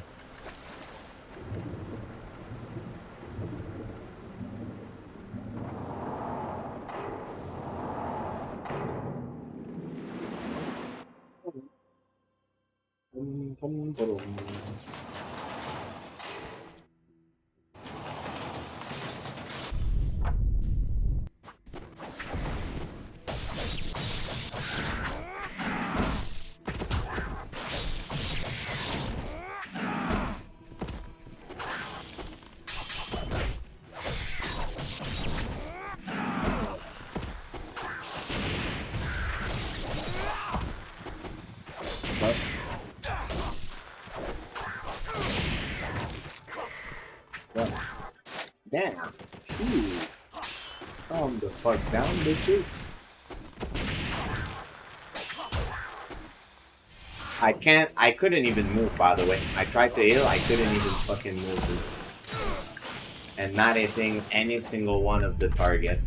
Damn. Phew. Calm the fuck down, bitches. I couldn't even move, by the way. I tried to heal, I couldn't even fucking move, dude. And not hitting any single one of the target.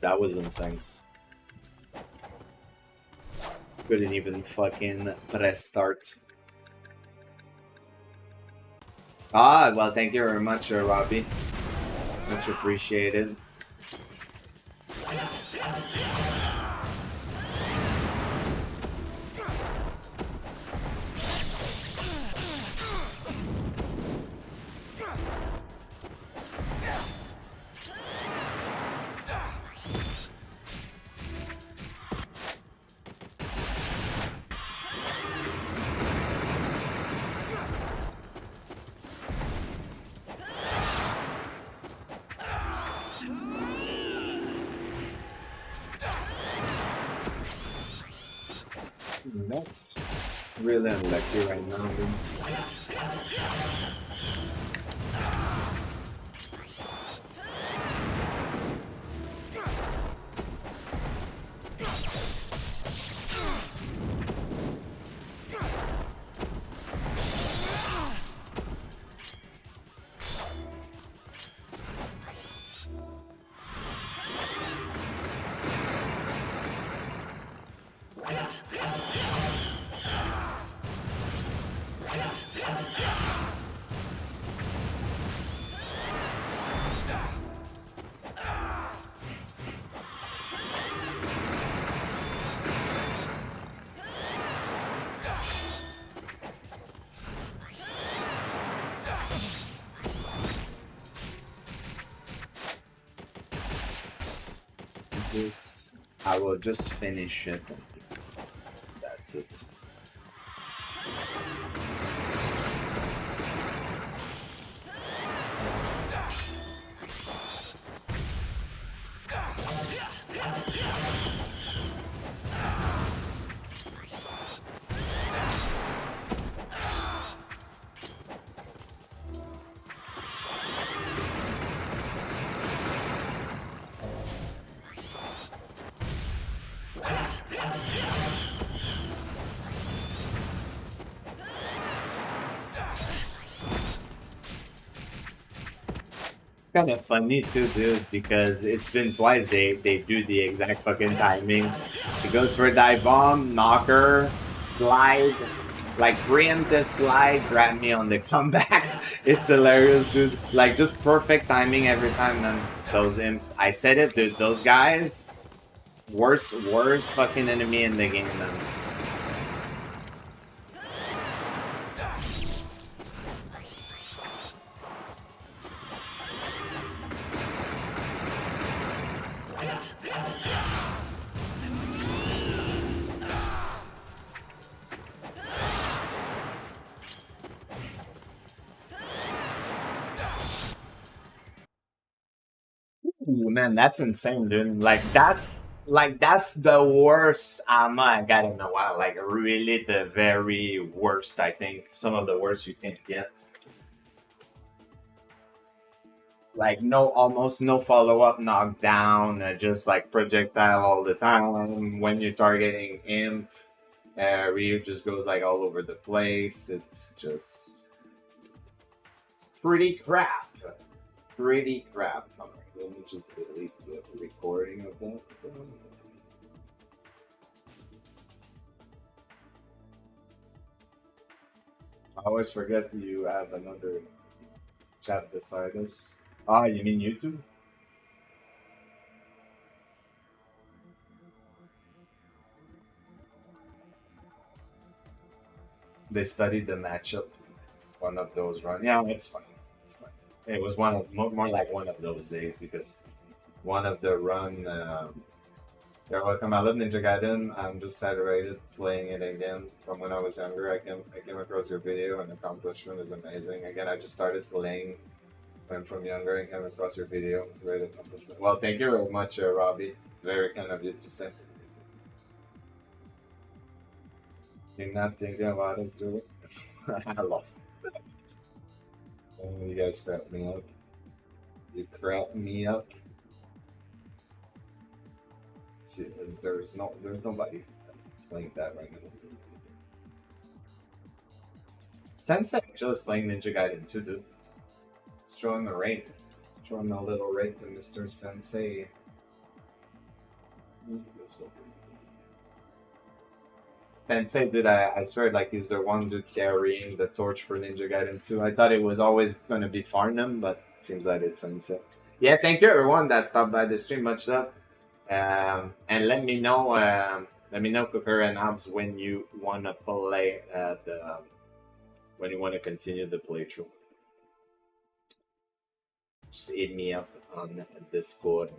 That was insane. Couldn't even fucking press start. Ah, well, thank you very much, Robbie. Much appreciated. That's really unlucky right now, dude. This, I will just finish it. That's it. Kind of funny too, dude, because it's been twice they do the exact fucking timing. She goes for a dive bomb, knocker, slide, like preemptive slide, grab me on the comeback. It's hilarious, dude. Like just perfect timing every time, man. Those imp, I said it, dude. Those guys, worst fucking enemy in the game, man. Ooh, man, that's insane, dude. That's the worst ammo I got in a while. Like really the very worst, I think. Some of the worst you can get. Like no, almost no follow-up knockdown, just like projectile all the time. When you're targeting him, Ryu just goes like all over the place. It's pretty crap. Pretty crap. Let me just delete the recording of that. I always forget you have another chat beside us. Ah, you mean YouTube? They studied the matchup. One of those runs. Yeah, it's fine. It's fine. It was one of more like one of those days because one of the run. You're welcome. I love Ninja Gaiden. I'm just saturated playing it again from when I was younger. I came across your video and the accomplishment is amazing. Again, I just started playing when from younger and came across your video. Great accomplishment. Well, thank you very much, Robbie. It's very kind of you to say. You're not thinking about us, do it. I love it. Oh, you guys crap me up. You crap me up. Let's see, there's nobody playing that right now. Sensei actually is playing Ninja Gaiden too, dude. Let's throw him a raid. Throw him a little raid to Mr. Sensei. Let's go. Sensei, dude, I swear, like, he's the one dude carrying the torch for Ninja Gaiden 2. I thought it was always going to be Farnham, but it seems like it's Sensei. Yeah, thank you everyone that stopped by the stream. Much love. And let me know, Cooker and Hobbs, when you want to play when you want to continue the playthrough. Just hit me up on Discord.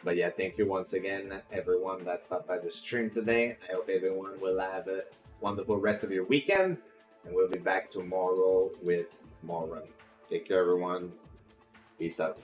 But yeah, thank you once again, everyone that stopped by the stream today. I hope everyone will have a wonderful rest of your weekend. And we'll be back tomorrow with more run. Take care, everyone. Peace out.